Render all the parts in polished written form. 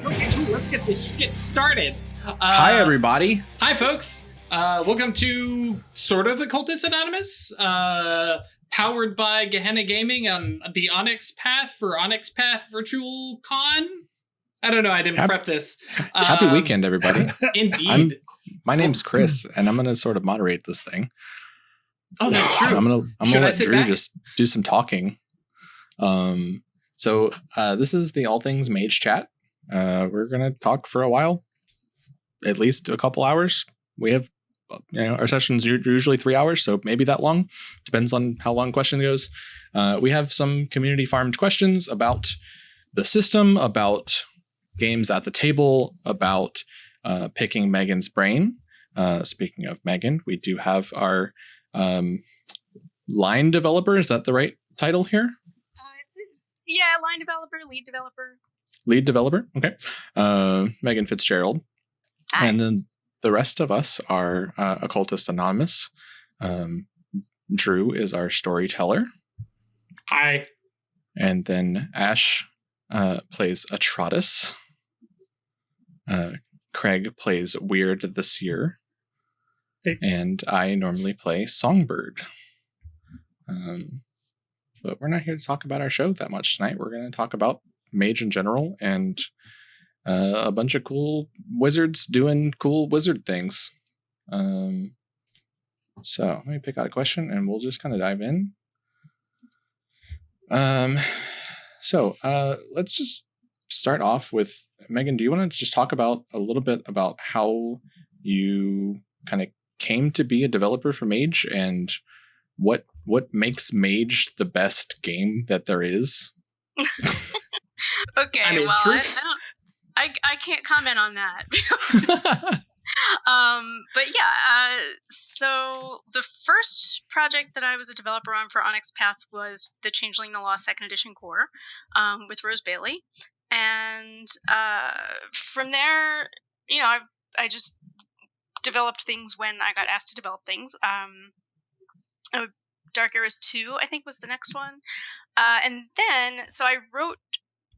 Okay, cool. Let's get this shit started. Hi, everybody. Hi, folks. Welcome to sort of Occultists Anonymous, powered by Gehenna Gaming on the Onyx Path for Onyx Path Virtual Con. I don't know. I didn't prep this. Happy weekend, everybody. Indeed. My name's Chris, and I'm going to sort of moderate this thing. Oh, that's true. I'm gonna let Drew back? Just do some talking. So this is the All Things Mage chat. We're gonna talk for a while, at least a couple hours. We have, our sessions are usually 3 hours, so maybe that long. Depends on how long question goes. We have some community farmed questions about the system, about games at the table, about picking Meghan's brain. Speaking of Meghan, we do have our line developer. Is that the right title here? Yeah, line developer, lead developer. Okay. Meghan Fitzgerald. Hi. And then the rest of us are Occultists Anonymous. Drew is our storyteller. Hi. And then Ash plays Atratus. Craig plays Weird the Seer. Hey. And I normally play Songbird. But we're not here to talk about our show that much tonight. We're going to talk about Mage in general and a bunch of cool wizards doing cool wizard things. So let me pick out a question and we'll just kind of dive in. So let's just start off with, Meghan, do you want to just talk about a little bit about how you kind of came to be a developer for Mage and what makes Mage the best game that there is? Okay, I can't comment on that. But yeah, so the first project that I was a developer on for Onyx Path was the Changeling the Lost 2nd Edition core with Rose Bailey. And from there, I just developed things when I got asked to develop things. Dark Eras 2, I think, was the next one. And then, so I wrote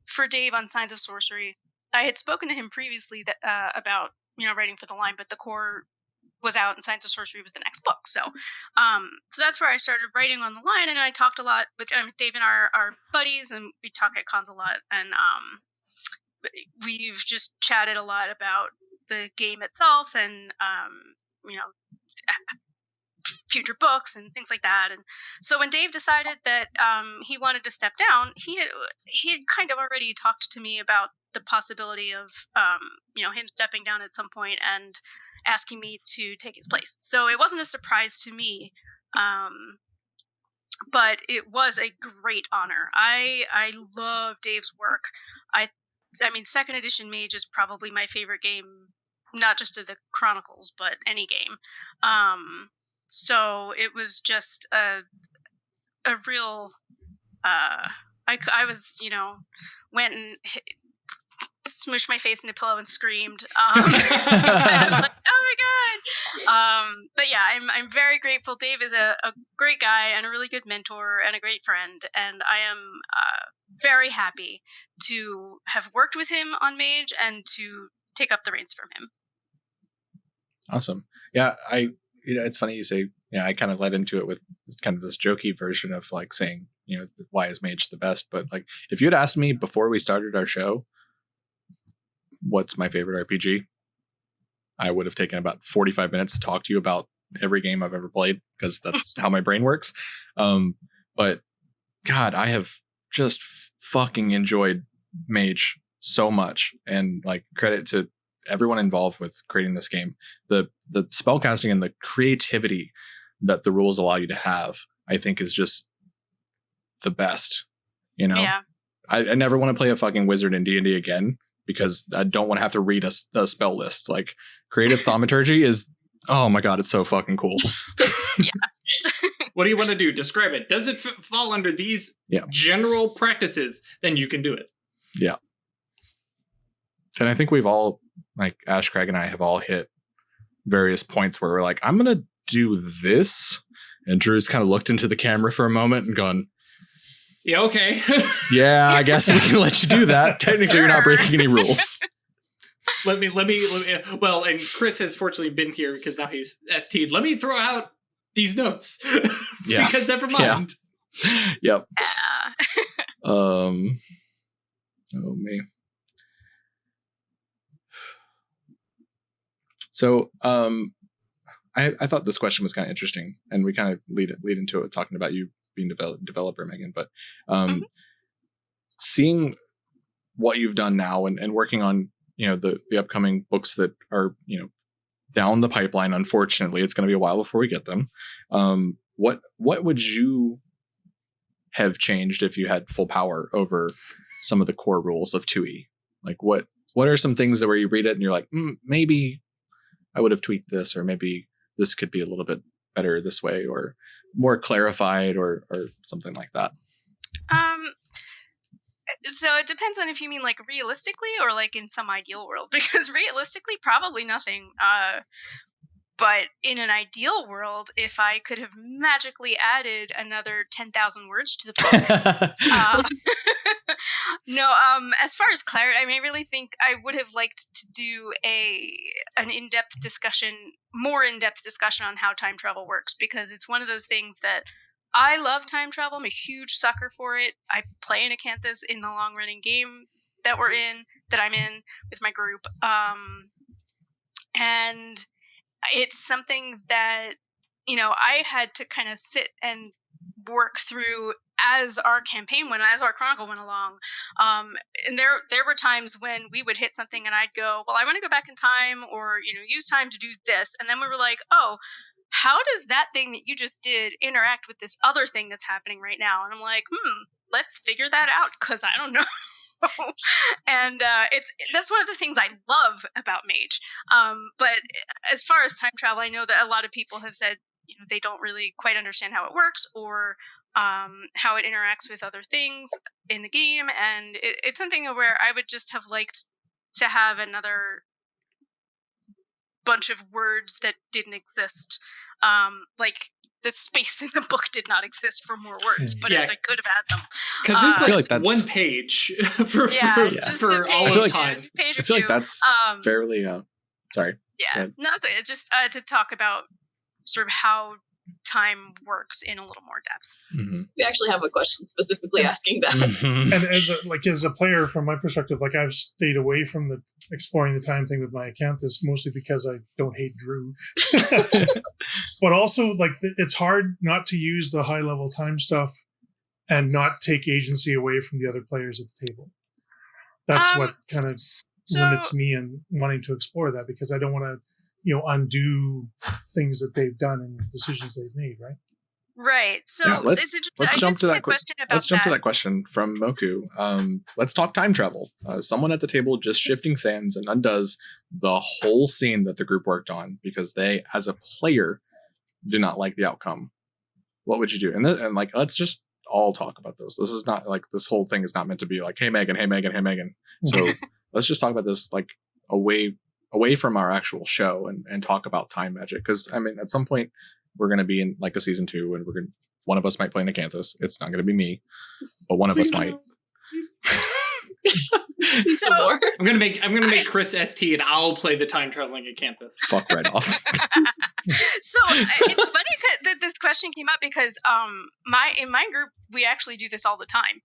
for Dave on Signs of Sorcery. I had spoken to him previously about, writing for the line, but the core was out and Signs of Sorcery was the next book. So that's where I started writing on the line, and I talked a lot with Dave and our buddies, and we talk at cons a lot, and we've just chatted a lot about the game itself and, future books and things like that. And so when Dave decided that he wanted to step down, he had kind of already talked to me about the possibility of him stepping down at some point and asking me to take his place. So it wasn't a surprise to me, but it was a great honor. I love Dave's work. I mean, 2nd edition Mage is probably my favorite game, not just of the Chronicles, but any game. So it was just a real, I was, went and smushed my face in a pillow and screamed. I was like, oh my God. But yeah, I'm very grateful. Dave is a great guy and a really good mentor and a great friend. And I am very happy to have worked with him on Mage and to take up the reins from him. Awesome. Yeah, it's funny you say, I kind of led into it with kind of this jokey version of like saying, why is Mage the best? But like, if you had asked me before we started our show, what's my favorite RPG? I would have taken about 45 minutes to talk to you about every game I've ever played because that's how my brain works. But God, I have just fucking enjoyed Mage so much, and like credit to everyone involved with creating this game. The spellcasting and the creativity that the rules allow you to have, I think, is just the best. Yeah. I never want to play a fucking wizard in D&D again because I don't want to have to read a spell list. Like, creative thaumaturgy is, oh my God, it's so fucking cool. Yeah. What do you want to do? Describe it. Does it fall under these general practices? Then you can do it. Yeah. And I think we've all, like Ash, Craig, and I have all hit various points where we're like, I'm going to do this. And Drew's kind of looked into the camera for a moment and gone, yeah, okay. Yeah, I guess we can let you do that. Technically, you're not breaking any rules. let me. Well, and Chris has fortunately been here because now he's ST'd. Let me throw out these notes because never mind. Yep. Yeah. Oh man. So I thought this question was kind of interesting, and we kind of lead into it talking about you being developer, Megan. But seeing what you've done now and working on the upcoming books that are down the pipeline. Unfortunately, it's going to be a while before we get them. What would you have changed if you had full power over some of the core rules of 2E? Like what are some things that where you read it and you're like, maybe I would have tweaked this, or maybe this could be a little bit better this way, or more clarified, or something like that? So it depends on if you mean like realistically or like in some ideal world, because realistically, probably nothing. But in an ideal world, if I could have magically added another 10,000 words to the book. As far as clarity, I mean, I really think I would have liked to do an in-depth discussion, more in-depth discussion on how time travel works, because it's one of those things that I love time travel. I'm a huge sucker for it. I play an Acanthus in the long-running game that I'm in with my group. And it's something that, I had to kind of sit and work through as our chronicle went along. And there were times when we would hit something and I'd go, well, I want to go back in time, or, use time to do this. And then we were like, oh, how does that thing that you just did interact with this other thing that's happening right now? And I'm like, let's figure that out, because I don't know. And that's one of the things I love about Mage. But as far as time travel, I know that a lot of people have said they don't really quite understand how it works, or how it interacts with other things in the game. And it's something where I would just have liked to have another bunch of words that didn't exist. Like the space in the book did not exist for more words, but if I could have had them. Because there's I feel like that's one page for just for a all page, of time. Page I feel like that's fairly sorry. Yeah, no, it's okay. It's just to talk about sort of how time works in a little more depth. Mm-hmm. We actually have a question specifically asking that. Mm-hmm. And as a player, from my perspective, like I've stayed away from the exploring the time thing with my Acanthus, mostly because I don't hate Drew. But also, like, it's hard not to use the high level time stuff and not take agency away from the other players at the table. That's what kind of limits me in wanting to explore that, because I don't want to undo things that they've done and decisions they've made, right? Right. So let's jump to that question. Let's jump to that question from Moku. Let's talk time travel. Someone at the table just shifting sands and undoes the whole scene that the group worked on because they, as a player, do not like the outcome. What would you do? And let's just all talk about this. This is not like, this whole thing is not meant to be like, hey Megan, hey Megan, hey Megan. So let's just talk about this like away from our actual show and talk about time magic. Because I mean, at some point we're going to be in like a season 2, and one of us might play an Acanthus. It's not going to be me, but one of us might. So I'm gonna make Chris ST, and I'll play the time traveling Acanthus. Fuck right off. So it's funny that this question came up because in my group we actually do this all the time.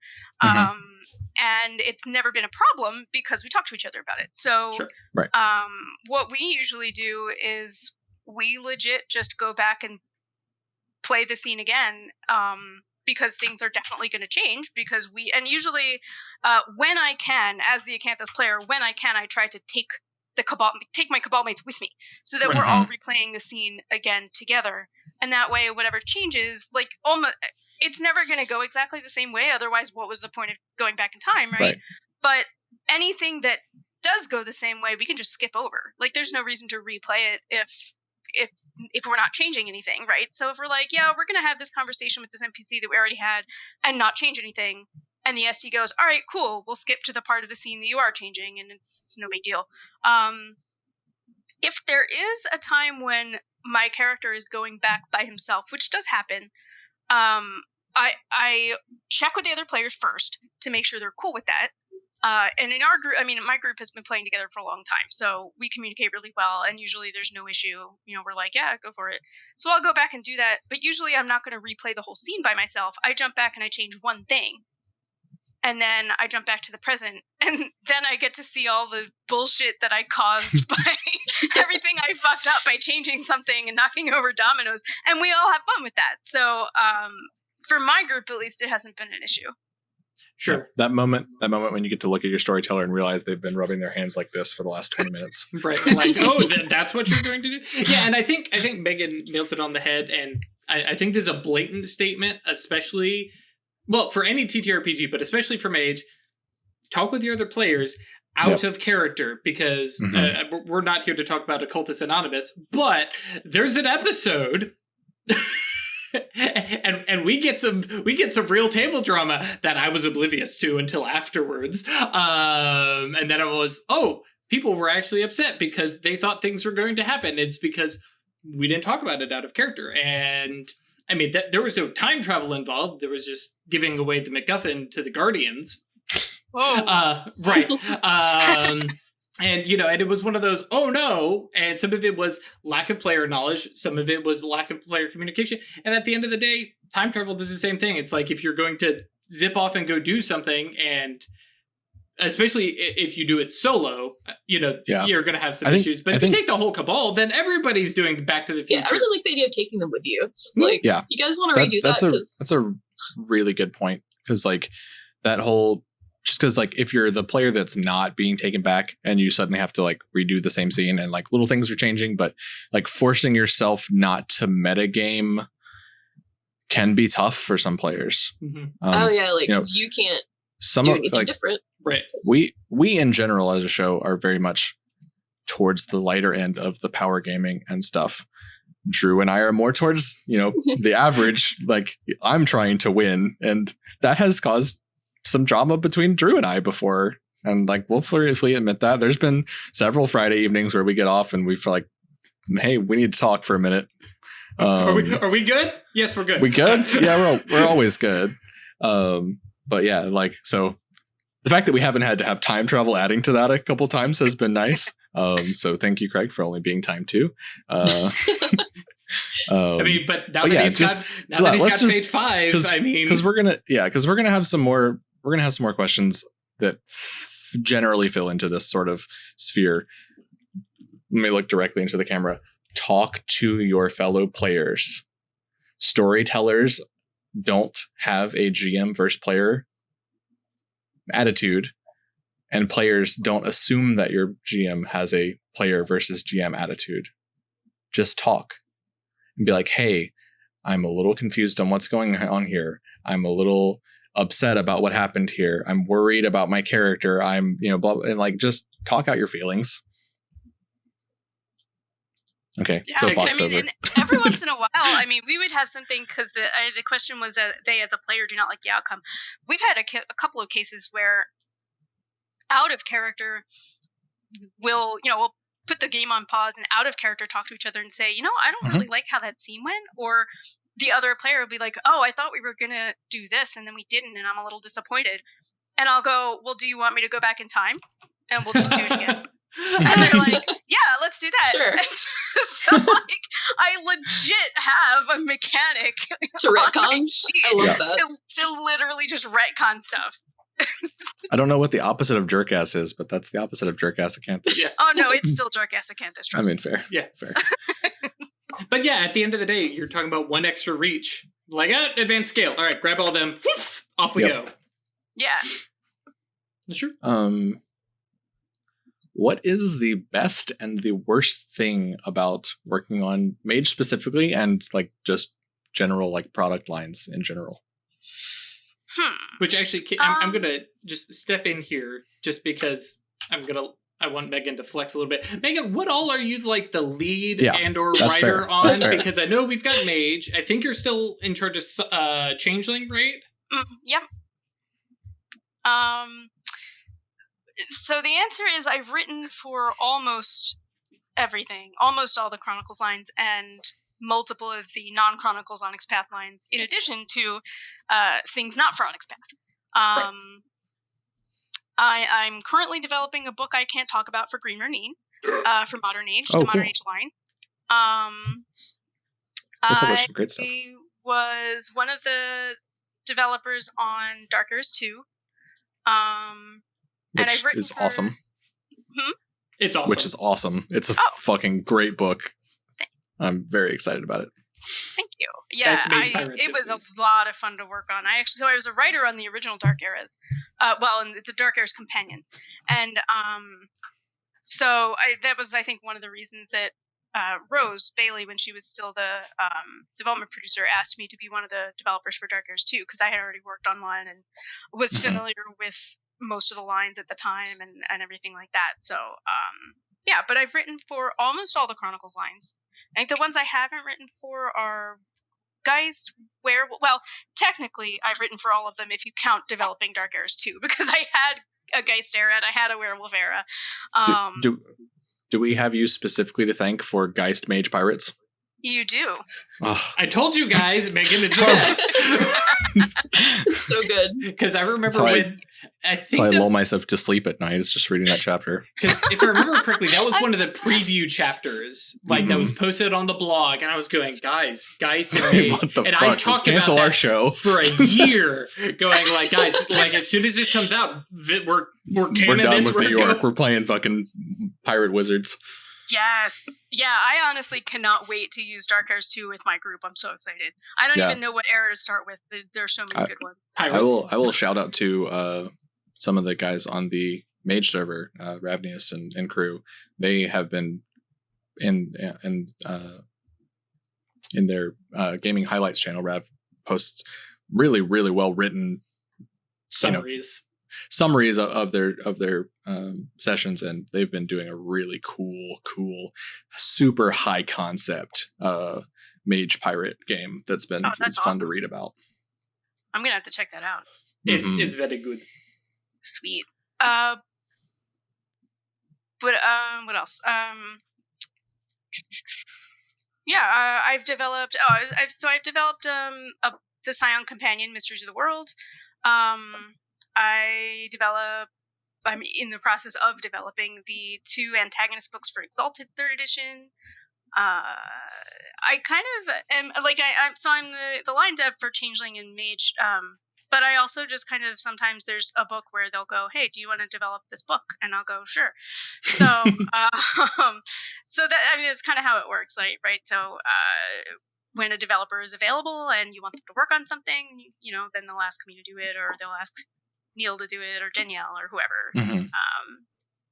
And it's never been a problem because we talk to each other about it. So, sure. Right. What we usually do is we legit just go back and play the scene again, because things are definitely going to change. And usually, when I can, as the Acanthus player, I try to take my Cabal mates with me, so that we're all replaying the scene again together. And that way, whatever changes, like almost. It's never going to go exactly the same way. Otherwise, what was the point of going back in time, right? But anything that does go the same way, we can just skip over. Like, there's no reason to replay it if we're not changing anything, right? So if we're like, yeah, we're going to have this conversation with this NPC that we already had and not change anything, and the SD goes, all right, cool, we'll skip to the part of the scene that you are changing, and it's no big deal. If there is a time when my character is going back by himself, which does happen, I check with the other players first to make sure they're cool with that. And in our group, I mean, my group has been playing together for a long time, so we communicate really well, and usually there's no issue. We're like, yeah, go for it. So I'll go back and do that, but usually I'm not going to replay the whole scene by myself. I jump back and I change one thing, and then I jump back to the present, and then I get to see all the bullshit that I caused by everything I fucked up by changing something and knocking over dominoes, and we all have fun with that. So for my group, at least, it hasn't been an issue. Sure. Yeah, that moment when you get to look at your storyteller and realize they've been rubbing their hands like this for the last 20 minutes. Right. Like, oh, that's what you're going to do? Yeah, and I think Megan nails it on the head, and I think there's a blatant statement, especially, well, for any TTRPG, but especially for Mage, talk with your other players out of character, because we're not here to talk about Occultists Anonymous, but there's an episode... and we get some real table drama that I was oblivious to until afterwards. And then it was, people were actually upset because they thought things were going to happen. It's because we didn't talk about it out of character. And I mean, there was no time travel involved. There was just giving away the MacGuffin to the Guardians. Whoa. Right. And, and it was one of those, oh no, and some of it was lack of player knowledge, some of it was lack of player communication, and at the end of the day, time travel does the same thing. It's like if you're going to zip off and go do something, and especially if you do it solo, you're going to have some issues. But if you take the whole cabal, then everybody's doing Back to the Future. Yeah, I really like the idea of taking them with you. It's just like, you guys want to redo that? That's a really good point, because like that whole... Just because, like, if you're the player that's not being taken back and you suddenly have to, like, redo the same scene and, like, little things are changing, but, like, forcing yourself not to metagame can be tough for some players. You can't do anything different. Right. We, in general, as a show, are very much towards the lighter end of the power gaming and stuff. Drew and I are more towards, the average, like, I'm trying to win, and that has caused some drama between Drew and I before, and like we'll freely admit that there's been several Friday evenings where we get off and we feel like, hey, we need to talk for a minute. Are we good? Yes, we're good. We good? Yeah, we're always good. But yeah, like, so the fact that we haven't had to have time travel adding to that a couple times has been nice. So thank you, Craig, for only being time 2. I mean, but now that he's got Fate 5, I mean, because we're gonna have some more. We're going to have some more questions that generally fill into this sort of sphere. Let me look directly into the camera. Talk to your fellow players. Storytellers don't have a GM versus player attitude, and players don't assume that your GM has a player versus GM attitude. Just talk and be like, hey, I'm a little confused on what's going on here. I'm a little upset about what happened here. I'm worried about my character. I'm, blah, and like, just talk out your feelings. Okay. Yeah, and every once in a while, I mean, we would have something, because the question was that they, as a player, do not like the outcome. We've had a couple of cases where out of character we'll put the game on pause and out of character talk to each other and say, I don't really like how that scene went, or the other player will be like, oh, I thought we were going to do this, and then we didn't, and I'm a little disappointed. And I'll go, well, do you want me to go back in time? And we'll just do it again. And they're like, yeah, let's do that. Sure. So, like, I legit have a mechanic to retcon. I love that. To literally just retcon stuff. I don't know what the opposite of jerk-ass is, but that's the opposite of jerk-ass acanthus. Yeah. Oh, no, it's still jerk-ass acanthus. I mean, fair. Yeah. Fair. But yeah, at the end of the day, you're talking about one extra reach. Like, advanced scale. All right, grab all them. Woof, off we go. Yeah. Sure. What is the best and the worst thing about working on Mage specifically, and like just general like product lines in general? Which actually, I'm going to just step in here just because I want Megan to flex a little bit. Megan, what all are you like the lead and or writer fair. on? That's fair. Because I know we've got Mage. I think you're still in charge of Changeling, right? Yeah. So the answer is I've written for almost everything, almost all the Chronicles lines, and multiple of the non-Chronicles Onyx Path lines, in addition to things not for Onyx Path. I'm currently developing a book I can't talk about for Green Marine, for Modern Age, the Modern Age line. Published some great stuff. I was one of the developers on Dark Heirs 2. Which I've written is awesome. It's awesome. Which is awesome. It's a fucking great book. I'm very excited about it. Thank you. Yeah, it was a lot of fun to work on. I was a writer on the original Dark Eras. And it's a Dark Eras companion. And that was, I think, one of the reasons that Rose Bailey, when she was still the development producer, asked me to be one of the developers for Dark Heirs 2, because I had already worked on one and was familiar with most of the lines at the time and everything like that. So, but I've written for almost all the Chronicles lines. I think the ones I haven't written for are Geist, well, technically I've written for all of them if you count developing Dark Heirs 2, because I had a Geist era and I had a Werewolf era. Do we have you specifically to thank for Geist Mage Pirates? You do. Oh. I told you guys, Megan is the best. It's so good. Because I remember when I think I lull myself to sleep at night. It's just reading that chapter. Because if I remember correctly, that was one of the preview chapters, that was posted on the blog, and I was going, guys, Mage, and I talked Cancel about our that show for a year, going like, guys, like as soon as this comes out, we're done with New York. We're playing fucking Pirate Wizards. Yes. Yeah, I honestly cannot wait to use Dark Heirs 2 with my group. I'm so excited. I don't even know what era to start with. There's so many good ones. I will shout out to some of the guys on the Mage server, Ravnius and crew. They have been in their gaming highlights channel. Rav posts really, really well written summaries of their sessions, and they've been doing a really cool super high concept mage pirate game that's been fun awesome to read about. I'm gonna have to check that out. It's very good. Sweet. But what else? I've developed I've developed the Scion Companion Mysteries of the World. I'm in the process of developing the 2 antagonist books for Exalted 3rd edition. I kind of am I'm the line dev for Changeling and Mage, but I also just kind of sometimes there's a book where they'll go, hey, do you want to develop this book? And I'll go, sure. So so that, I mean, it's kind of how it works, right? So when a developer is available and you want them to work on something, then they'll ask me to do it, or they'll ask Neil to do it, or Danielle, or whoever.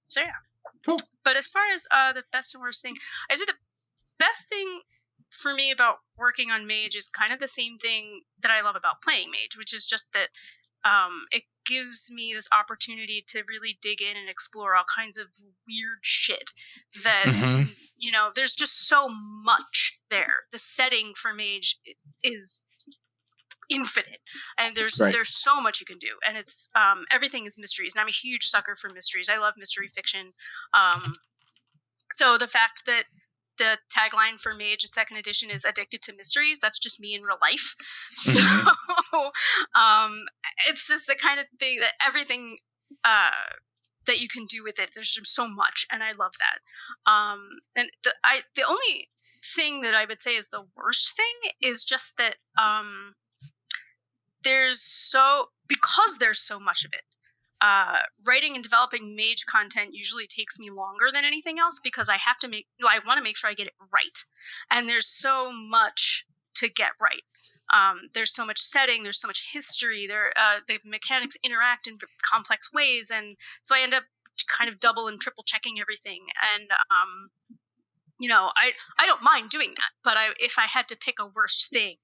So yeah, cool. But as far as the best and worst thing, I say the best thing for me about working on Mage is kind of the same thing that I love about playing Mage, which is just that it gives me this opportunity to really dig in and explore all kinds of weird shit that there's just so much there. The setting for Mage is infinite, and there's so much you can do, and it's everything is mysteries, and I'm a huge sucker for mysteries. I love mystery fiction. So the fact that the tagline for Mage 2nd edition is addicted to mysteries, that's just me in real life. So it's just the kind of thing that everything that you can do with it, there's just so much, and I love that. And the only thing that I would say is the worst thing is just that there's so much of it. Writing and developing Mage content usually takes me longer than anything else, because I want to make sure I get it right. And there's so much to get right. There's so much setting, there's so much history, the mechanics interact in complex ways, and so I end up kind of double and triple checking everything. And I don't mind doing that, but if I had to pick a worst thing,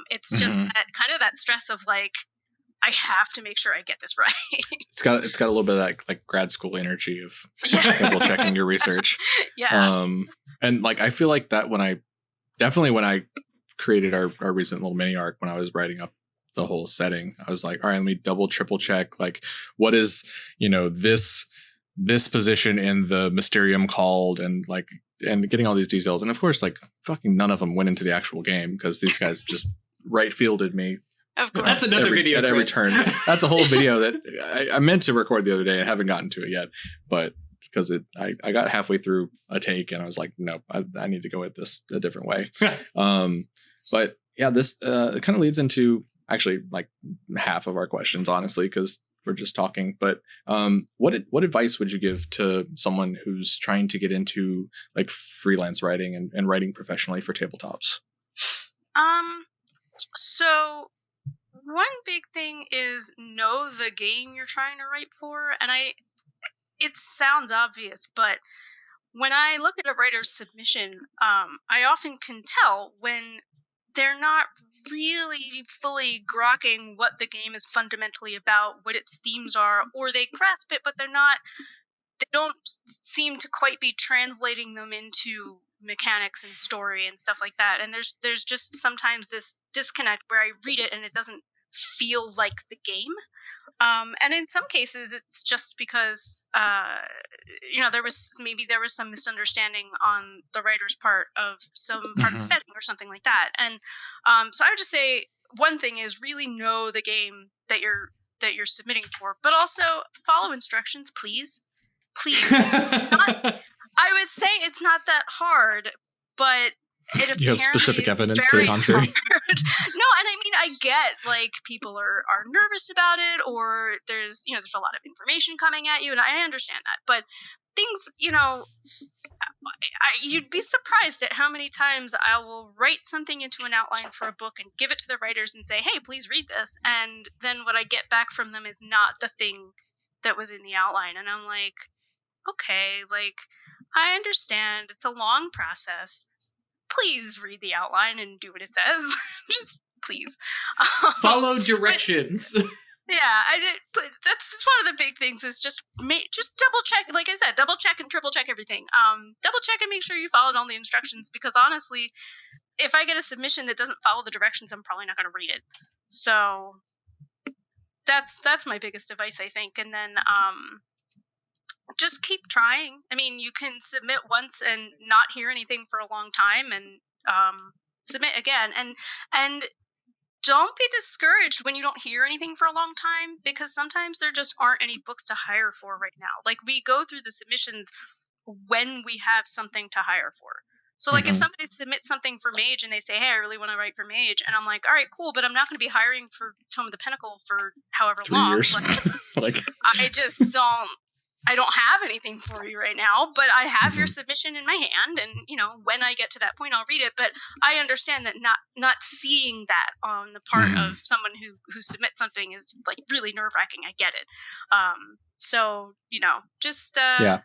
it's just that stress of like, I have to make sure I get this right. It's got a little bit of that like grad school energy of double checking your research. Yeah. And like I feel like that when I created our recent little mini arc, when I was writing up the whole setting, I was like, all right, let me double triple check like what is this position in the Mysterium called, and getting all these details. And of course, like fucking none of them went into the actual game because these guys just right fielded me Of course. That's another video at every Chris. turn. That's a whole video that I meant to record the other day. I haven't gotten to it yet, but because I got halfway through a take and I was like, no, I need to go at this a different way. But yeah, this kind of leads into actually like half of our questions, honestly, because we're just talking. But what advice would you give to someone who's trying to get into like freelance writing and writing professionally for tabletops? So one big thing is know the game you're trying to write for. And it sounds obvious, but when I look at a writer's submission, I often can tell when they're not really fully grokking what the game is fundamentally about, what its themes are, or they grasp it, but they don't seem to quite be translating them into mechanics and story and stuff like that. And there's just sometimes this disconnect where I read it and it doesn't feel like the game. And in some cases, it's just because, there was some misunderstanding on the writer's part of some part of the setting or something like that. And so I would just say one thing is really know the game that you're submitting for, but also follow instructions, please. I would say it's not that hard, but it you have specific evidence to the contrary. No, and I mean, I get like people are nervous about it, or there's a lot of information coming at you, and I understand that. But things, you'd be surprised at how many times I will write something into an outline for a book and give it to the writers and say, "Hey, please read this," and then what I get back from them is not the thing that was in the outline, and I'm like, okay, like I understand it's a long process. Please read the outline and do what it says. Just please. Follow directions. Yeah, that's one of the big things is just double check. Like I said, double check and triple check everything. Double check and make sure you followed all the instructions, because honestly, if I get a submission that doesn't follow the directions, I'm probably not going to read it. So that's my biggest advice, I think. And then just keep trying. I mean, you can submit once and not hear anything for a long time, and submit again. And don't be discouraged when you don't hear anything for a long time, because sometimes there just aren't any books to hire for right now. Like, we go through the submissions when we have something to hire for. So, like, if somebody submits something for Mage and they say, "Hey, I really want to write for Mage," and I'm like, "All right, cool, but I'm not going to be hiring for Tome of the Pinnacle for however 3 long." years. Like, I don't have anything for you right now, but I have your submission in my hand, and when I get to that point, I'll read it. But I understand that not seeing that on the part of someone who submits something is like really nerve-wracking. I get it. So just yeah.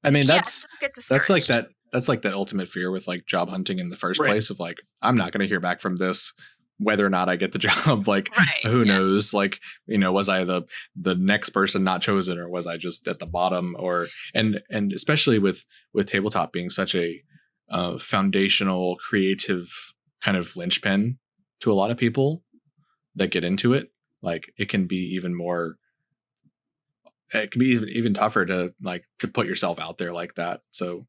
I mean, that's like that. That's like that ultimate fear with like job hunting in the first place of like, I'm not going to hear back from this, whether or not I get the job. Like, who knows? Like, was I the next person not chosen, or was I just at the bottom? Or and especially with tabletop being such a foundational, creative kind of linchpin to a lot of people that get into it, like it can be even more. It can be even tougher to put yourself out there like that. So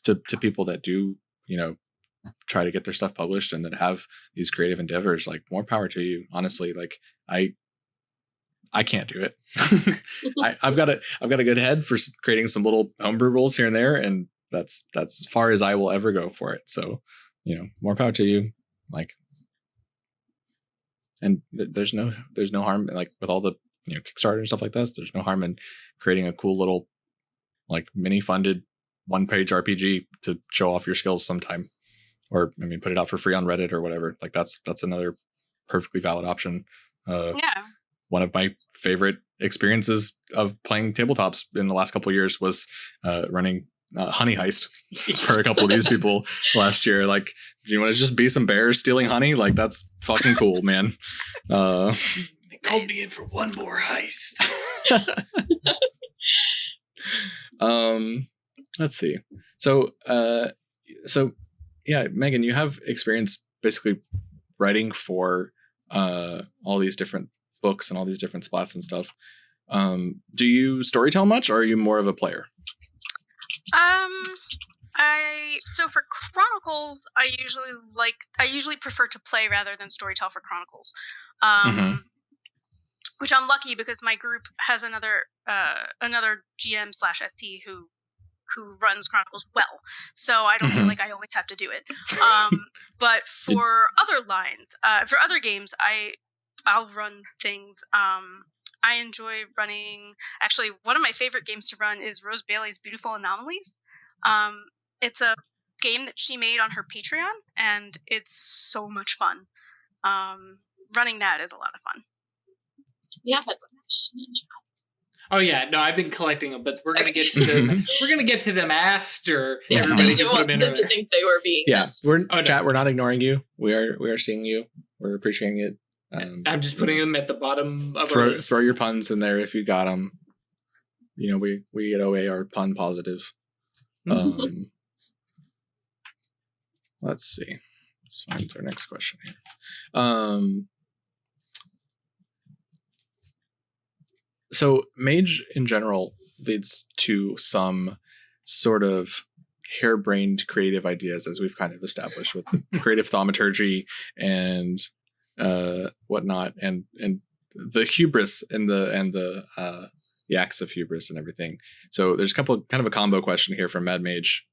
to people that do try to get their stuff published and that have these creative endeavors, like, more power to you. Honestly, like I can't do it. I've got a good head for creating some little homebrew rules here and there, and that's as far as I will ever go for it. So more power to you. Like, and there's no harm, like, with all the Kickstarter and stuff like this. There's no harm in creating a cool little like mini funded 1-page RPG to show off your skills sometime, or put it out for free on Reddit or whatever. Like, that's another perfectly valid option. One of my favorite experiences of playing tabletops in the last couple of years was running honey heist for a couple of these people last year. Like, do you want to just be some bears stealing honey? Like, that's fucking cool, man. They called me in for one more heist. Let's see. So yeah, Megan, you have experience basically writing for all these different books and all these different splats and stuff. Do you storytell much, or are you more of a player? So for Chronicles, I usually prefer to play rather than storytell for Chronicles. Which I'm lucky because my group has another GM/ST who runs Chronicles well, so I don't feel like I always have to do it. But for other lines, for other games, I'll run things. I enjoy running. Actually, one of my favorite games to run is Rose Bailey's Beautiful Anomalies. It's a game that she made on her Patreon, and it's so much fun. Running that is a lot of fun. Yeah, but oh yeah, no, I've been collecting them, but we're gonna get to them. We're gonna get to them after everybody you can put want them them in. to think they were being missed. Chat. We're not ignoring you. We are seeing you. We're appreciating it. I'm just putting them at the bottom of our list. Throw your puns in there if you got them. You know, we at OA are pun positive. Let's see. Let's find our next question here. So Mage in general leads to some sort of harebrained creative ideas, as we've kind of established with the creative thaumaturgy and whatnot, and the hubris and the acts of hubris and everything. So there's kind of a combo question here from Mad Mage.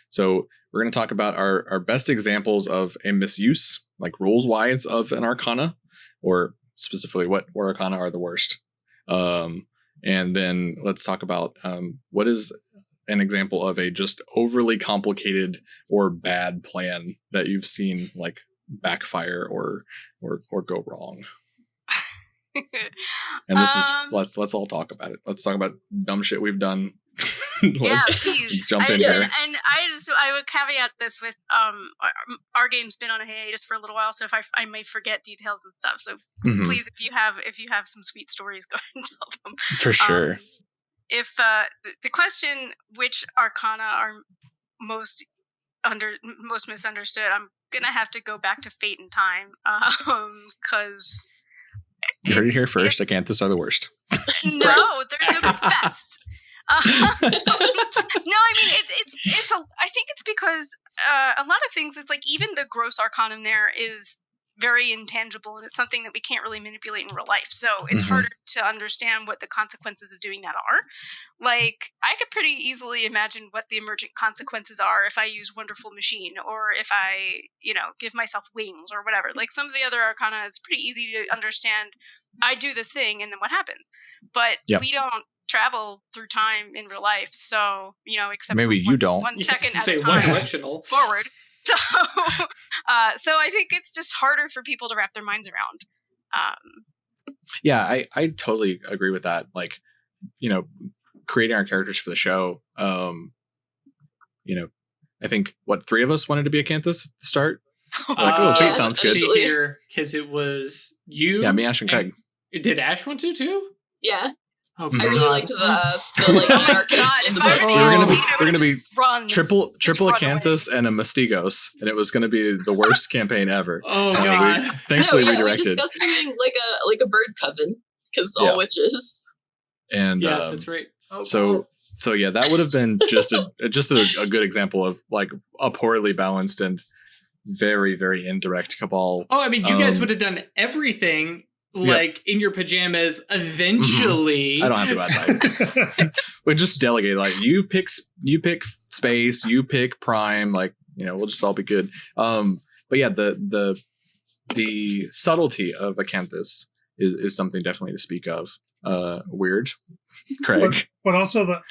So we're going to talk about our best examples of a misuse, like rules wise, of an arcana, or specifically what arcana are the worst. And then let's talk about what is an example of a just overly complicated or bad plan that you've seen like backfire or go wrong. And this is let's all talk about it. Let's talk about dumb shit we've done. Please jump in there. And I would caveat this with our game's been on a hiatus for a little while, so if I may forget details and stuff. So please, if you have some sweet stories, go ahead and tell them. For sure. If the question, which arcana are most misunderstood, I'm gonna have to go back to Fate and Time, because you heard it here first. Acanthus are the worst. No, they're the best. No, I mean I think it's because a lot of things, it's like even the gross arcanum there is very intangible, and it's something that we can't really manipulate in real life, so it's harder to understand what the consequences of doing that are. Like, I could pretty easily imagine what the emergent consequences are if I use Wonderful Machine, or if I, give myself wings or whatever. Like, some of the other arcana, it's pretty easy to understand. I do this thing and then what happens, but we don't travel through time in real life, so except maybe for you don't 1 second at a time forward. So I think it's just harder for people to wrap their minds around. I totally agree with that. Like, creating our characters for the show. I think three of us wanted to be Acanthus to start. Like, Fate sounds good. Because it was you. Yeah, me, Ash, and Craig. Did Ash want to too? Yeah. Oh, I really liked the anarchist. We're gonna be triple Acanthus and a Mastigos, and it was gonna be the worst campaign ever. Oh god! Thankfully, redirected. We discussed doing like a bird coven because all witches. And that's right. So that would have been just a good example of like a poorly balanced and very, very indirect cabal. Oh, I mean, you guys would have done everything. Like in your pajamas, eventually. I don't have to go outside. We just delegate. Like you pick space, you pick prime. Like we'll just all be good. But yeah, the subtlety of Acanthus is something definitely to speak of. Weird, Craig. But also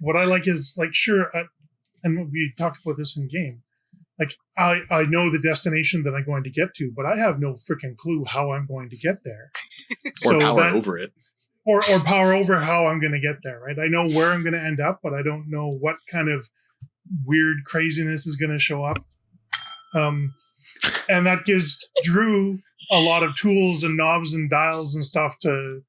what I like is like sure, and we talked about this in game. Like, I know the destination that I'm going to get to, but I have no freaking clue how I'm going to get there. Or power over it. Or power over how I'm going to get there, right? I know where I'm going to end up, but I don't know what kind of weird craziness is going to show up. And that gives Drew a lot of tools and knobs and dials and stuff to,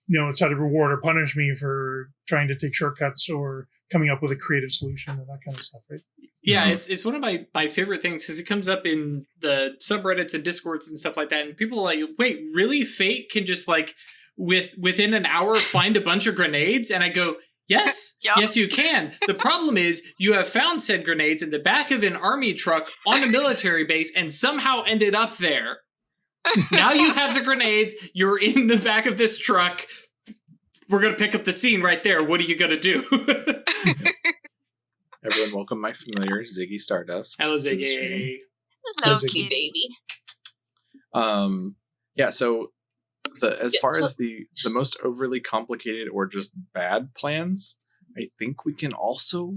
try to reward or punish me for trying to take shortcuts or coming up with a creative solution and that kind of stuff, right? Yeah, it's one of my favorite things because it comes up in the subreddits and discords and stuff like that, and people are like, wait, really? Fate can just like within an hour find a bunch of grenades? And I go, Yes, Yep. yes, you can. The problem is you have found said grenades in the back of an army truck on a military base and somehow ended up there. Now you have the grenades. You're in the back of this truck. We're going to pick up the scene right there. What are you going to do? Everyone welcome my familiar, Ziggy Stardust. Hello, to the Ziggy. stream. Hello, Sweet baby. Yeah, so as far as the most overly complicated or just bad plans, I think we can also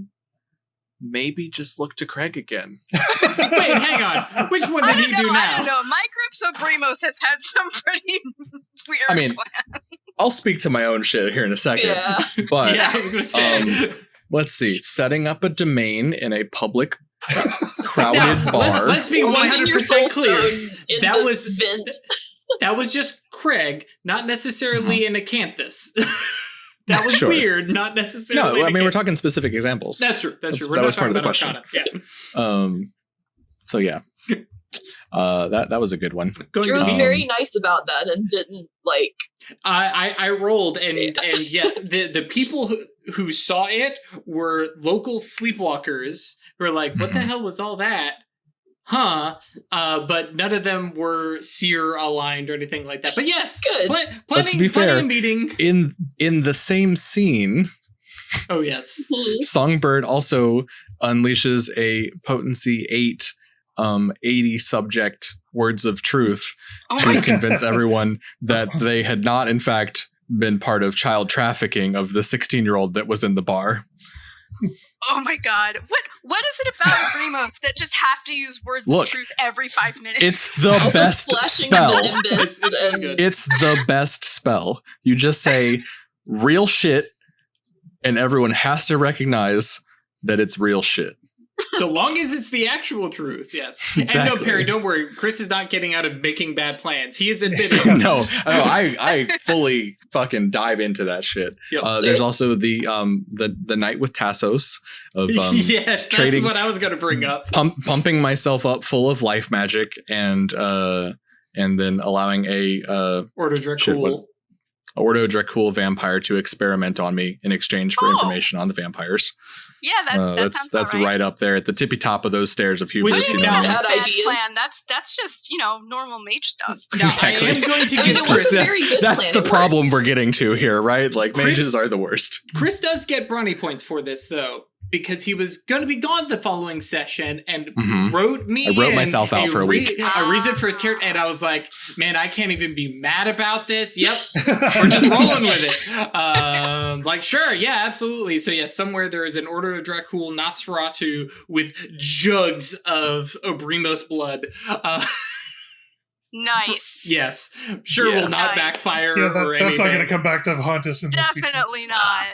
maybe just look to Craig again. Wait, hang on. Which one did he do now? I don't know. My group, Sobrimos, has had some pretty weird I mean, plans. I'll speak to my own shit here in a second. Yeah. But Yeah, I was going to say. let's see. Setting up a domain in a public crowded Now, bar. Let's be Leaving your 100% soul clear. stone in That the was vent. that was just Craig, not necessarily in Acanthus. That was Sure. weird, not necessarily. No, I in mean, we're Acanthus. talking specific examples. That's true. That's true. We're that not was part talking of the about question. Arcana. Yeah. So yeah. That was a good one. Going Drew was to- very nice about that and didn't like. I rolled and yes, the people who saw it were local sleepwalkers who were like, "What the hell was all that?" Huh? But none of them were seer aligned or anything like that. But yes, Good. But to be fair, a meeting. In the same scene, Oh yes. Songbird also unleashes a potency 8 80 subject words of truth Oh to my god. convince everyone that they had not in fact been part of child trafficking of the 16-year-old that was in the bar. Oh my god. What is it about Sobrimos that just have to use words Look, of truth every 5 minutes? It's the Also best flashing spell. the nimbus It's so and good. It's the best spell. You just say real shit and everyone has to recognize that it's real shit. So long as it's the actual truth, yes. And Exactly. no, Perry, don't worry. Chris is not getting out of making bad plans. He is admitting. I fully fucking dive into that shit. Yep. There's also the night with Tassos of Yes, that's trading- what I was going to bring up. pumping myself up full of life magic and then allowing a Order shit, what- Dracul. Ordo Dracul vampire to experiment on me in exchange for Oh. information on the vampires. Yeah, that sounds That's about right up there at the tippy top of those stairs of Which hubris. What do is you You mean now- know? that's a Bad bad ideas. plan? That's just, normal mage stuff. Now, Exactly. I am going to I mean, give it was Chris. a very good That's plan. the It problem worked. we're getting to here, right? Like Chris- mages are the worst. Chris does get brownie points for this, though, because he was going to be gone the following session and Mhm. wrote me I wrote in myself out for a week. a reason for his character, and I was like, man, I can't even be mad about this. Yep, we're just rolling with it. Like, sure, yeah, absolutely. So, yes, somewhere there is an Order of Dracul Nosferatu with jugs of Sobrimos blood. Nice. Yes, sure Yeah. will not Nice. backfire Yeah, or that's not anything. going to come back to haunt us in the future. Definitely not.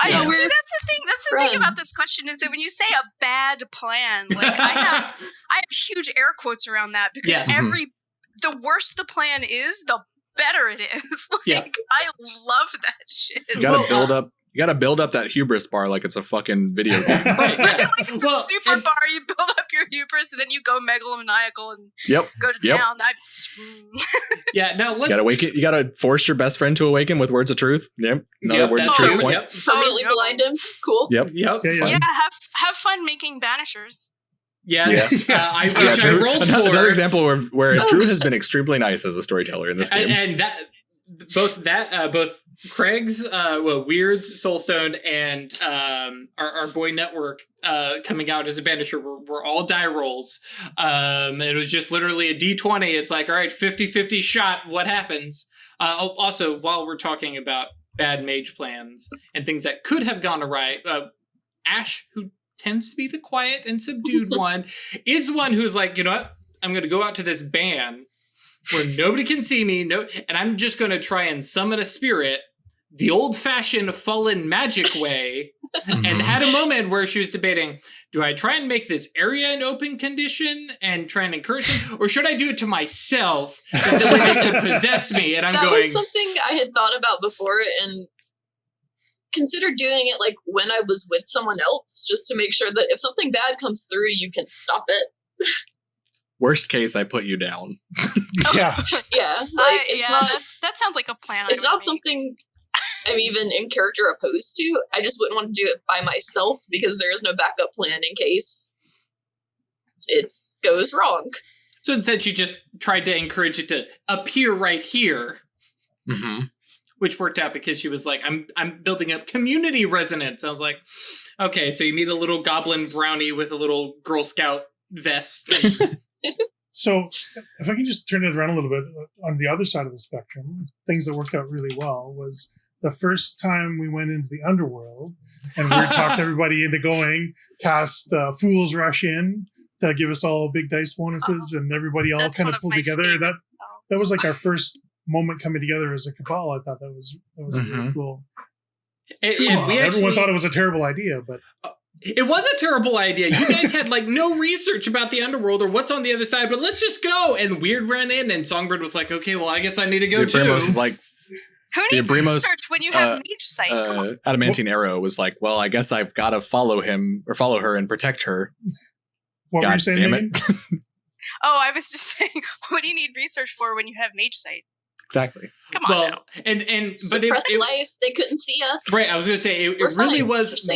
Yeah. See, that's the thing. That's the thing about this Friends. question is that when you say a bad plan, like I have huge air quotes around that because Yes. the worse the plan is, the better it is. Like Yeah. I love that shit. You gotta Well, build up that hubris bar like it's a fucking video game. Right, yeah. Like it's Well, a super and- bar, you build up your hubris and then you go megalomaniacal and Yep. go to Yep. town. Yeah, now let's... You gotta force your best friend to awaken with words of truth. Yep. Another Yep, word of that's truth true. point. Yep. Permanently Oh, no. blind him. It's cool. Yep. Yep. It's Yeah, fine. Yeah, have fun making banishers. Yes, Yeah. which Yeah, I Drew- rolled another for. example where Drew has been extremely nice as a storyteller in this game. And that both Craig's Weird's Soulstone and our boy Network coming out as a banisher were all die rolls. It was just literally a D20. It's like, all right, 50-50 shot. What happens? Also, while we're talking about bad mage plans and things that could have gone awry, Ash, who tends to be the quiet and subdued one, is the one who's like, you know what? I'm going to go out to this ban where nobody can see me, and I'm just going to try and summon a spirit the old-fashioned fallen magic way, and had a moment where she was debating, do I try and make this area an open condition and try and encourage him, or should I do it to myself so that way they can possess me? And I'm That going, was something I had thought about before and considered doing it like when I was with someone else, just to make sure that if something bad comes through, you can stop it. Worst case, I put you down. Yeah. Yeah, like it's not. that sounds like a plan. It's I would not make. something I'm even in character opposed to. I just wouldn't want to do it by myself because there is no backup plan in case it goes wrong. So instead, she just tried to encourage it to appear right here, which worked out because she was like, I'm building up community resonance. I was like, okay, so you meet a little goblin brownie with a little Girl Scout vest. So if I can just turn it around a little bit, on the other side of the spectrum, things that worked out really well was the first time we went into the underworld and we talked everybody into going, cast Fool's Rush in to give us all big dice bonuses, and everybody all kind of pulled together. That was like our first moment coming together as a cabal. I thought that was really cool. Everyone thought it was a terrible idea, but it was a terrible idea. You guys had like no research about the underworld or what's on the other side, but let's just go. And Weird ran in, and Songbird was like, okay, well, I guess I need to go too. Bremos is like, who needs research when you have Mage sight? Adamantine Arrow was like, well, I guess I've got to follow him or follow her and protect her. What were you saying, Megan? Oh, I was just saying, what do you need research for when you have Mage sight? Exactly. Come on now. But life, they couldn't see us. Right, I was going to say, it really was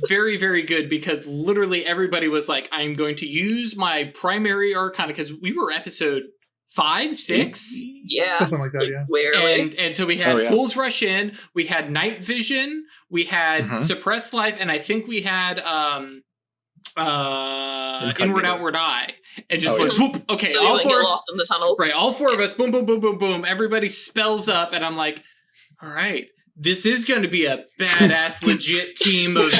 very, very good because literally everybody was like, I'm going to use my primary arcana, because we were episode 5, 6? Yeah. Something like that, yeah. And so we had Fool's Rush In, we had Night Vision, we had Suppressed Life, and I think we had Inward Outward Eye, and just whoop, okay, so all 4 get lost in the tunnels. Right, all 4 of us, boom, boom, boom, boom, boom. Everybody spells up, and I'm like, all right, this is going to be a badass, legit team of.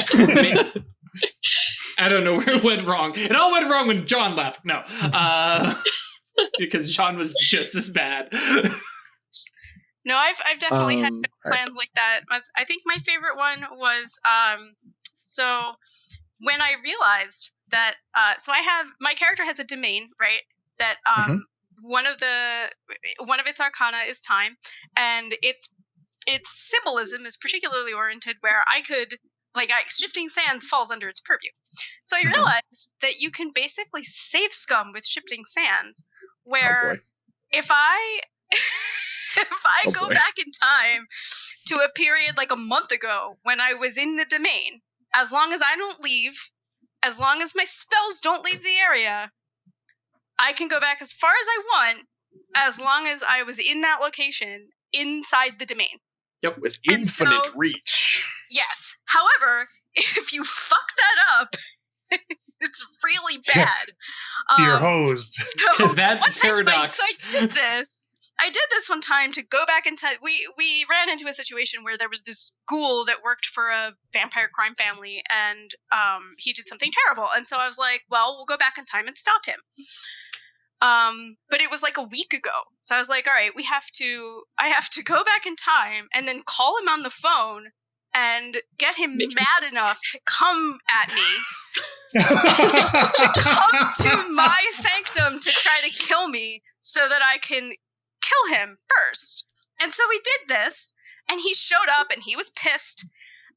I don't know where it went wrong. It all went wrong when John left. No, because John was just as bad. No, I've definitely had plans like that. I think my favorite one was so. When I realized that, so my character has a domain, right? That one of its arcana is time, and its symbolism is particularly oriented where I could, Shifting Sands falls under its purview. So I realized that you can basically save scum with Shifting Sands, where if I go back in time to a period like a month ago when I was in the domain, as long as I don't leave, as long as my spells don't leave the area, I can go back as far as I want, as long as I was in that location inside the domain. Yep, with infinite reach. Yes. However, if you fuck that up, it's really bad. You're hosed. So that paradox. I did this one time to go back in time. We ran into a situation where there was this ghoul that worked for a vampire crime family, and he did something terrible. And so I was like, well, we'll go back in time and stop him. But it was like a week ago. So I was like, all right, I have to go back in time and then call him on the phone and get him mad enough to come at me, to come to my sanctum to try to kill me so that I can kill him first. And so we did this, and he showed up, and he was pissed,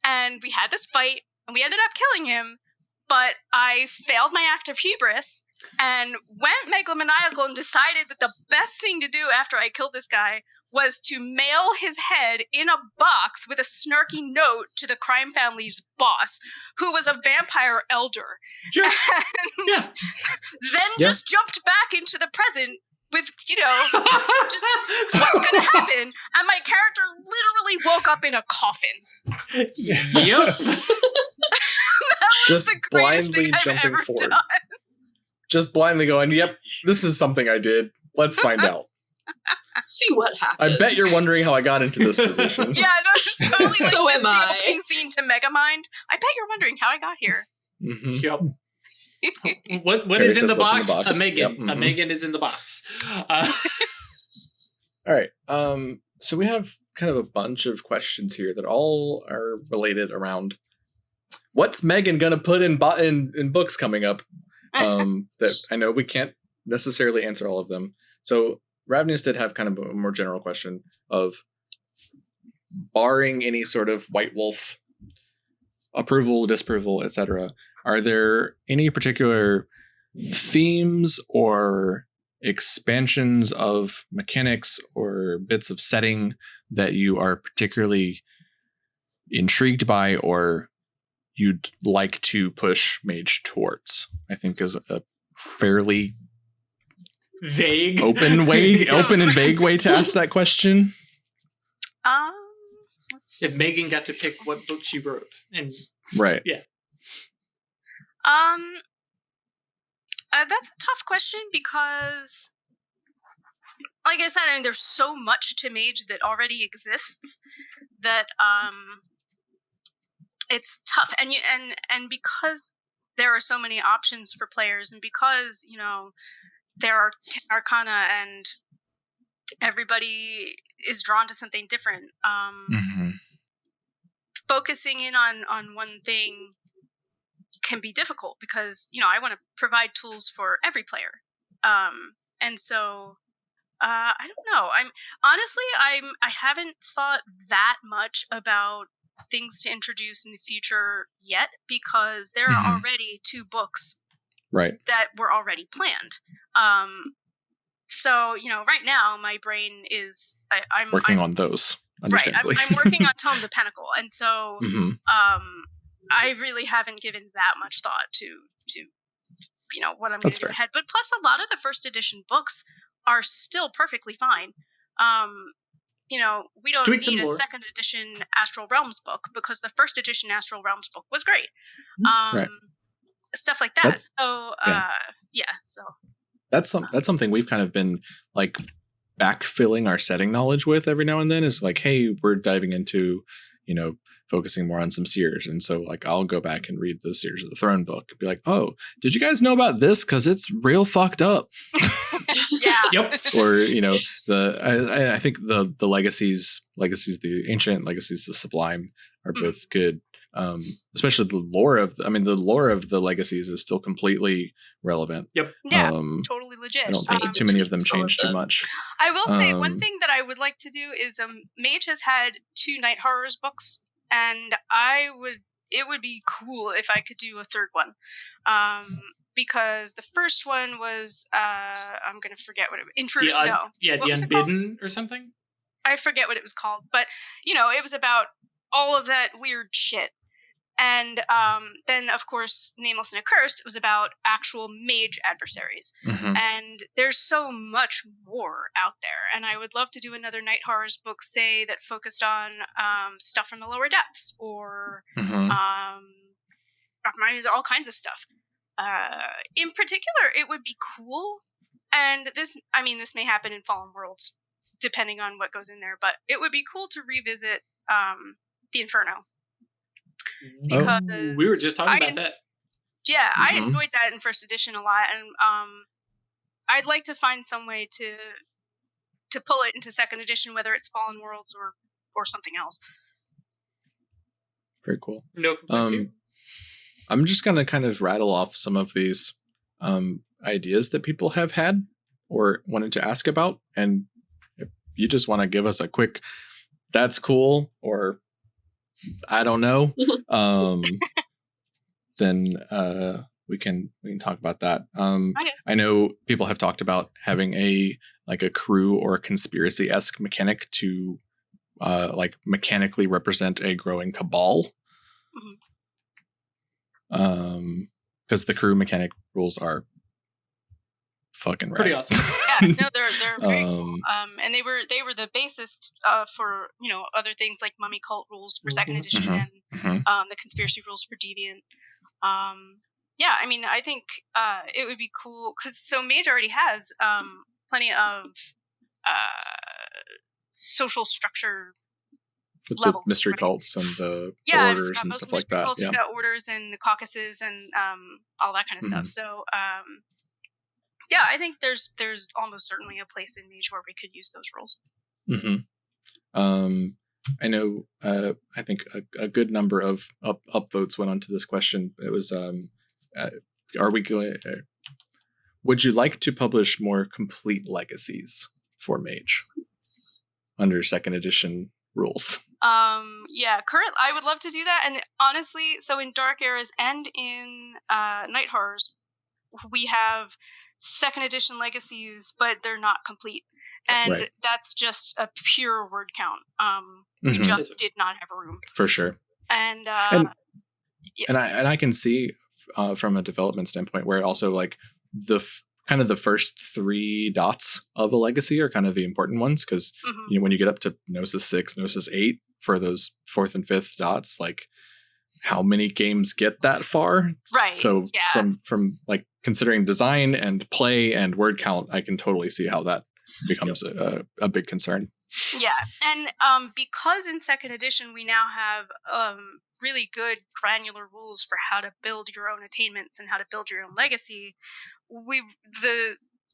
and we had this fight, and we ended up killing him, but I failed my act of hubris, and went megalomaniacal and decided that the best thing to do after I killed this guy was to mail his head in a box with a snarky note to the crime family's boss, who was a vampire elder. Sure. And just jumped back into the present with, just what's going to happen. And my character literally woke up in a coffin. Yep. That was just the greatest blindly thing I've jumping ever forward. done. Just blindly going, yep, this is something I did. Let's find out. See what happens. I bet you're wondering how I got into this position. Yeah, no, it's totally So am the I. opening scene to Megamind. I bet you're wondering how I got here. Mm-hmm. Yep. What Harry is in says the what's box? A Megan. Yep, A Megan is in the box. All right. So we have kind of a bunch of questions here that all are related around what's Megan gonna put in books coming up. That I know we can't necessarily answer all of them. So Ravnius did have kind of a more general question of, barring any sort of White Wolf approval, disapproval, etc., are there any particular themes or expansions of mechanics or bits of setting that you are particularly intrigued by or you'd like to push Mage towards, I think is a fairly Vague. open and vague way to ask that question. If Megan got to pick what book she wrote, and Right. Yeah. That's a tough question because, like I said, I mean, there's so much to Mage that already exists that it's tough, and because there are so many options for players, and because there are 10 Arcana and everybody is drawn to something different. Focusing in on one thing can be difficult because I want to provide tools for every player, and so I don't know. I haven't thought that much about things to introduce in the future yet because there are already 2 books Right. that were already planned. So right now my brain is I'm working on those. Right, I'm working on Tome the Pentacle, and so I really haven't given that much thought to what I'm going to do ahead. But plus, a lot of the first edition books are still perfectly fine. We don't need a second edition Astral Realms book because the first edition Astral Realms book was great. Right. Stuff like that. So that's something we've kind of been like backfilling our setting knowledge with every now and then is like, hey, we're diving into, focusing more on some seers. And so like, I'll go back and read the Seers of the Throne book and be like, oh, did you guys know about this? Cause it's real fucked up. Yeah. Yep. Or, I think the legacies, the ancient legacies, the sublime are both good. Especially the lore of the legacies is still completely relevant. Yep. Yeah, totally legit. I don't think too many of them change too much. I will say one thing that I would like to do is Mage has had 2 Night Horrors books, and it would be cool if I could do a third one. Because the first one was I'm gonna forget what it was. The Unbidden or something. I forget what it was called, but it was about all of that weird shit. And then, of course, Nameless and Accursed was about actual mage adversaries. And there's so much more out there. And I would love to do another Night Horrors book, say, that focused on stuff from the lower depths or all kinds of stuff. In particular, it would be cool. And this may happen in Fallen Worlds, depending on what goes in there. But it would be cool to revisit the Inferno. Because we were just talking about that. Yeah, I enjoyed that in first edition a lot, and I'd like to find some way to pull it into second edition, whether it's Fallen Worlds or something else. Very cool. No complaints here. I'm just gonna kind of rattle off some of these ideas that people have had or wanted to ask about, and if you just want to give us a quick "that's cool" or I don't know, then we can talk about that. Okay. I know people have talked about having a crew or conspiracy-esque mechanic to mechanically represent a growing cabal. Because the crew mechanic rules are fucking pretty rad. awesome. Yeah, no, they're very cool. And they were the basis for other things like Mummy Cult rules for second edition and the conspiracy rules for Deviant. Yeah, I mean, I think it would be cool because Mage already has plenty of social structure With levels, the mystery right? cults and the orders and stuff like that. We've got orders and the caucuses and all that kind of stuff. So yeah, I think there's almost certainly a place in Mage where we could use those rules. I know. I think a good number of upvotes went onto this question. It was, are we going? Would you like to publish more complete legacies for Mage under second edition rules? Yeah, I would love to do that. And honestly, so in Dark Eras and in Night Horrors, we have second edition legacies, but they're not complete. And Right. that's just a pure word count. We Mhm. just did not have a room. For sure. And And I can see from a development standpoint where also like the kind of the first 3 dots of a legacy are kind of the important ones, because mhm. when you get up to Gnosis 6, Gnosis 8 for those 4th and 5th dots, like how many games get that far? Right. So yeah. from like considering design and play and word count, I can totally see how that becomes a big concern. Yeah, and because in second edition we now have really good granular rules for how to build your own attainments and how to build your own legacy,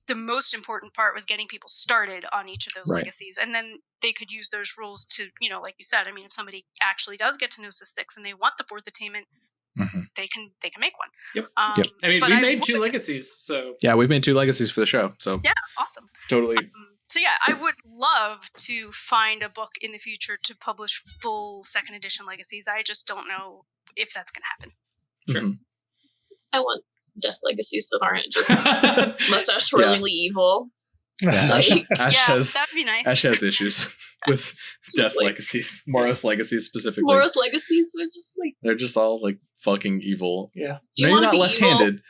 the most important part was getting people started on each of those Right. legacies, and then they could use those rules to, like you said, I mean, if somebody actually does get to Gnosis 6 and they want the 4th attainment, Mhm. they can make one. Yep. Yep. I mean, but we I made 2 would- legacies, so Yeah, we've made 2 legacies for the show, so Yeah, awesome. totally. So yeah, I would love to find a book in the future to publish full second edition legacies. I just don't know if that's going to happen. Sure. Mhm. I want death legacies that aren't just mustache twirlingly evil. Yeah, Ash, Like, Ash yeah, has that'd be nice. Ash has issues with It's death just like- legacies, Moros legacies specifically. Moros legacies was just like, They're just all like fucking evil. yeah. do you Maybe want to not be left-handed,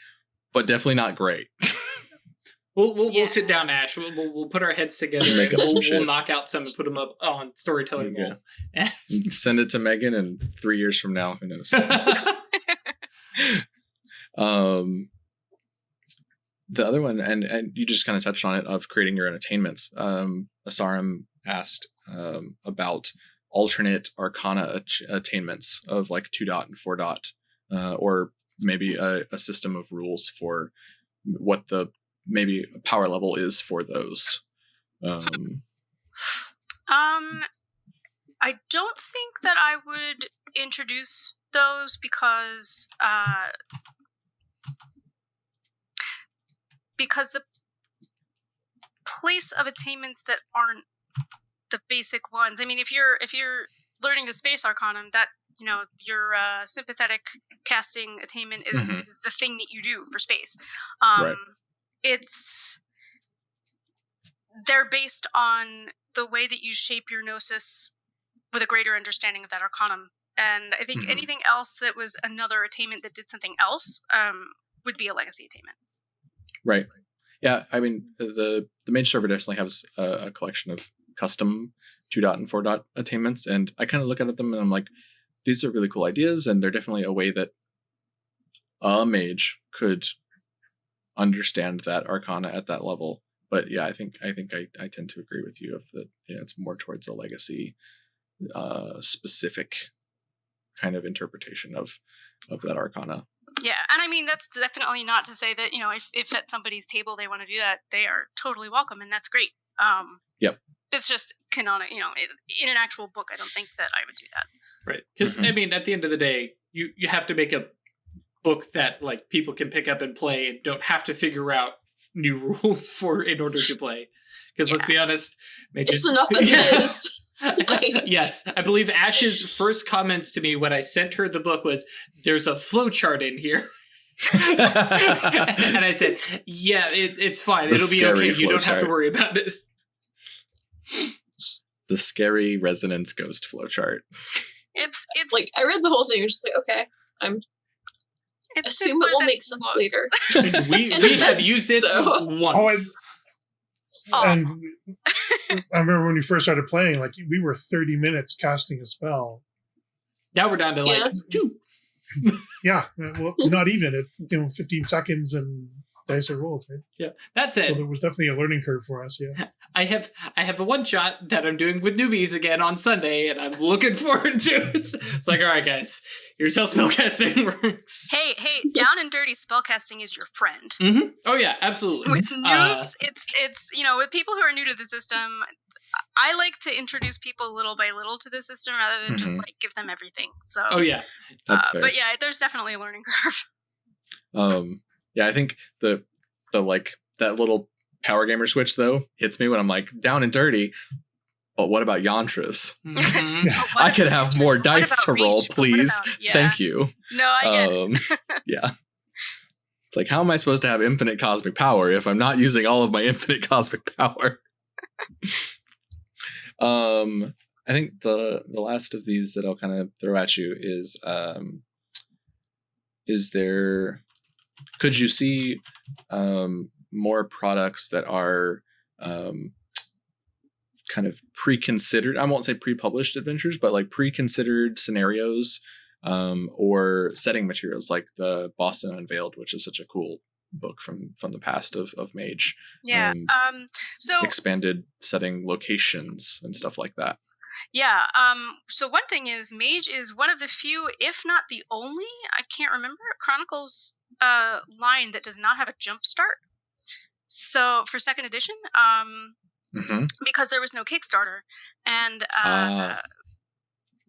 but definitely not great. We'll Yeah. sit down, Ash. We'll put our heads together Make and up some we'll shit. knock out some and put them up on Storytelling Yeah. Wall. Send it to Megan, and 3 years from now, who knows? The other one, and you just kind of touched on it, of creating your own attainments. Asarum asked about alternate Arcana attainments of like 2 dot and 4 dot, or maybe a system of rules for what the maybe power level is for those. I don't think that I would introduce those because the place of attainments that aren't the basic ones. I mean, if you're learning the Space Arcanum, that your sympathetic casting attainment is the thing that you do for space. Right. They're based on the way that you shape your gnosis with a greater understanding of that arcanum. And I think anything else that was another attainment that did something else would be a legacy attainment. Right. Yeah. I mean, the Mage server definitely has a collection of custom 2 dot and 4 dot attainments, and I kind of look at them and I'm like, these are really cool ideas, and they're definitely a way that a mage could understand that arcana at that level. But yeah, I think I tend to agree with you of that. Yeah, it's more towards a legacy specific kind of interpretation of that arcana. Yeah, and I mean, that's definitely not to say that, if at somebody's table they want to do that, they are totally welcome, and that's great. Yep. It's just canonic, in an actual book, I don't think that I would do that. Right. Because, I mean, at the end of the day, you have to make a book that, like, people can pick up and play and don't have to figure out new rules for in order to play. Because let's be honest, it's enough as it is. Yes, I believe Ash's first comments to me when I sent her the book was, "There's a flowchart in here," and I said, "Yeah, it's fine. The It'll be scary okay. You don't have to flowchart. worry about it." The scary resonance ghost flowchart. It's Like, I read the whole thing and just like, okay, it's assume simpler it will than make sense books. later. And we And it have did, used it so- once. And I remember when we first started playing, like we were 30 minutes casting a spell. Now we're down to like Yeah. 2. Yeah, well, not even at 15 seconds and dice are rolled. Right? Yeah, that's So it. there was definitely a learning curve for us. Yeah, I have a one shot that I'm doing with newbies again on Sunday, and I'm looking forward to it. It's like, all right, guys, here's how spellcasting works. Hey, down and dirty spellcasting is your friend. Mm-hmm. Oh yeah, absolutely. With noobs, it's with people who are new to the system, I like to introduce people little by little to the system rather than just like give them everything. So Oh yeah, That's fair. but yeah, there's definitely a learning curve. Yeah, I think the like that little power gamer switch though hits me when I'm like down and dirty. But what about yantras? Mhm. I could have more What dice about to roll, reach? What please. about- yeah. Thank you. No, I get it. Yeah. It's like, how am I supposed to have infinite cosmic power if I'm not using all of my infinite cosmic power? I think the last of these that I'll kind of throw at you is there, could you see more products that are kind of pre-considered, I won't say pre-published adventures, but like pre-considered scenarios or setting materials, like the Boston Unveiled, which is such a cool book from the past of Mage. Yeah. So expanded setting locations and stuff like that. Yeah. So one thing is, Mage is one of the few, if not the only, I can't remember, Chronicles line that does not have a jump start. So for second edition, because there was no Kickstarter, and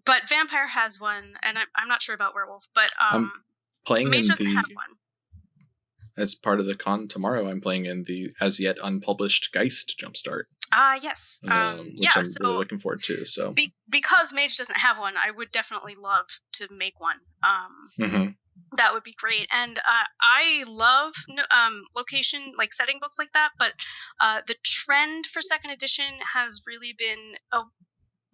but Vampire has one, and I'm not sure about Werewolf, but I'm playing Mage in doesn't have one. As part of the con tomorrow, I'm playing in the as yet unpublished Geist Jumpstart. Yes. Which I'm really looking forward to. So because Mage doesn't have one, I would definitely love to make one. That would be great. And I love location, like setting books like that. But the trend for second edition has really been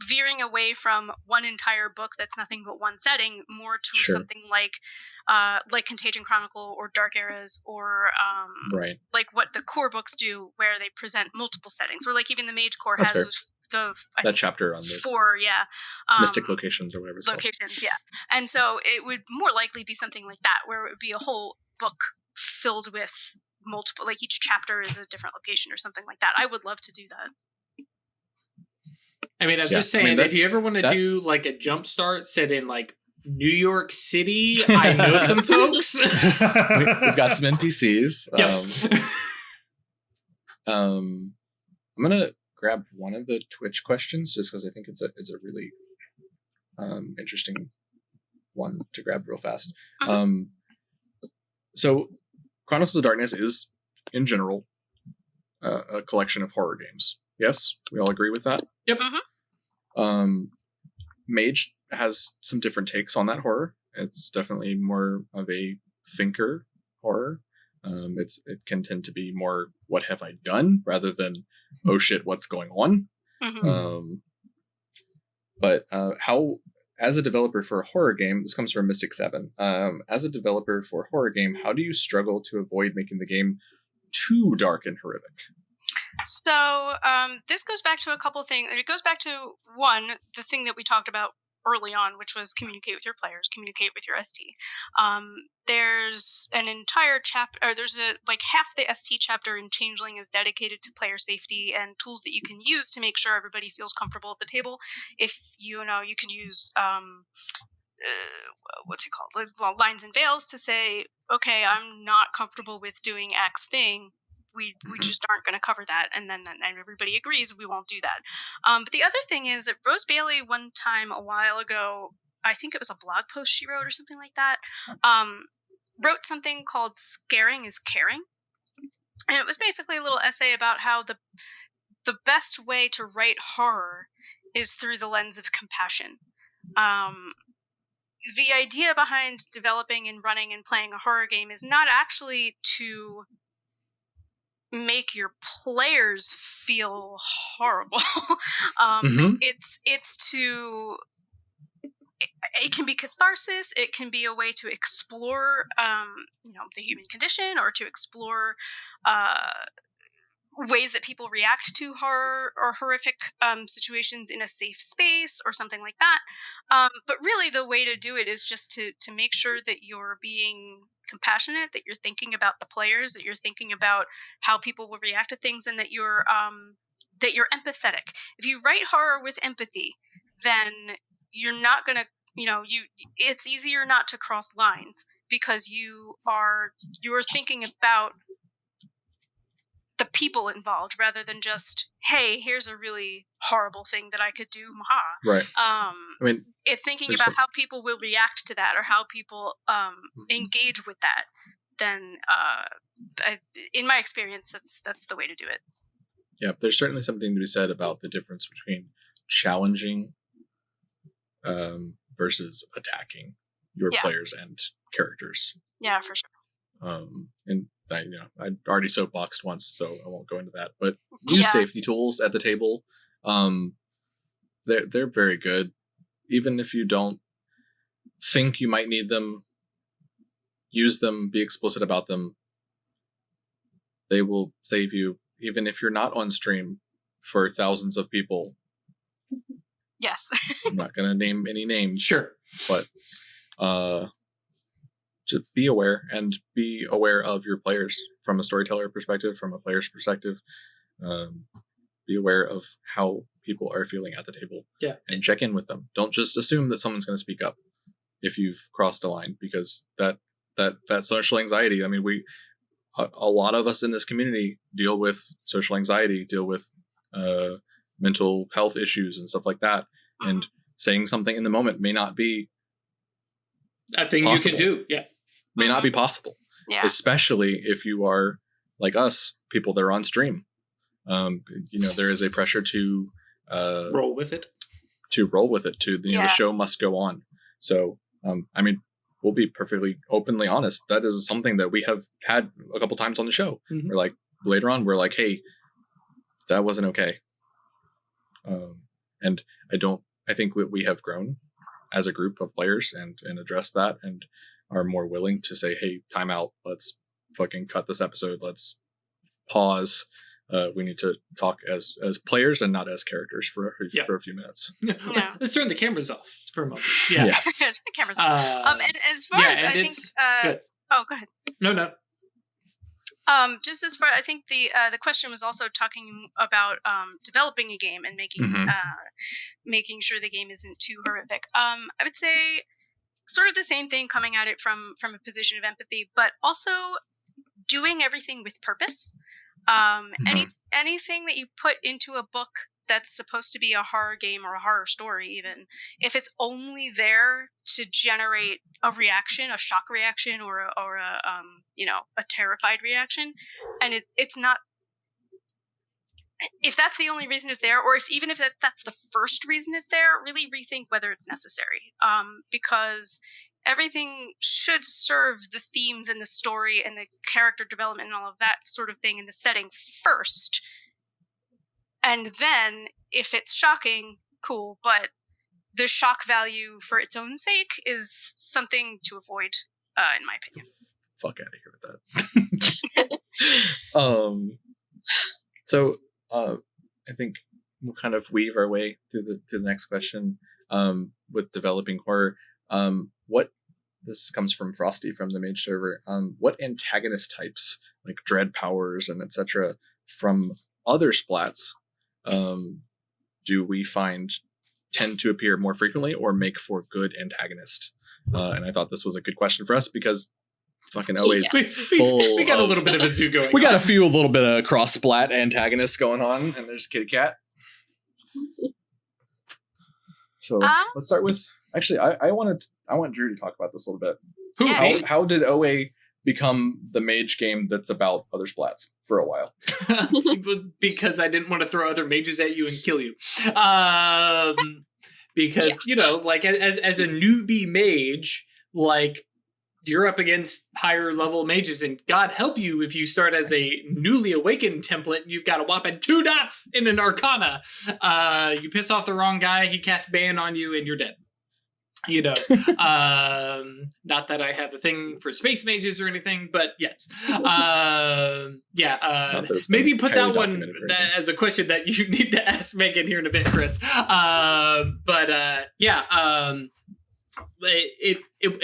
veering away from one entire book that's nothing but one setting, more to something like Contagion Chronicle or Dark Eras, or like what the core books do, where they present multiple settings, or like even the Mage core has that chapter on the 4 mystic locations or whatever it's locations called. And so it would more likely be something like that, where it would be a whole book filled with multiple, like each chapter is a different location or something like that. I would love to do that. I mean, I'm just saying, if you ever want to do like a jumpstart set in like New York City, I know some folks. We've got some NPCs. Yep. I'm gonna grab one of the Twitch questions just because I think it's a really interesting one to grab real fast. So Chronicles of Darkness is, in general, a collection of horror games. Yes, we all agree with that. Yep. Mage has some different takes on that horror. It's definitely more of a thinker horror. It can tend to be more, what have I done, rather than, oh shit, what's going on? But how, as a developer for a horror game, this comes from Mystic 7. As a developer for a horror game, how do you struggle to avoid making the game too dark and horrific? So this goes back to a couple of things. It goes back to, one, the thing that we talked about early on, which was communicate with your players, communicate with your ST. There's an entire chapter, or there's half the ST chapter in Changeling is dedicated to player safety and tools that you can use to make sure everybody feels comfortable at the table. If you can use what's it called? Well, lines and veils to say, okay, I'm not comfortable with doing X thing. We just aren't going to cover that, and then everybody agrees we won't do that. But the other thing is that Rose Bailey, one time a while ago, I think it was a blog post she wrote or something like that, wrote something called "Scaring is Caring," and it was basically a little essay about how the best way to write horror is through the lens of compassion. The idea behind developing and running and playing a horror game is not actually to make your players feel horrible. It's to, it can be catharsis. It can be a way to explore, the human condition, or to explore ways that people react to horror or horrific situations in a safe space or something like that. But really the way to do it is just to make sure that you're being compassionate, that you're thinking about the players, that you're thinking about how people will react to things, and that you're empathetic. If you write horror with empathy, then you're not going to, it's easier not to cross lines, because you're thinking about the people involved rather than just, hey, here's a really horrible thing that I could do, maha. Right. It's thinking about how people will react to that, or how people engage with that. Then, in my experience, that's the way to do it. Yeah, there's certainly something to be said about the difference between challenging versus attacking your players and characters. Yeah, for sure. And I already soapboxed once, so I won't go into that. But use safety tools at the table. They're very good. Even if you don't think you might need them, use them, be explicit about them. They will save you, even if you're not on stream for thousands of people. Yes. I'm not going to name any names. Sure. But just be aware, and be aware of your players from a storyteller perspective, from a player's perspective. Be aware of how people are feeling at the table. Yeah. And check in with them. Don't just assume that someone's going to speak up if you've crossed a line, because that social anxiety, I mean, a lot of us in this community deal with social anxiety, deal with mental health issues and stuff like that. And saying something in the moment may not be a thing possible. you can do. Yeah. May not be possible. Yeah. Especially if you are like us, people that are on stream. There is a pressure to roll with it. The show must go on. So, we'll be perfectly openly honest. That is something that we have had a couple times on the show. Mm-hmm. We're like, later on, we're like, hey, that wasn't okay. And I think we have grown as a group of players and addressed that, and are more willing to say, hey, time out. Let's fucking cut this episode. Let's pause. We need to talk as players and not as characters for a few minutes. Yeah. Let's turn the cameras off for a moment. Yeah. The camera's off. And as far as I think, good. Oh, go ahead. No. Just as far, I think the question was also talking about developing a game and making sure the game isn't too horrific. I would say sort of the same thing, coming at it from a position of empathy, but also doing everything with purpose. Anything that you put into a book that's supposed to be a horror game or a horror story, even if it's only there to generate a reaction, a shock reaction, or a terrified reaction, and it's not. If that's the only reason it's there, or even if that's the first reason it's there, really rethink whether it's necessary. Because everything should serve the themes and the story and the character development and all of that sort of thing in the setting first. And then, if it's shocking, cool, but the shock value for its own sake is something to avoid, in my opinion. Fuck out of here with that. So I think we'll kind of weave our way through the next question with developing horror. This comes from Frosty from the Mage server. What antagonist types, like dread powers and etc., from other splats do we find tend to appear more frequently or make for good antagonists? And I thought this was a good question for us because fucking always full. We got a little bit of a zoo going. We got a little bit of cross splat antagonists going on, and there's a kitty cat. So let's start with. Actually, I want Drew to talk about this a little bit. How did OA become the mage game that's about other splats for a while? It was because I didn't want to throw other mages at you and kill you. Because like as a newbie mage, like you're up against higher level mages, and God help you if you start as a newly awakened template and you've got a whopping 2 dots in an arcana. You piss off the wrong guy, he casts ban on you, and you're dead. Not that I have a thing for space mages or anything, but yes. Maybe put that one as a question that you need to ask Megan here in a bit, Chris.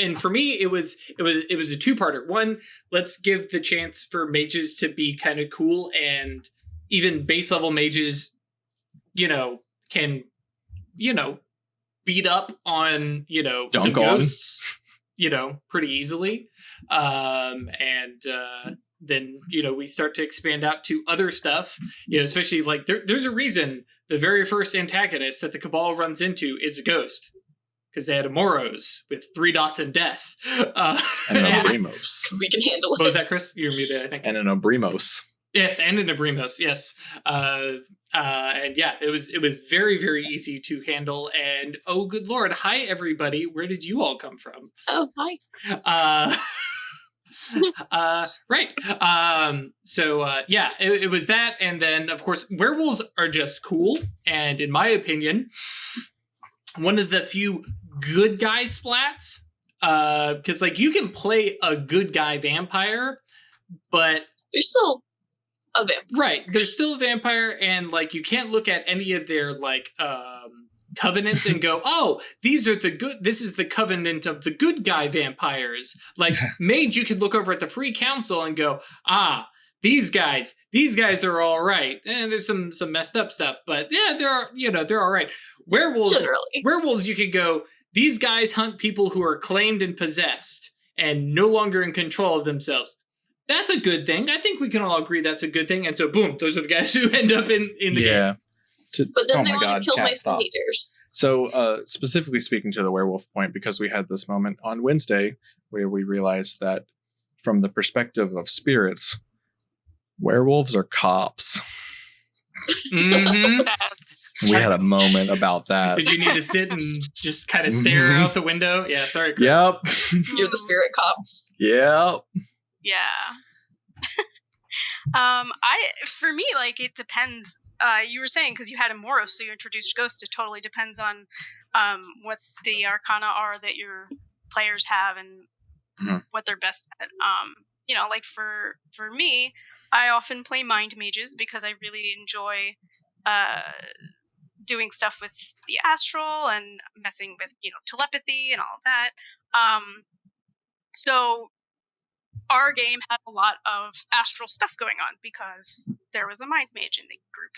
And for me, it was a two-parter. One, let's give the chance for mages to be kind of cool, and even base level mages, can, beat up on, some ghosts, pretty easily. Then, we start to expand out to other stuff, especially like there's a reason the very first antagonist that the Cabal runs into is a ghost. Because they had a Moros with 3 dots in death. And an Obrimos. We can handle it. What was that, Chris? You're muted, I think. And an Obrimos. Yes, and an Obrimos, yes. It was very, very easy to handle. And oh, good Lord, hi everybody. Where did you all come from? Oh, hi. Right. It was that. And then, of course, werewolves are just cool. And in my opinion, one of the few good guy splats. Because, like, you can play a good guy vampire, but... They're still a vampire. Right. They're still a vampire, and, like, you can't look at any of their, like, covenants and go, oh, this is the covenant of the good guy vampires. Like, Mage, you could look over at the Free Council and go, these guys are all right. And there's some messed up stuff, but yeah, they're all right. Werewolves, you could go, these guys hunt people who are claimed and possessed and no longer in control of themselves. That's a good thing. I think we can all agree that's a good thing. And so, boom, those are the guys who end up in the game. But then they want to kill my haters. So, specifically speaking to the werewolf point, because we had this moment on Wednesday where we realized that from the perspective of spirits, werewolves are cops. Mm-hmm. We had a moment about that. Did you need to sit and just kind of stare out the window? Yeah, sorry, Chris. Yep. You're the spirit cops. Yep. Yeah. For me, like, it depends. You were saying because you had a Moros, so you introduced Ghost. It totally depends on what the arcana are that your players have and what they're best at. Like for me, I often play mind mages because I really enjoy doing stuff with the astral and messing with telepathy and all of that. So our game had a lot of astral stuff going on because there was a mind mage in the group.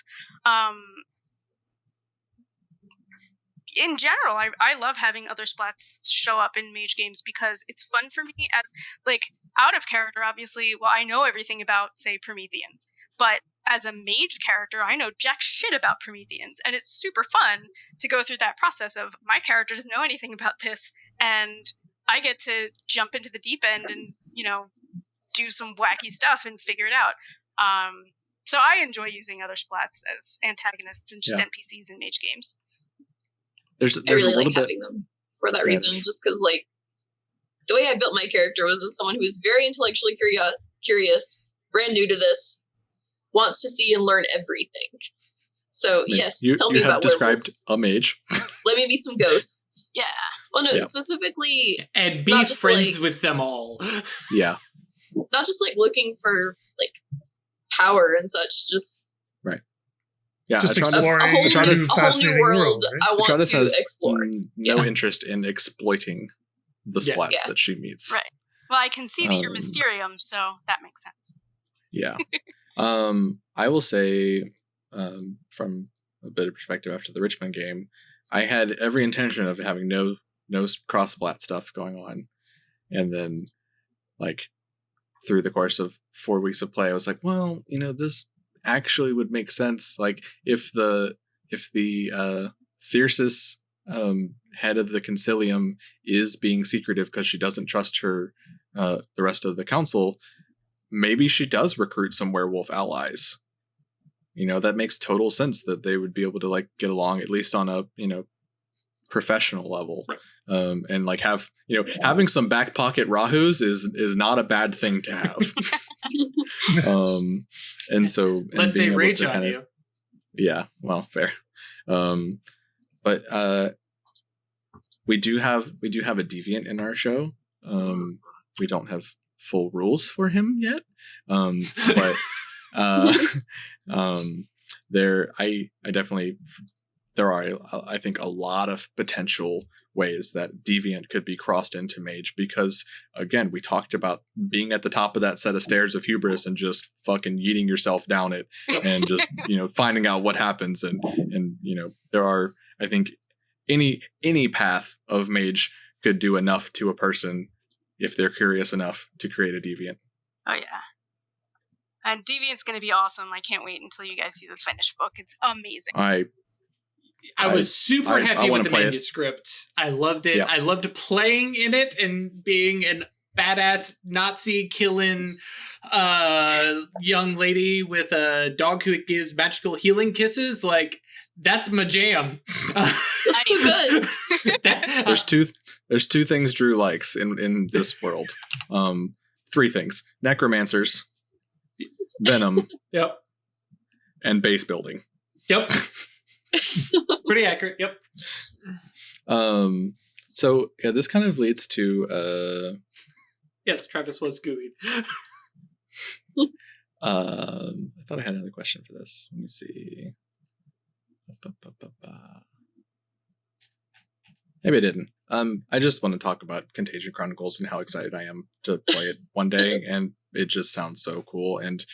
In general, I love having other splats show up in mage games because it's fun for me as, like, out of character, obviously. Well, I know everything about, say, Prometheans, but as a mage character, I know jack shit about Prometheans, and it's super fun to go through that process of my character doesn't know anything about this, and I get to jump into the deep end and, do some wacky stuff and figure it out. So I enjoy using other splats as antagonists and just NPCs in mage games. I really like having them for that reason, just because, like, the way I built my character was as someone who is very intellectually curious, brand new to this, wants to see and learn everything. So, yes, tell me about described werewolves. A mage. Let me meet some ghosts. Yeah. Well, no, specifically... And be friends with them all. Yeah. Not just, like, looking for, like, power and such, just... Right. Yeah, just a exploring whole new world right? I want to explore. No interest in exploiting the splats that she meets. Right. Well, I can see that you're Mysterium, so that makes sense. Yeah. I will say, from a bit of perspective after the Richmond game, I had every intention of having no cross splat stuff going on, and then, like, through the course of 4 weeks of play, I was like, well, this actually would make sense. Like, if the Thyrsis head of the Concilium is being secretive because she doesn't trust her the rest of the council, maybe she does recruit some werewolf allies. That makes total sense that they would be able to, like, get along at least on a professional level. Right. And, like, have having some back pocket Rahus is not a bad thing to have. And so unless they rage on you. Yeah, well, fair. But we do have a deviant in our show. We don't have full rules for him yet. But there are, I think, a lot of potential ways that deviant could be crossed into mage, because, again, we talked about being at the top of that set of stairs of hubris and just fucking yeeting yourself down it and just finding out what happens, and there are, I think, any path of mage could do enough to a person if they're curious enough to create a deviant. Oh yeah. And Deviant's going to be awesome. I can't wait until you guys see the finished book. It's amazing. I was super happy with the manuscript. I loved it. Yeah. I loved playing in it and being an badass Nazi killing young lady with a dog who gives magical healing kisses. Like, that's my jam. That's so good. There's two things Drew likes in this world. 3 things: necromancers, venom, Yep. and base building. Yep. Pretty accurate. Yep. So yeah, this kind of leads to Yes, Travis was gooey. I thought I had another question for this. Let me see. Maybe I didn't. I just want to talk about Contagion Chronicles and how excited I am to play it one day, and it just sounds so cool. And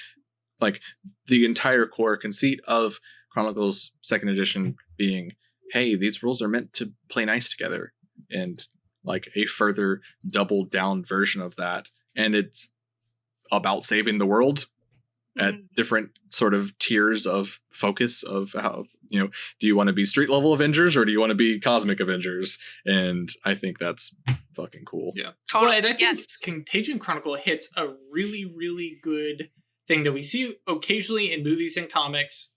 like the entire core conceit of Chronicles 2nd edition being, hey, these rules are meant to play nice together, and like a further doubled down version of that, and it's about saving the world at different sort of tiers of focus of how, you know, do you want to be street level Avengers or do you want to be cosmic Avengers? And I think that's fucking cool. Yeah. Totally. Well, and I think Yes. Contagion Chronicle hits a really, really good thing that we see occasionally in movies and comics,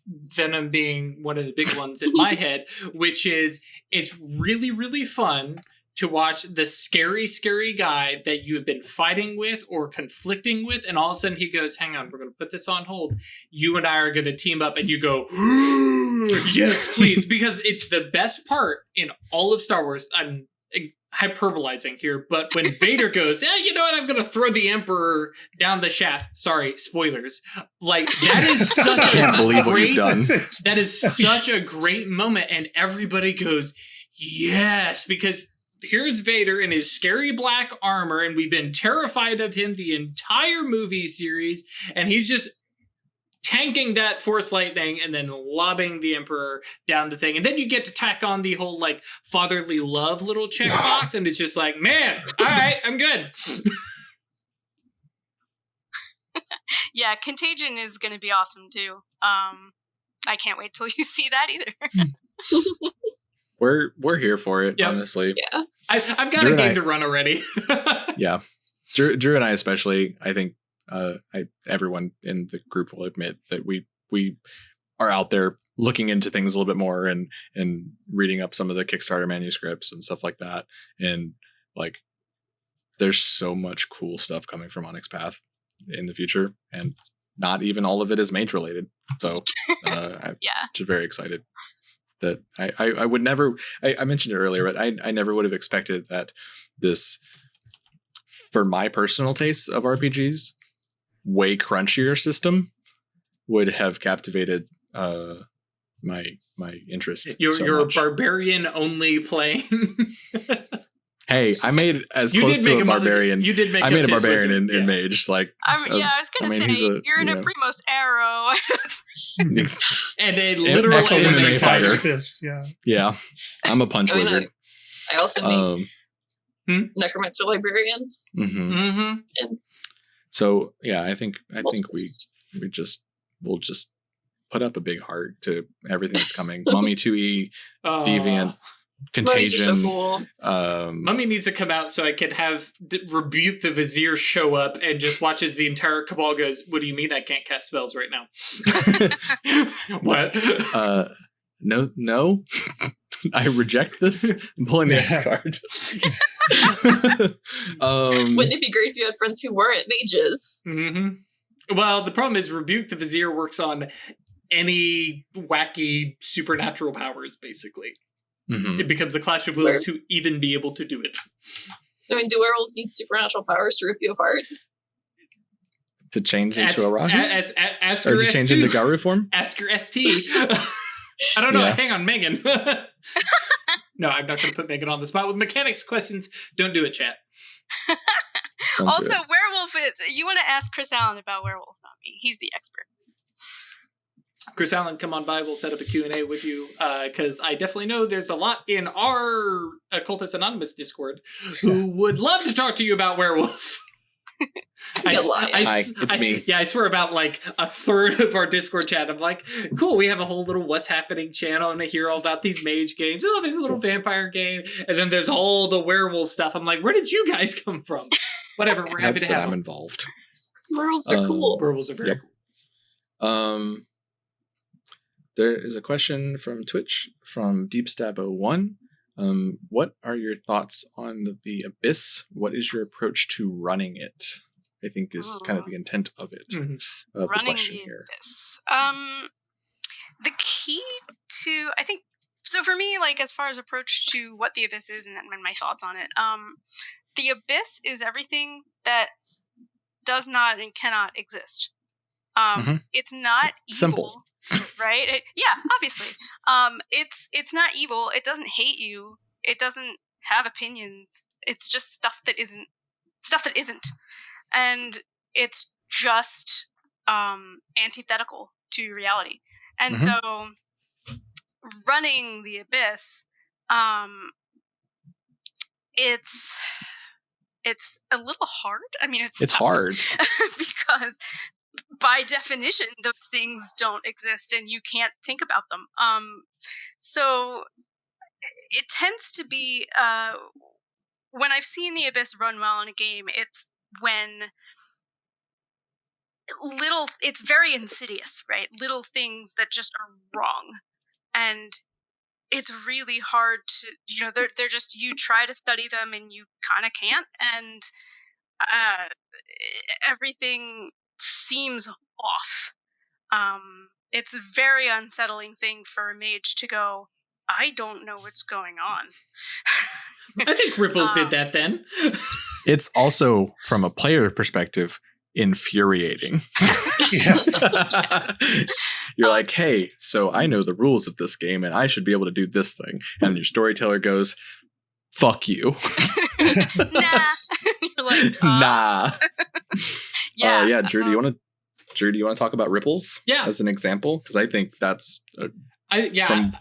Venom being one of the big ones in my head, which is it's really, really fun to watch the scary, scary guy that you have been fighting with or conflicting with, and all of a sudden he goes, hang on, we're going to put this on hold. You and I are going to team up, and you go, yes, please, because it's the best part in all of Star Wars. I'm hyperbolizing here, but when Vader goes, yeah, you know what, I'm going to throw the Emperor down the shaft. Sorry, spoilers. Like, that is such I can't believe what great, you've done. that is such a great moment, and everybody goes, yes, because here's Vader in his scary black armor, and we've been terrified of him the entire movie series, and he's just tanking that Force lightning and then lobbing the Emperor down the thing. And then you get to tack on the whole, like, fatherly love little checkbox, and it's just like, man, all right, I'm good. Yeah, Contagion is going to be awesome, too. I can't wait till you see that either. We're here for it, Yep. honestly. Yeah. I've got Drew a game and to run already. Yeah. Drew and I especially, I think everyone in the group will admit that we are out there looking into things a little bit more and reading up some of the Kickstarter manuscripts and stuff like that. And like, there's so much cool stuff coming from Onyx Path in the future, and not even all of it is Mage related. So I'm Yeah. just very excited. That I would never, I mentioned it earlier, but I never would have expected that this, for my personal taste of RPGs, way crunchier system would have captivated my interest. You're much. a barbarian only playing. Hey, I made as You close did to make a a mother- barbarian. you did make I a made a fist barbarian wizard, in yeah. Mage. Like, I was going to say, he's you're in a Primos arrow. And a literal excellent MMA MMA fighter. fighter. Fist, yeah. Yeah, I'm a punch I mean, wizard. I also made necromancer librarians. Mm-hmm. So yeah, I think Multiple we'll just put up a big heart to everything that's coming. Mummy 2E, Deviant, Mummies are so Contagion. cool. Mummy needs to come out so I can have Rebuke the Vizier show up and just watch as the entire cabal goes, what do you mean I can't cast spells right now? What? No. I reject this. I'm pulling the X card. Wouldn't it be great if you had friends who weren't mages? Mm-hmm. Well, the problem is Rebuke the Vizier works on any wacky supernatural powers, basically. Mhm. It becomes a clash of wills to even be able to do it. I mean, do werewolves need supernatural powers to rip you apart? To change into a rocket? Ask Or her to change S2. into Garu form? Ask your ST. I don't know. Yeah. Hang on, Megan. No, I'm not going to put Megan on the spot with mechanics questions. Don't do it, chat. Don't do Also, it. werewolf is. You want to ask Chris Allen about werewolf, not me. He's the expert. Chris Allen, come on by. We'll set up a Q&A with you because I definitely know there's a lot in our Occultists Anonymous Discord who would love to talk to you about werewolf. Hi, it's me. Yeah, I swear about like a third of our Discord chat. I'm like, cool, we have a whole little What's Happening channel and I hear all about these mage games. Oh, there's a little vampire game. And then there's all the werewolf stuff. I'm like, where did you guys come from? Whatever, we're happy Helps to that have I'm them. involved. Because werewolves are cool. Werewolves are very Yep. cool. There is a question from Twitch from DeepStab01. What are your thoughts on the Abyss? What is your approach to running it? I think is kind of the intent of it. Mm-hmm. Of Running the question the here. Abyss. The key to, I think, so for me, like as far as approach to what the Abyss is and my thoughts on it, the Abyss is everything that does not and cannot exist. It's not Simple. evil, right? Obviously. It's not evil. It doesn't hate you. It doesn't have opinions. It's just stuff that isn't. And it's just antithetical to reality. And so running the Abyss, it's a little hard. I mean, it's hard because by definition those things don't exist and you can't think about them. So it tends to be when I've seen the Abyss run well in a game, it's when it's very insidious, right? Little things that just are wrong. And it's really hard to, they're just, you try to study them and you kind of can't. And everything seems off. It's a very unsettling thing for a mage to go, I don't know what's going on. I think Ripples did that then. It's also, from a player perspective, infuriating. Yes. You're like, hey, so I know the rules of this game and I should be able to do this thing. And your storyteller goes, fuck you. Nah. You're like, nah. Yeah. Drew, do you want to talk about Ripples as an example? Because I think that's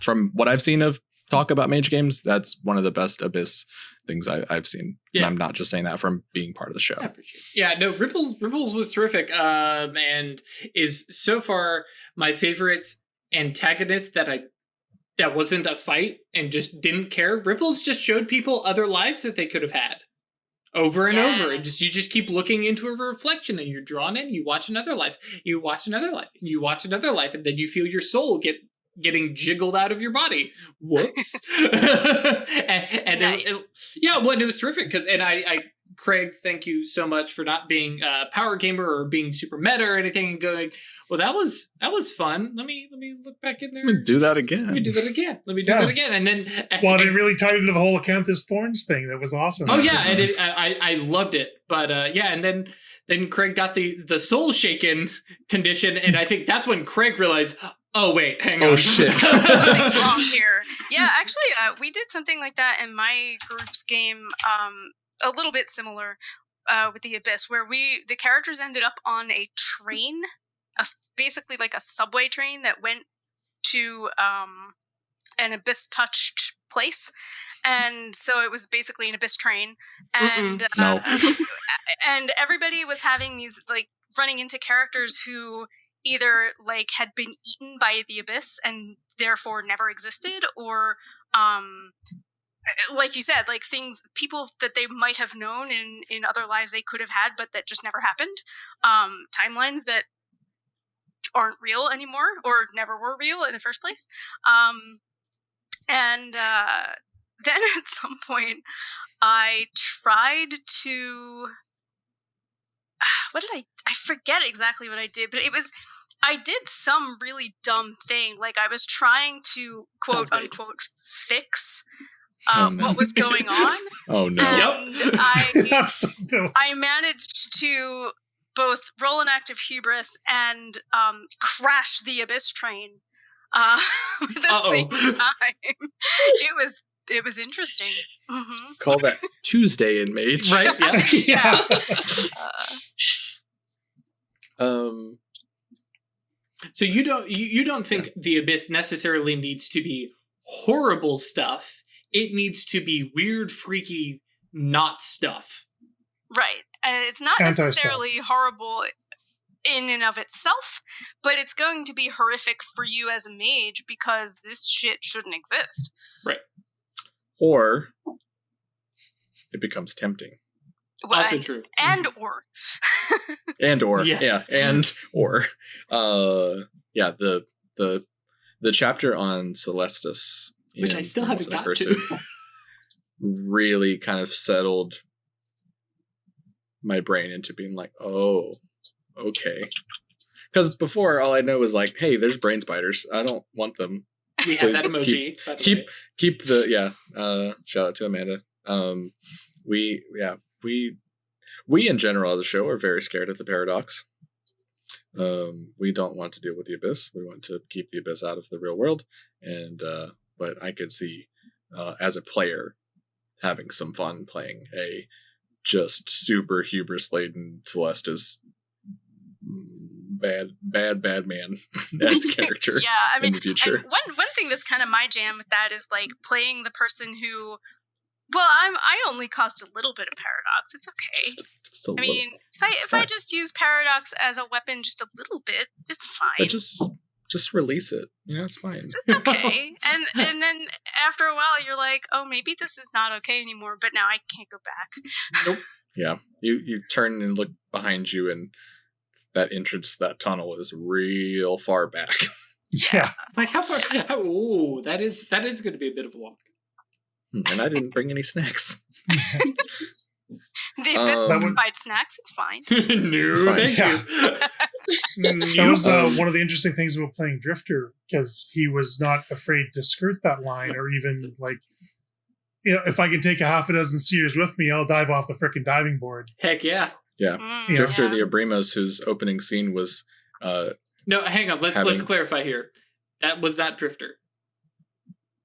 from what I've seen of talk about Mage games, that's one of the best Abyss things I've seen. Yeah. And I'm not just saying that from being part of the show. Ripples was terrific, and is so far my favorite antagonist that wasn't a fight and just didn't care. Ripples just showed people other lives that they could have had over and over. And you just keep looking into a reflection and you're drawn in. You watch another life. You watch another life. And you watch another life. And then you feel your soul getting jiggled out of your body. Whoops. and nice. It was terrific because, I Craig, thank you so much for not being a power gamer or being super meta or anything and going, well, that was fun. Let me look back in there. Let me do that again. Let me do that again. And then it really tied into the whole Acanthus Thorns thing. That was awesome. Oh yeah, and I loved it. But and then Craig got the soul shaken condition, and I think that's when Craig realized, oh wait, hang on. Oh shit. Something's wrong here. Yeah, actually, we did something like that in my group's game, a little bit similar with the Abyss, where the characters ended up on a train, basically like a subway train that went to an Abyss-touched place. And so it was basically an Abyss train. And and everybody was having these, like, running into characters who either like had been eaten by the Abyss and therefore never existed, or like you said, like people that they might have known in other lives they could have had but that just never happened, timelines that aren't real anymore or never were real in the first place, and then at some point I tried to I forget exactly what I did, but I did some really dumb thing. Like I was trying to quote unquote fix what was going on. Oh no. And I managed to both roll an act of hubris and crash the Abyss train at the same time. It was interesting. Mm-hmm. Call that Tuesday in Mage. Right? Yeah. So you don't think the Abyss necessarily needs to be horrible stuff. It needs to be weird, freaky, not stuff. Right. And it's not necessarily horrible in and of itself, but it's going to be horrific for you as a mage because this shit shouldn't exist. Right. Or it becomes tempting. Well, also true. And or. Yes. Yeah. And or. The chapter on Celestis. Which I still haven't got to. really kind of settled my brain into being like, oh, okay. Because before, all I know was like, hey, there's brain spiders. I don't want them. We have that emoji. By the way. Keep the shout out to Amanda. We in general as a show are very scared of the paradox. We don't want to deal with the abyss. We want to keep the abyss out of the real world. And but I could see as a player having some fun playing a just super hubris laden Celeste as bad man as character. Yeah, I mean, in the future. and one thing that's kind of my jam with that is like playing the person who, well, I only caused a little bit of paradox. It's okay. Just a I little, mean, if I just use paradox as a weapon just a little bit, it's fine. but just release it. You know, it's fine. It's okay. and then after a while, you're like, oh, maybe this is not okay anymore. But now I can't go back. Nope. Yeah, you turn and look behind you, and that entrance to that tunnel is real far back. Yeah. Like how far? Oh, that is going to be a bit of a walk. And I didn't bring any snacks. The abyss provide snacks. It's fine. No, fine. thank you. That was one of the interesting things about playing Drifter, because he was not afraid to skirt that line, or even like, you know, if I can take a half a dozen seers with me, I'll dive off the frickin' diving board. Heck yeah. Yeah. Mm, Drifter yeah. the Abrimos, whose opening scene was No, hang on. Let's clarify here. That was not Drifter.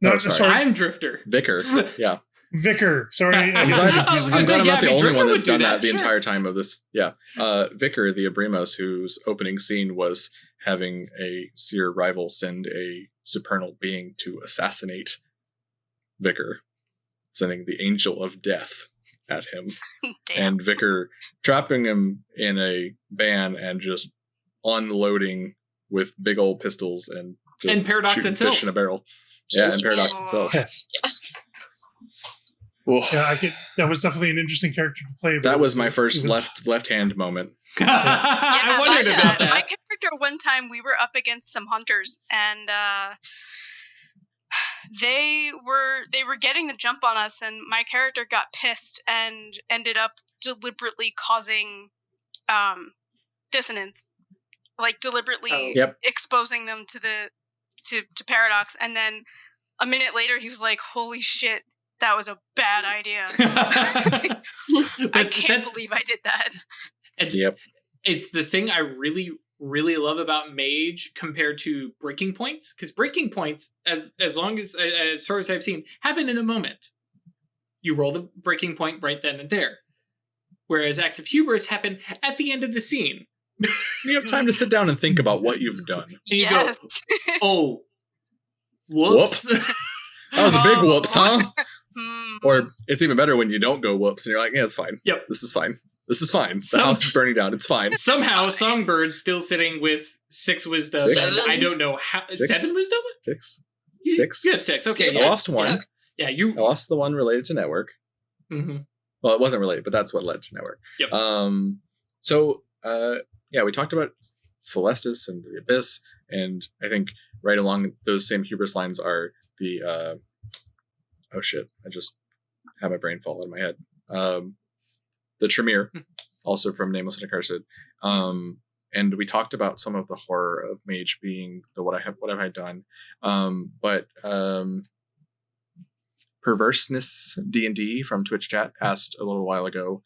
No, Oh, sorry. sorry. I'm Drifter. Vicar. Yeah. Vicar. Sorry. I'm glad, I was I'm gonna glad say, I'm not the I mean, only one Drifter that's would done do that the sure. entire time of this. Yeah. Vicar the Abrimos, whose opening scene was having a seer rival send a supernal being to assassinate Vicar, sending the angel of death at him. Damn. And Vicar trapping him in a van and just unloading with big old pistols and just And Paradox shooting itself. fish in a barrel. Yeah, and Paradox Yeah. itself. Yes. Ooh, Yeah, that was definitely an interesting character to play. But that it was my first it was- left hand moment. I wondered about My that. character, one time we were up against some hunters, and they were getting the jump on us, and my character got pissed and ended up deliberately causing dissonance, like deliberately Yep. exposing them to paradox. And then a minute later, he was like, "Holy shit, that was a bad idea. I can't believe I did that." And Yep. it's the thing I really, really love about Mage compared to breaking points, because breaking points, as far as I've seen, happen in a moment. You roll the breaking point right then and there, whereas acts of hubris happen at the end of the scene. You have time to sit down and think about what you've done. And you Yes. go, "Oh, whoops." That was a big whoops, huh? Hmm. Or it's even better when you don't go whoops and you're like, yeah, it's fine. Yep. This is fine. This is fine. The Some- house is burning down. It's fine. Somehow, Songbird's still sitting with 6 wisdom. Six? And I don't know how. Six? 7 wisdom? Six. You have 6. Okay. Yeah, I Yeah. lost one. Yeah, you. I lost the one related to network. Mhm. Well, it wasn't related, but that's what led to network. Yep. So we talked about Celestis and the Abyss, and I think right along those same hubris lines are the oh shit, I just had my brain fall out of my head. The Tremere, also from Nameless and Accursed. And we talked about some of the horror of Mage being the what have I done. But Perverseness D&D from Twitch chat asked a little while ago,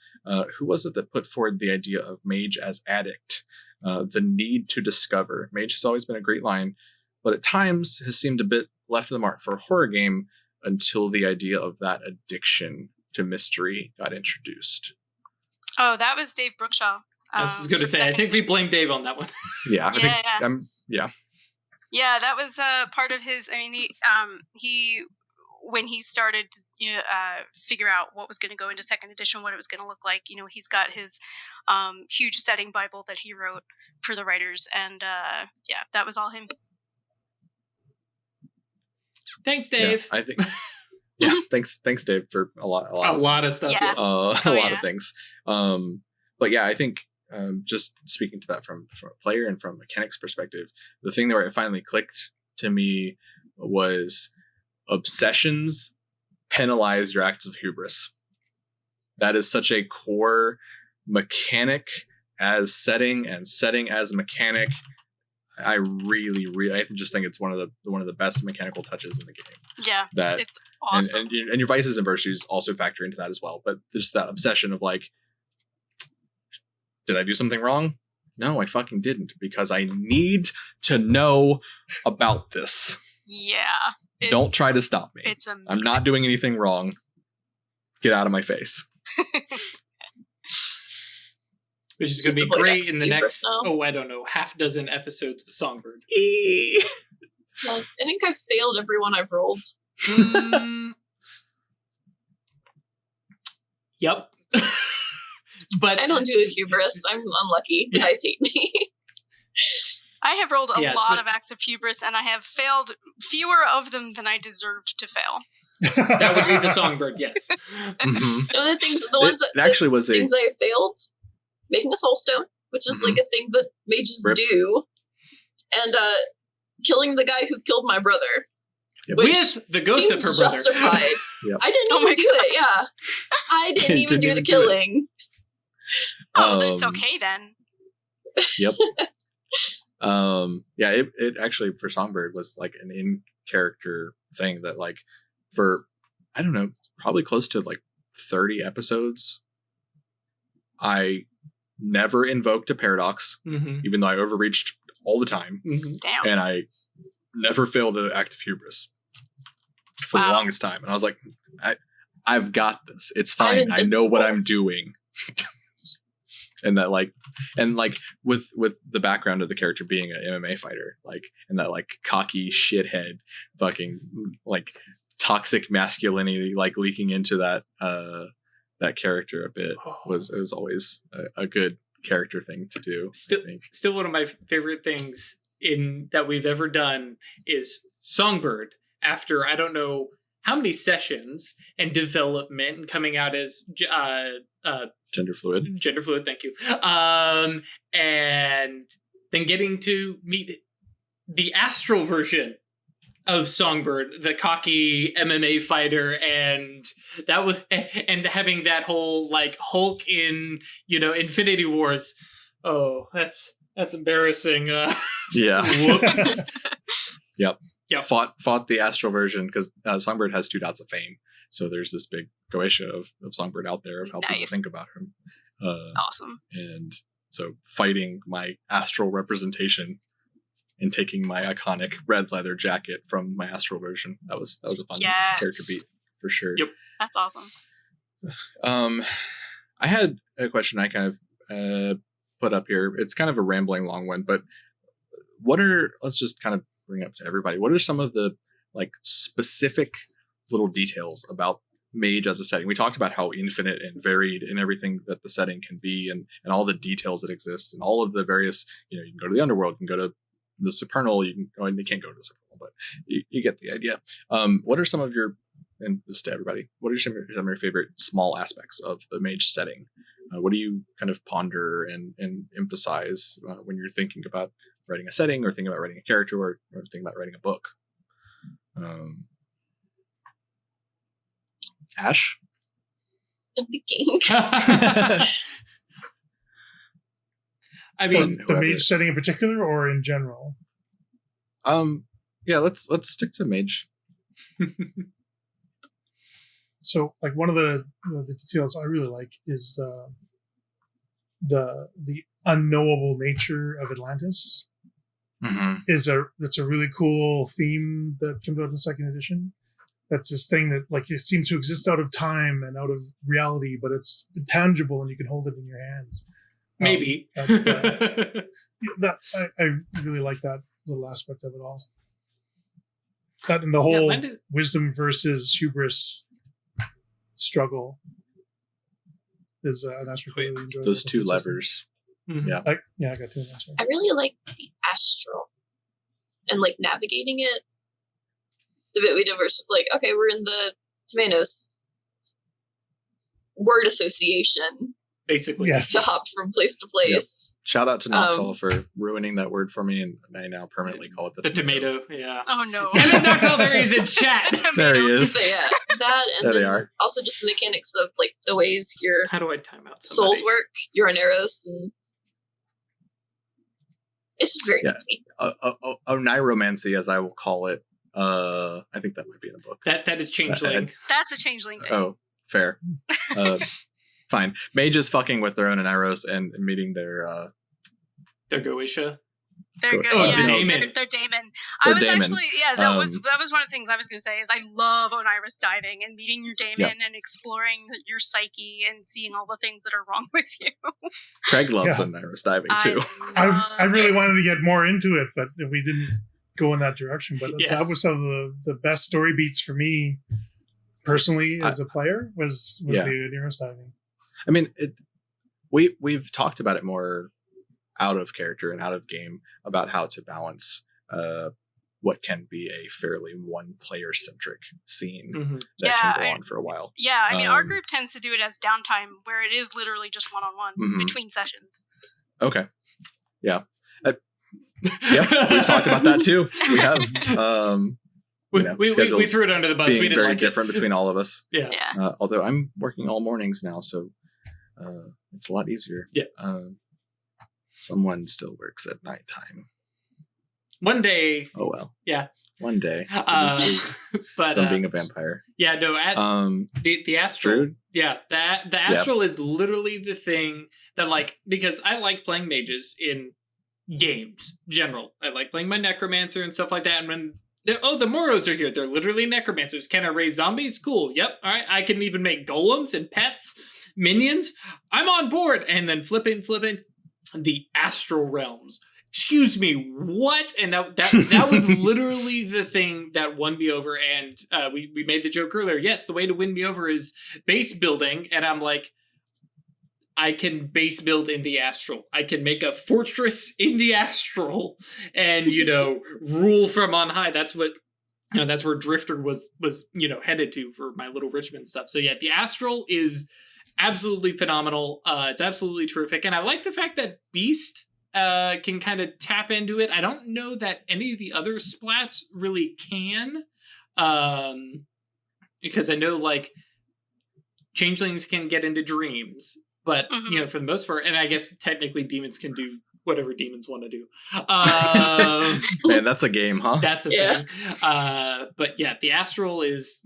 who was it that put forward the idea of Mage as addict? The need to discover. Mage has always been a great line, but at times has seemed a bit left of the mark for a horror game until the idea of that addiction to mystery got introduced. Oh, that was Dave Brookshaw. I was just going to from say, I Second think we Edition. blame Dave on that one. Yeah, I think Yeah. Yeah, that was part of his. I mean, he when he started to figure out what was going to go into second edition, what it was going to look like. You know, he's got his huge setting Bible that he wrote for the writers, and that was all him. Thanks, Dave. Yeah, I think. Yeah, thanks, Dave, for a lot of stuff. Yes. Yes. a Oh, lot yeah. of things. But yeah, I think just speaking to that from a player and from a mechanics perspective, the thing where it finally clicked to me was obsessions penalize your acts of hubris. That is such a core mechanic as setting and setting as mechanic. I really, I just think it's one of the best mechanical touches in the game. Yeah, that it's awesome. And your vices and virtues also factor into that as well. But just that obsession of like, did I do something wrong? No, I fucking didn't, because I need to know about this. Yeah. Don't try to stop me. It's amazing. I'm not doing anything wrong. Get out of my face. Which is going to be great in the next, I don't know, half dozen episodes of Songbird. Well, I think I've failed everyone I've rolled. Yep. But I don't do a hubris. I'm unlucky. You guys hate me. I have rolled a lot of acts of hubris, and I have failed fewer of them than I deserved to fail. That would be the Songbird, yes. The things I failed, making a soul stone, which is like a thing that mages do, and killing the guy who killed my brother. Yep. With the ghost of her brother. Justified. Yep. I didn't even do it, yeah. I didn't even do the killing. Oh, it's okay then. Yep. Yeah, it actually for Songbird was like an in-character thing that like for, I don't know, probably close to like 30 episodes, I never invoked a paradox, even though I overreached all the time. Damn. And I never failed an act of hubris for the longest time. And I was like, I've got this. It's fine. I know what I'm doing. And that like with the background of the character being an MMA fighter, like, and that like cocky shithead fucking like toxic masculinity like leaking into that character a bit was always a good character thing to do. Still one of my favorite things that we've ever done is Songbird, after I don't know how many sessions and development and coming out as gender fluid, thank you, and then getting to meet the astral version of Songbird, the cocky MMA fighter, and that was, and having that whole like Hulk in, Infinity Wars. Oh, that's embarrassing. Yeah. Whoops. Yep. Fought the astral version because Songbird has 2 dots of fame. So there's this big Goche of Songbird out there of how people think about him. Awesome. And so fighting my astral representation and taking my iconic red leather jacket from my astral version. That was a fun character beat for sure. Yep. That's awesome. I had a question I kind of put up here. It's kind of a rambling long one, but let's just kind of bring up to everybody. What are some of the like specific little details about Mage as a setting? We talked about how infinite and varied and everything that the setting can be, and all the details that exist, and all of the various, you can go to the underworld, you can go to the supernal, you can't go to the supernal, but you get the idea. What are some of your, and this to everybody, what are some of your favorite small aspects of the Mage setting? What do you kind of ponder and emphasize when you're thinking about writing a setting, or thinking about writing a character, or thinking about writing a book? Ash? I'm thinking. I mean, the Mage setting in particular, or in general? Yeah, let's stick to Mage. So, like, one of the details I really like is the unknowable nature of Atlantis. That's a really cool theme that comes out in the 2nd edition. That's this thing that like it seems to exist out of time and out of reality, but it's tangible and you can hold it in your hands. Maybe. I really like that little aspect of it all. That and the whole wisdom versus hubris struggle is an aspect I really enjoy. Those 2 levers. Yeah. I got 2 in that. I really like the astral and like navigating it. The bit we did was just like, okay, we're in the Tomatoes word association. Basically. Yes. To hop from place to place. Yep. Shout out to Noctol for ruining that word for me, and I now permanently call it the tomato. Yeah. Oh no. And then Noctol, there he is in chat. There he is. So, yeah, that, and There they then are. also just the mechanics of like the ways your How do I time out somebody? souls work. You're on Eros, and it's just very Yeah. good to me. Oniromancy, as I will call it. I think that might be in the book. That is changeling. That's a changeling thing. Oh, fair. Fine. Mages fucking with their own Oniros and meeting their They're Goetia. They're good. Oh, Yeah, Daemon. they're Daemon. They're I was Daemon. actually, that was Um, one of the things I was going to say is I love Oniris diving and meeting your Daemon and exploring your psyche and seeing all the things that are wrong with you. Craig loves Yeah. Oniros diving too. I really wanted to get more into it, but we didn't go in that direction. But Yeah. that was some of the best story beats for me personally as a player was Yeah. the Oniris diving. I mean, we've talked about it more out of character and out of game about how to balance what can be a fairly one player centric scene Mm-hmm. that can go on for a while. Yeah, I mean, our Um, group tends to do it as downtime where it is literally just one-on-one Mhm. between sessions. Okay. Yeah. Yep. We've talked about that too. We have. We schedules threw it under the bus. being We didn't very like different it. between all of us. Yeah. Yeah. Although I'm working all mornings now, so it's a lot easier. Yeah. Someone still works at nighttime. One day, Oh well. Yeah. One day. but From being a vampire. yeah, no. The astral. Druid? Yeah, the astral is literally the thing that like because I like playing mages in games general. I like playing my necromancer and stuff like that. And when the Moros are here, they're literally necromancers. Can I raise zombies? Cool. Yep. All right. I can even make golems and pets, minions. I'm on board. And then flipping the astral realms. Excuse me, what? And that was literally the thing that won me over. And we made the joke earlier. Yes, the way to win me over is base building. And I'm like, I can base build in the astral. I can make a fortress in the astral and, rule from on high. That's what, that's where Drifter was, headed to for my Little Richmond stuff. So yeah, the astral is absolutely phenomenal. It's absolutely terrific. And I like the fact that Beast can kind of tap into it. I don't know that any of the other splats really can. Because I know like changelings can get into dreams. But, for the most part, and I guess technically demons can do whatever demons want to do. Man, that's a game, huh? That's a thing. But yeah, the astral is,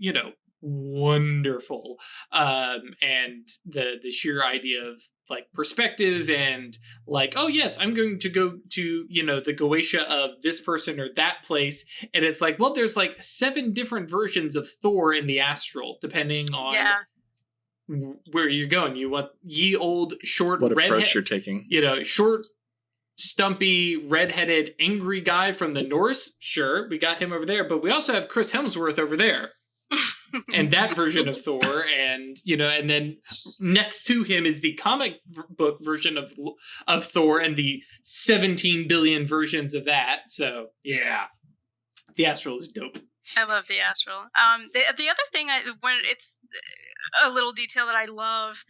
wonderful. And the sheer idea of like perspective and like, oh yes, I'm going to go to, the Goetia of this person or that place. And it's like, well, there's like 7 different versions of Thor in the astral, depending on where you're going. You want ye old short What redhead, approach you're taking. Short, stumpy, redheaded, angry guy from the Norse. Sure, we got him over there, but we also have Chris Hemsworth over there. And that version of Thor, and and then next to him is the comic book version of Thor, and the 17 billion versions of that. So yeah, the astral is dope. I love the astral. The other thing, when it's a little detail that I love,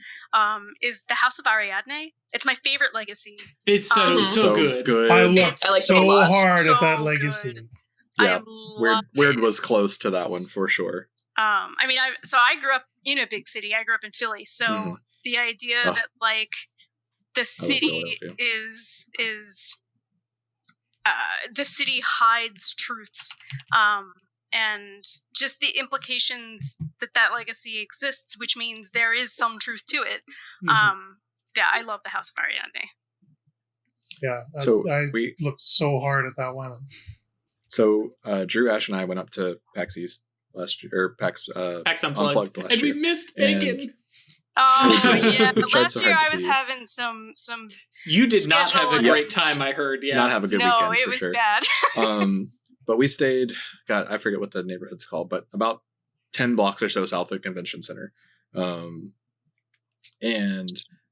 is the House of Ariadne. It's my favorite legacy. It's so good. I looked I like so them a lot. hard So at that good. legacy. Yeah, I Weird was close to that one for sure. I grew up in a big city. I grew up in Philly, so the idea that like the city is the city hides truths, and just the implications that legacy exists, which means there is some truth to it. I love the House of Ariadne. Yeah, So I we looked so hard at that one. So Drew, Ash, and I went up to PAX East last year, or PAX Unplugged last and year. we missed And- Megan. Oh yeah, We tried last so year hard to I was see you. having some. You did not have a schedule great time, I heard. Yeah. Not have a good No, weekend it for was sure. bad. But we stayed. God, I forget what the neighborhood's called, but about 10 blocks or so south of Convention Center. And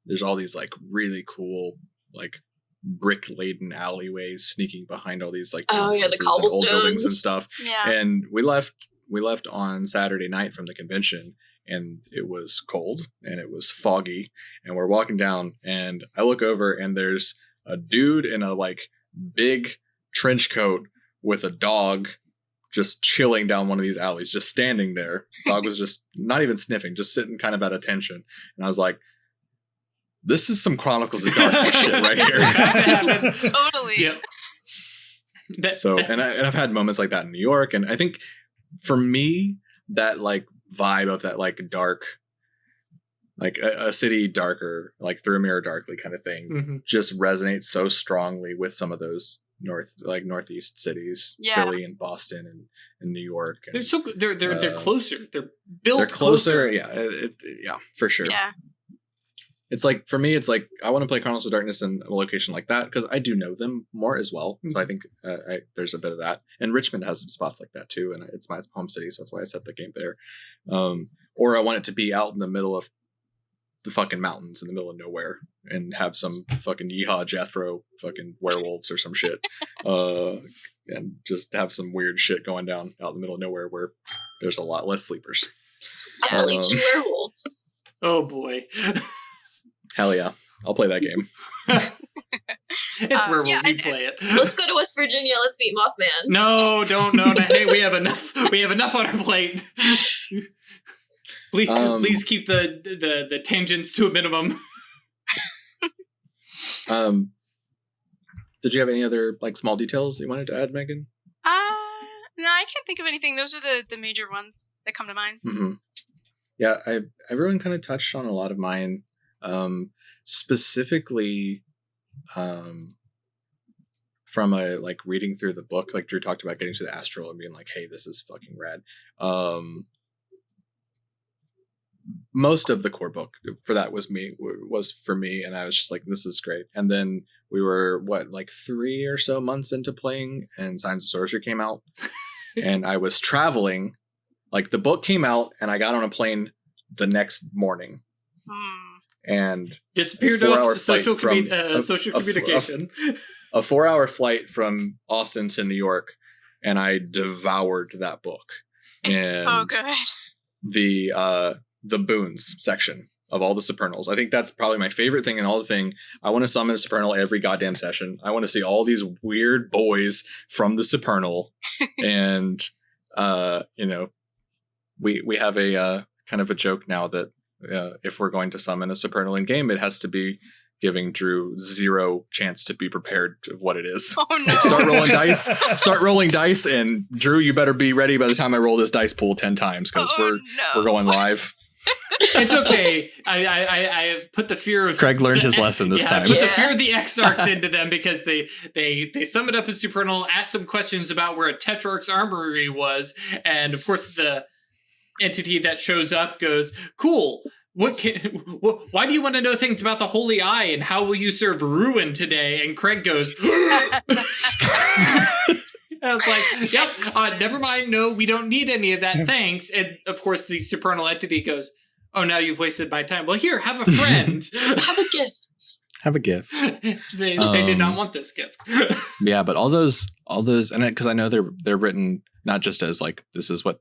there's all these like really cool like brick laden alleyways sneaking behind all these like the old buildings and cobblestones. stuff. Yeah. And we left on Saturday night from the convention, and it was cold and it was foggy, and we're walking down, and I look over and there's a dude in a like big trench coat with a dog just chilling down one of these alleys, just standing there. Dog was just not even sniffing, just sitting kind of at attention. And I was like, this is some Chronicles of Darkness shit right here. Totally. Yep. So, and I've had moments like that in New York. And I think for me, that like vibe of that like dark, like a city darker, like through a mirror darkly kind of thing, just resonates so strongly with some of those northeast cities, Philly and Boston and New York. And, they're so they're closer. They're built. They're closer. Yeah, yeah, for sure. Yeah. It's like, for me, it's like I want to play Chronicles of Darkness in a location like that because I do know them more as well. So I think there's a bit of that. And Richmond has some spots like that too. And it's my home city, so that's why I set the game there. Or I want it to be out in the middle of the fucking mountains in the middle of nowhere and have some fucking Yeehaw Jethro fucking werewolves or some shit. And just have some weird shit going down out in the middle of nowhere where there's a lot less sleepers. Appalachian werewolves. Oh boy. Hell yeah. I'll play that game. It's werewolves, you play it. Let's go to West Virginia. Let's meet Mothman. No, don't. No. Hey, we have enough. We have enough on our plate. Please keep the tangents to a minimum. Did you have any other like small details that you wanted to add, Megan? No, I can't think of anything. Those are the major ones that come to mind. Mm-hmm. Yeah, everyone kind of touched on a lot of mine. Specifically, from a like reading through the book, like Drew talked about getting to the astral and being like, "Hey, this is fucking rad." Most of the core book for that was for me, and I was just like, "This is great." And then we were like 3 or so months into playing, and Signs of Sorcery came out, and I was traveling. Like the book came out, and I got on a plane the next morning. And disappeared off social communication. A 4-hour flight from Austin to New York, and I devoured that book. And oh, good. The boons section of all the Supernals. I think that's probably my favorite thing in all the thing. I want to summon a Supernal every goddamn session. I want to see all these weird boys from the Supernal. And we have a kind of a joke now that if we're going to summon a Supernal in game, it has to be giving Drew 0 chance to be prepared of what it is. Oh no! Start rolling dice, and Drew, you better be ready by the time I roll this dice pool 10 times because we're going live. It's okay. I put the fear of Craig learned his lesson this time. I put the fear of the Exarchs into them because they summoned up a Supernal, asked some questions about where a Tetrarch's armory was, and of course the entity that shows up goes, "Cool. Why do you want to know things about the Holy Eye, and how will you serve Ruin today?" And Craig goes, I was like, "Yep, never mind. No, we don't need any of that. Thanks." And of course, the Supernal entity goes, "Oh, now you've wasted my time. Well, here, have a friend. Have a gift. Have a gift." They did not want this gift. Yeah, but all those, and because I know they're written not just as like this is what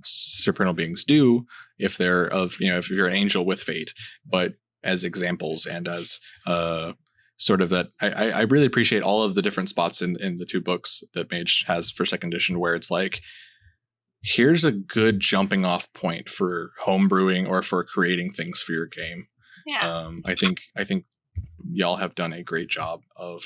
Supernal beings do if they're if you're an angel with fate, but as examples and as sort of that. I really appreciate all of the different spots in the 2 books that Mage has for 2nd edition where it's like, here's a good jumping off point for homebrewing or for creating things for your game. Yeah. I think y'all have done a great job of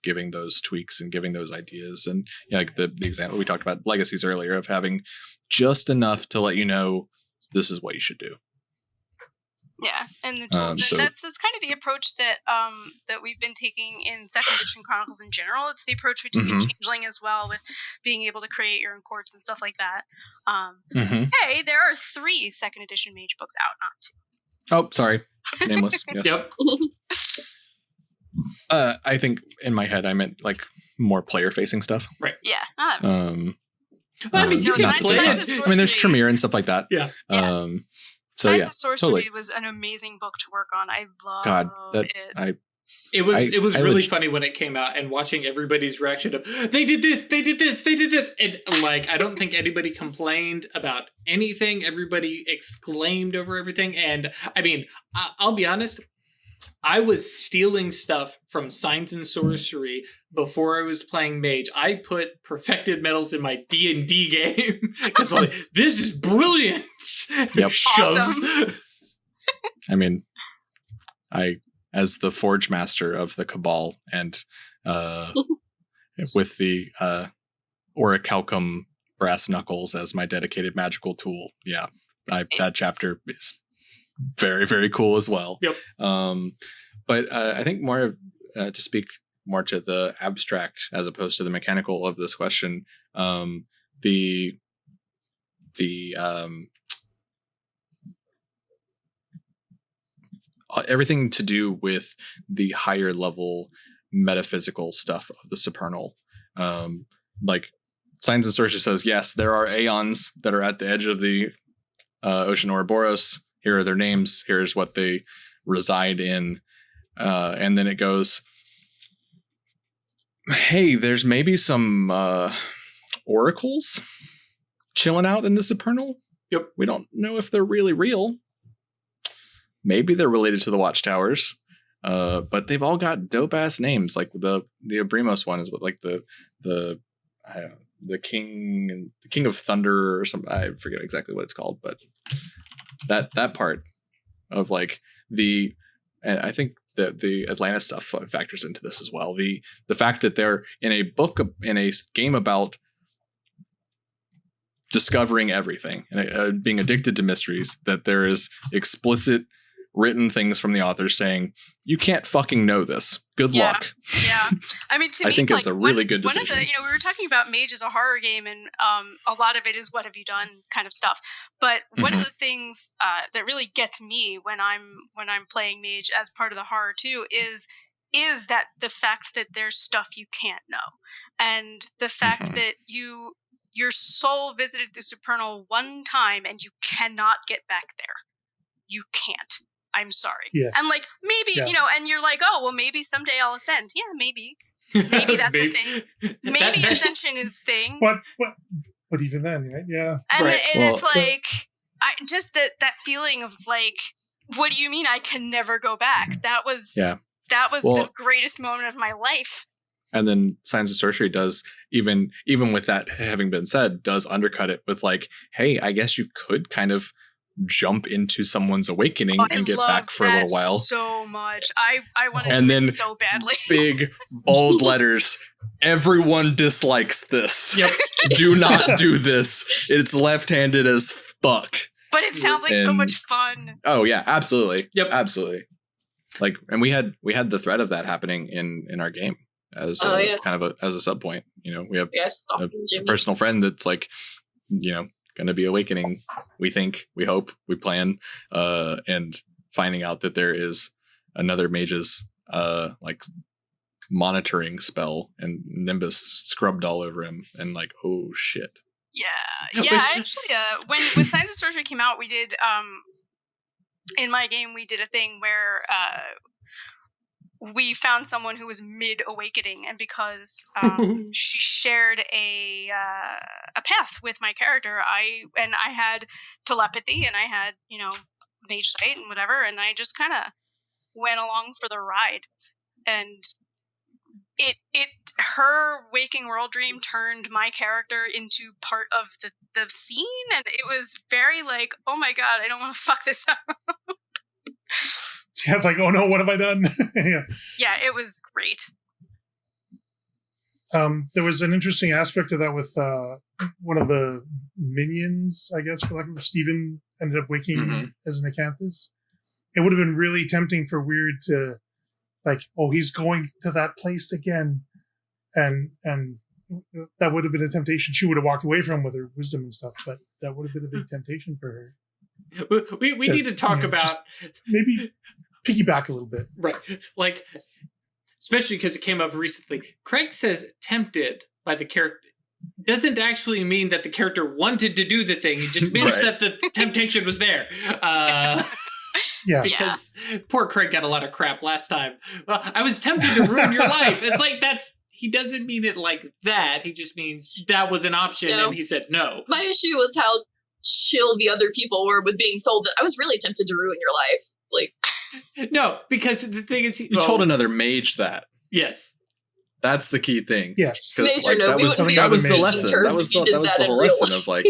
giving those tweaks and giving those ideas. And like the example we talked about legacies earlier of having just enough to let you know this is what you should do. Yeah, and the tools. That's kind of the approach that we've been taking in 2nd edition Chronicles in general. It's the approach we took in Changeling as well, with being able to create your own courts and stuff like that. Hey, there are 3 2nd edition Mage books out, not 2. Oh, sorry, nameless. Yes. Yep. I think in my head I meant like more player facing stuff. Right. Yeah. Well, I mean, you can play it. I mean, there's Tremere and stuff like that. Yeah. Signs of Sorcery was an amazing book to work on. I love it. It was really funny when it came out and watching everybody's reaction of they did this, and like I don't think anybody complained about anything. Everybody exclaimed over everything, and I mean, I'll be honest. I was stealing stuff from Signs and Sorcery before I was playing Mage. I put perfected metals in my D&D game because like, this is brilliant. Yep. Awesome. I mean, as the Forge Master of the Cabal and with the Orichalcum brass knuckles as my dedicated magical tool, yeah, that chapter is very, very cool as well. Yep. But I think more to speak more to the abstract as opposed to the mechanical of this question, the everything to do with the higher level metaphysical stuff of the supernal, like Signs and Sorcery says, yes, there are aeons that are at the edge of the Ocean Ouroboros. Here are their names. Here's what they reside in. And then it goes, hey, there's maybe some oracles chilling out in the supernal. Yep. We don't know if they're really real. Maybe they're related to the Watchtowers. But they've all got dope ass names. Like the Abrimos one is what, like the I don't know, the King of Thunder or something. I forget exactly what it's called, but that part of like and I think that the Atlantis stuff factors into this as well. The fact that they're in a game about discovering everything and being addicted to mysteries, that there is explicit written things from the authors saying, you can't fucking know this. Good luck. Yeah. I mean, to me, I think it's a really good decision. One of the, we were talking about Mage as a horror game, and a lot of it is what have you done kind of stuff. But one of the things that really gets me when I'm playing Mage as part of the horror too is that the fact that there's stuff you can't know, and the fact that your soul visited the Supernal one time and you cannot get back there. You can't. I'm sorry. Yes. And like maybe, and you're like, oh, well, maybe someday I'll ascend. Yeah, maybe. Maybe that's a thing. Maybe ascension is a thing. But even then, right? Yeah. And, it's like, just that feeling of like, what do you mean I can never go back? That was the greatest moment of my life. And then Signs of Sorcery does, even with that having been said, does undercut it with like, hey, I guess you could kind of jump into someone's awakening and get back for a little while. So much. I wanted to do it so badly. Big bold letters. Everyone dislikes this. Yep. Do not do this. It's left-handed as fuck. But it sounds like so much fun. Oh yeah, absolutely. Yep. Absolutely. Like, and we had the threat of that happening in our game as kind of as a sub point. We have a personal friend that's like, going to be awakening, we think, we hope, we plan, and finding out that there is another mage's like monitoring spell and Nimbus scrubbed all over him, and like, oh shit. Yeah. Actually, when Signs of Sorcery came out, we did in my game we did a thing where we found someone who was mid-awakening, and because she shared a path with my character, I had telepathy, and I had, mage sight and whatever, and I just kind of went along for the ride. And her waking world dream turned my character into part of the scene, and it was very like, oh my god, I don't want to fuck this up. Yeah, it's like, oh no, what have I done? Yeah, it was great. There was an interesting aspect of that with one of the minions, I guess, for lack of Stephen ended up waking as an acanthus. It would have been really tempting for Weird to, like, oh, he's going to that place again, and that would have been a temptation. She would have walked away from with her wisdom and stuff, but that would have been a big temptation for her. We need to talk about maybe piggyback a little bit, right? Like, especially because it came up recently. Craig says tempted by the character doesn't actually mean that the character wanted to do the thing. It just means that the temptation was there. Because poor Craig got a lot of crap last time. Well, I was tempted to ruin your life. It's like he doesn't mean it like that. He just means that was an option, and he said no. My issue was how chill the other people were with being told that I was really tempted to ruin your life. It's like, No, because the thing is, You told another mage that. Yes. That's the key thing. Yes. Because Mage or no, that we was wouldn't be the speaking lesson. That terms was if you the did that was that the in whole real lesson of life.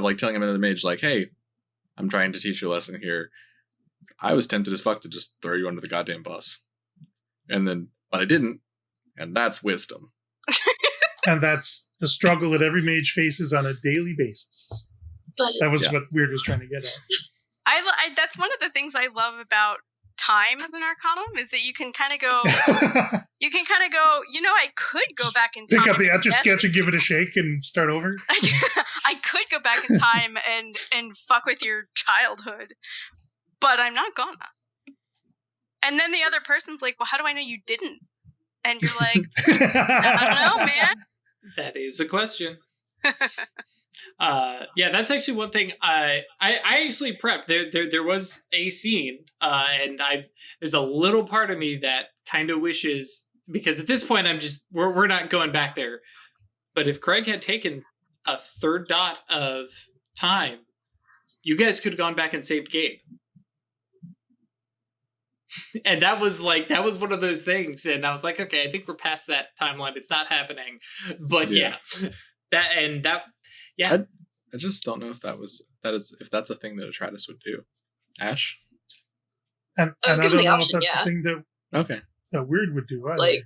like telling another mage like, hey, I'm trying to teach you a lesson here. I was tempted as fuck to just throw you under the goddamn bus, but I didn't, and that's wisdom. And that's the struggle that every mage faces on a daily basis. But That was what Weird was trying to get at. I that's one of the things I love about time as an arcanum is that you can kind of go, I could go back in time. Pick up the Etch a and Sketch and give it a shake and start over. I could go back in time and fuck with your childhood, but I'm not gonna. And then the other person's like, well, how do I know you didn't? And you're like, I don't know, man. That is a question. Yeah, that's actually one thing I actually prepped. There was a scene, and there's a little part of me that kind of wishes, because at this point we're not going back there. But if Craig had taken a third dot of time, you guys could have gone back and saved Gabe. And that was one of those things, and I was like, okay, I think we're past that timeline. It's not happening. But yeah. Yeah. I just don't know if if that's a thing that Atratus would do. Ash? And I I was don't given know the if option, that's yeah. the thing that Weird would do either. Like-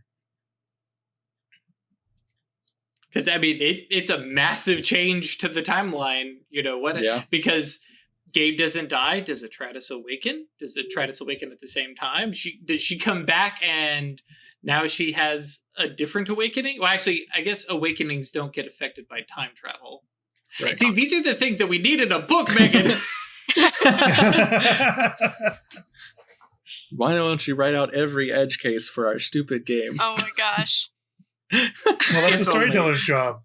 Because I mean, it's a massive change to the timeline. You know what? Yeah. Because Gabe doesn't die. Does Atratus awaken? Does Atratus awaken at the same time? Does she come back and now she has a different awakening? Well, actually, I guess awakenings don't get affected by time travel. Right. See, these are the things that we need in a book, Megan. Why don't you write out every edge case for our stupid game? Oh my gosh. Well, that's a If storyteller's job.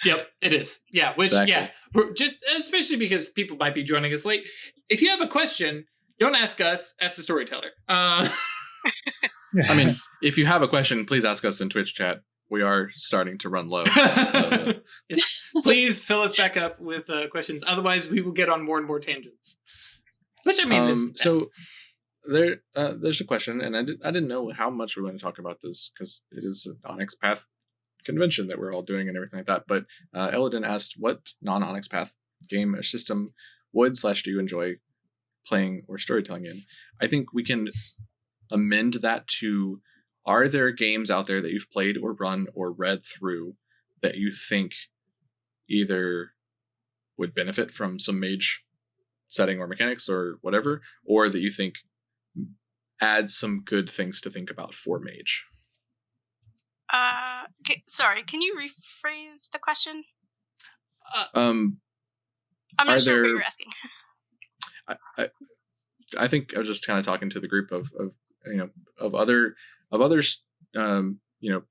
Yep, it is. Yeah, which, Exactly. yeah, we're just, especially because people might be joining us late. If you have a question, don't ask us, ask the storyteller. I mean, if you have a question, please ask us in Twitch chat. We are starting to run low. Please fill us back up with questions. Otherwise, we will get on more and more tangents. Which, I mean, so there's a question, and I didn't know how much we were going to talk about this because it is an Onyx Path convention that we're all doing and everything like that. But Elodin asked, what non-Onyx Path game or system would/do you enjoy playing or storytelling in? I think we can amend that to, are there games out there that you've played or run or read through that you think either would benefit from some mage setting or mechanics or whatever, or that you think add some good things to think about for mage? Sorry, can you rephrase the question? I'm not sure what you're asking. I think I was just kind of talking to the group of other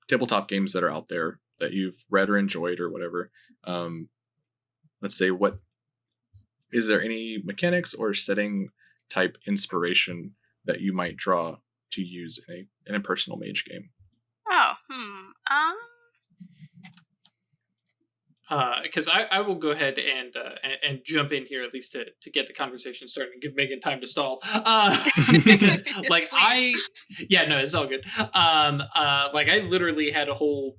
tabletop games that are out there that you've read or enjoyed or whatever. Let's say, what is there any mechanics or setting type inspiration that you might draw to use in a personal mage game? Because I will go ahead and jump in here, at least to get the conversation started and give Megan time to stall. Because it's all good. I literally had a whole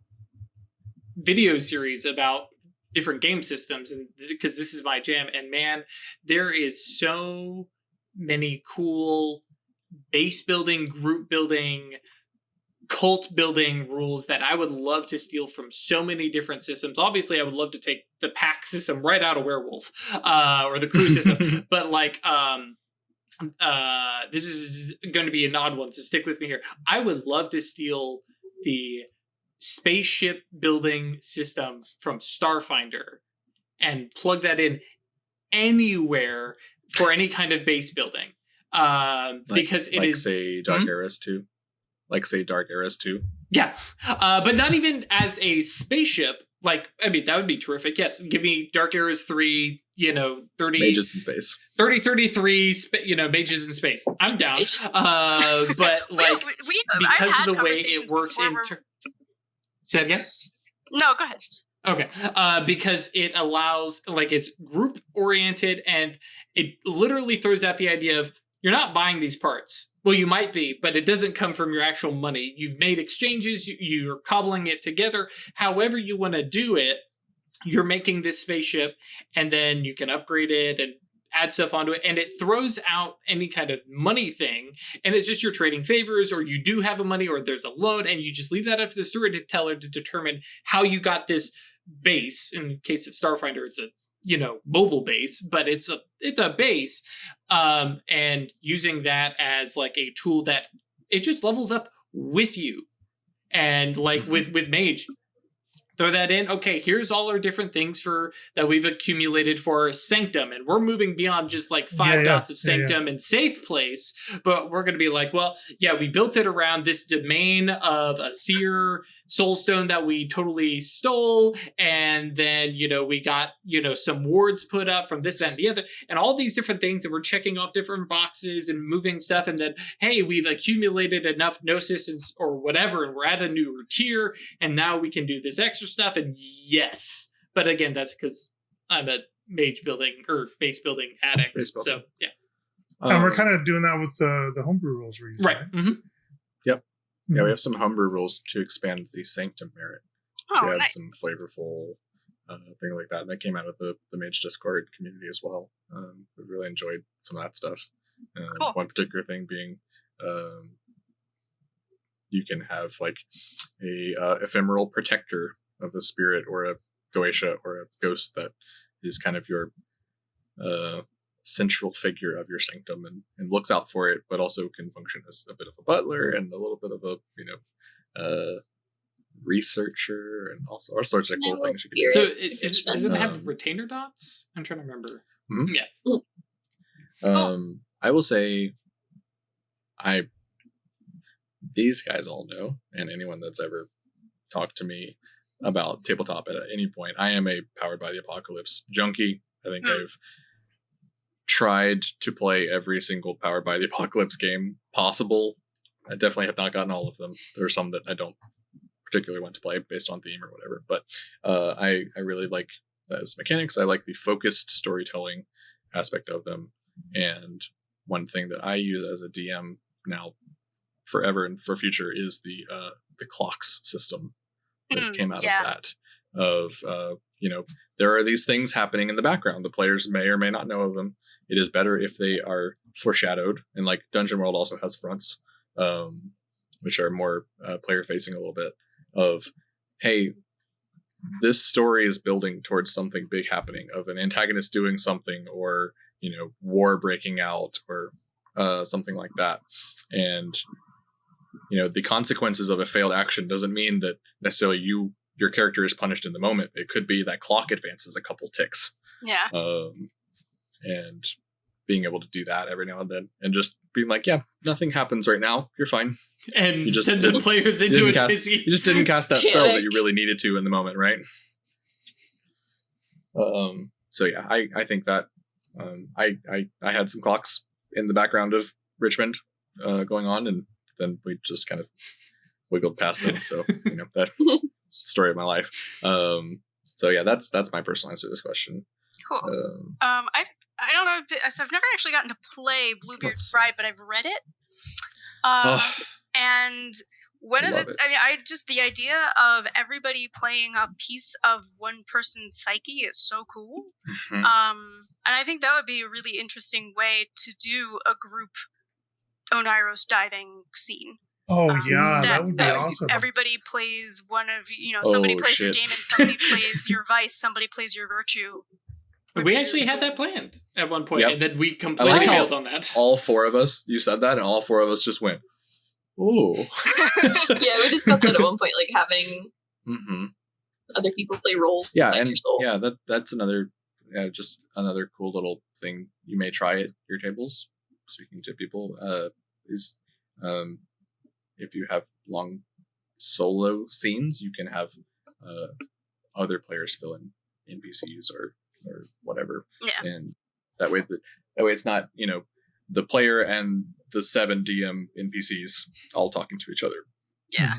video series about different game systems, and because this is my jam, and man, there is so many cool base building, group building, cult building rules that I would love to steal from so many different systems. Obviously, I would love to take the pack system right out of Werewolf, or the crew system, but this is going to be an odd one, so stick with me here. I would love to steal the spaceship building system from Starfinder and plug that in anywhere for any kind of base building. Because it is, say Dark Eras 2. Like, say, Dark Eras 2. Yeah. But not even as a spaceship. That would be terrific. Yes, give me Dark Eras 3, 30... Mages in space. 33, mages in space. I'm down. But, because of the way it works in... Say that again? No, go ahead. Okay. Because it allows, it's group-oriented, and it literally throws out the idea of, you're not buying these parts. Well, you might be, but it doesn't come from your actual money. You've made exchanges, you're cobbling it together. However you want to do it, you're making this spaceship, and then you can upgrade it and add stuff onto it, and it throws out any kind of money thing, and it's just you're trading favors, or you do have a money, or there's a loan, and you just leave that up to the storyteller to determine how you got this base. In the case of Starfinder, it's a mobile base, but it's a base, and using that as like a tool that it just levels up with you. And like with Mage, throw that in. Okay, here's all our different things that we've accumulated for Sanctum, and we're moving beyond just like 5 dots of Sanctum and Safe Place, but we're going to be like, well, yeah, we built it around this domain of a Seer Soulstone that we totally stole, and then we got some wards put up from this, that, and the other, and all these different things that we're checking off different boxes and moving stuff, and then hey, we've accumulated enough Gnosis or whatever, and we're at a new tier, and now we can do this extra stuff. And yes, but again, that's because I'm a mage building or base building addict. So yeah, and we're kind of doing that with the homebrew rules we're using, right? Mm-hmm. Yep. Yeah, we have some homebrew rules to expand the Sanctum merit to add nice. some flavorful thing like that. And that came out of the Mage Discord community as well. We really enjoyed some of that stuff. Cool. One particular thing being you can have like a ephemeral protector of a spirit or a Goche or a ghost that is kind of your central figure of your Sanctum and looks out for it, but also can function as a bit of a butler and a little bit of a researcher and also all sorts of cool things you can do. So does it have retainer dots? I'm trying to remember. Mm-hmm. Yeah. I will say these guys all know, and anyone that's ever talked to me about tabletop at any point, I am a Powered by the Apocalypse junkie. I think I've tried to play every single Powered by the Apocalypse game possible. I definitely have not gotten all of them. There are some that I don't particularly want to play based on theme or whatever, but I really like those mechanics. I like the focused storytelling aspect of them, and one thing that I use as a DM now forever and for future is the clocks system that came out of that. There are these things happening in the background. The players may or may not know of them. It is better if they are foreshadowed, and like Dungeon World also has fronts, which are more player facing a little bit of, hey, this story is building towards something big happening, of an antagonist doing something, or war breaking out, or something like that. And the consequences of a failed action doesn't mean that necessarily your character is punished in the moment. It could be that clock advances a couple ticks. Yeah. And being able to do that every now and then, and just being like, yeah, nothing happens right now, you're fine. And you just send the players into a tizzy. You just didn't cast that spell that you really needed to in the moment, right? So yeah, I think that I had some clocks in the background of Richmond going on, and then we just kind of wiggled past them. So that story of my life. So yeah, that's my personal answer to this question. Cool. I don't know. So I've never actually gotten to play Bluebeard's Bride, but I've read it. And one of the idea of everybody playing a piece of one person's psyche is so cool. Mm-hmm. And I think that would be a really interesting way to do a group Oneiros diving scene. Oh yeah, that would be awesome. Everybody plays one of somebody plays your Daemon, somebody plays your Vice, somebody plays your Virtue. We actually had that planned at one point, and then we completely failed on that. All four of us, you said that, and all four of us just went, ooh. Yeah, we discussed that at one point, like having other people play roles inside your soul. Yeah, that's another, just another cool little thing you may try at your tables, speaking to people, is if you have long solo scenes, you can have other players fill in NPCs or whatever, and that way it's not the player and the 7 DM NPCs all talking to each other. Yeah.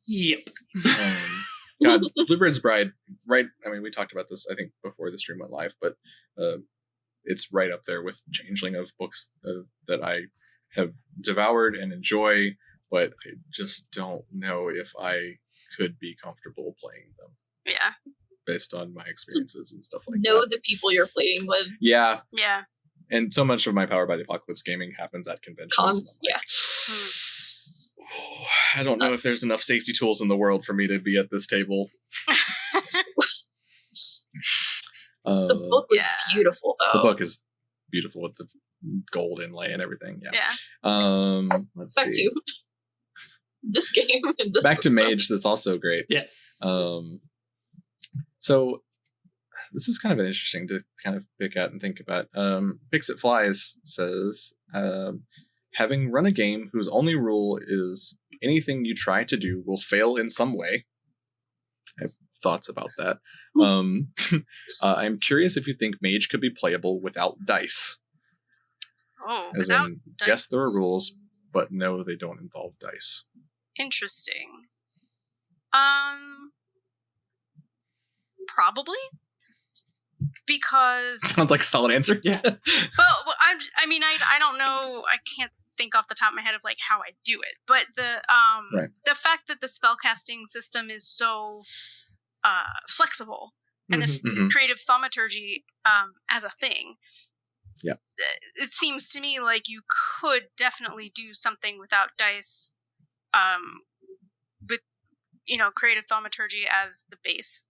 Yep. Bluebird's Bride, right? I mean, we talked about this I think before the stream went live, but it's right up there with Changeling of books that I have devoured and enjoy, but I just don't know if I could be comfortable playing them. Yeah. Based on my experiences and stuff like Know that. the people you're playing with. Yeah. Yeah. And so much of my Powered by the Apocalypse gaming happens at conventions. Cons, yeah. I don't know if there's enough safety tools in the world for me to be at this table. The book was beautiful, though. The book is beautiful with the gold inlay and everything. Yeah. Let's Back see. to this game and this Back to system. Mage. That's also great. Yes. So this is kind of interesting to kind of pick at and think about. Pixit Flies says, having run a game whose only rule is anything you try to do will fail in some way. I have thoughts about that. I'm curious if you think Mage could be playable without dice. Oh, As without in, dice. yes, there are rules, but no, they don't involve dice. Interesting. Probably. Because Sounds like a solid answer. Yeah. But I don't know. I can't think off the top of my head of like how I do it. But the fact that the spellcasting system is so flexible, and if creative thaumaturgy as a thing, yeah, it seems to me like you could definitely do something without dice, with creative thaumaturgy as the base.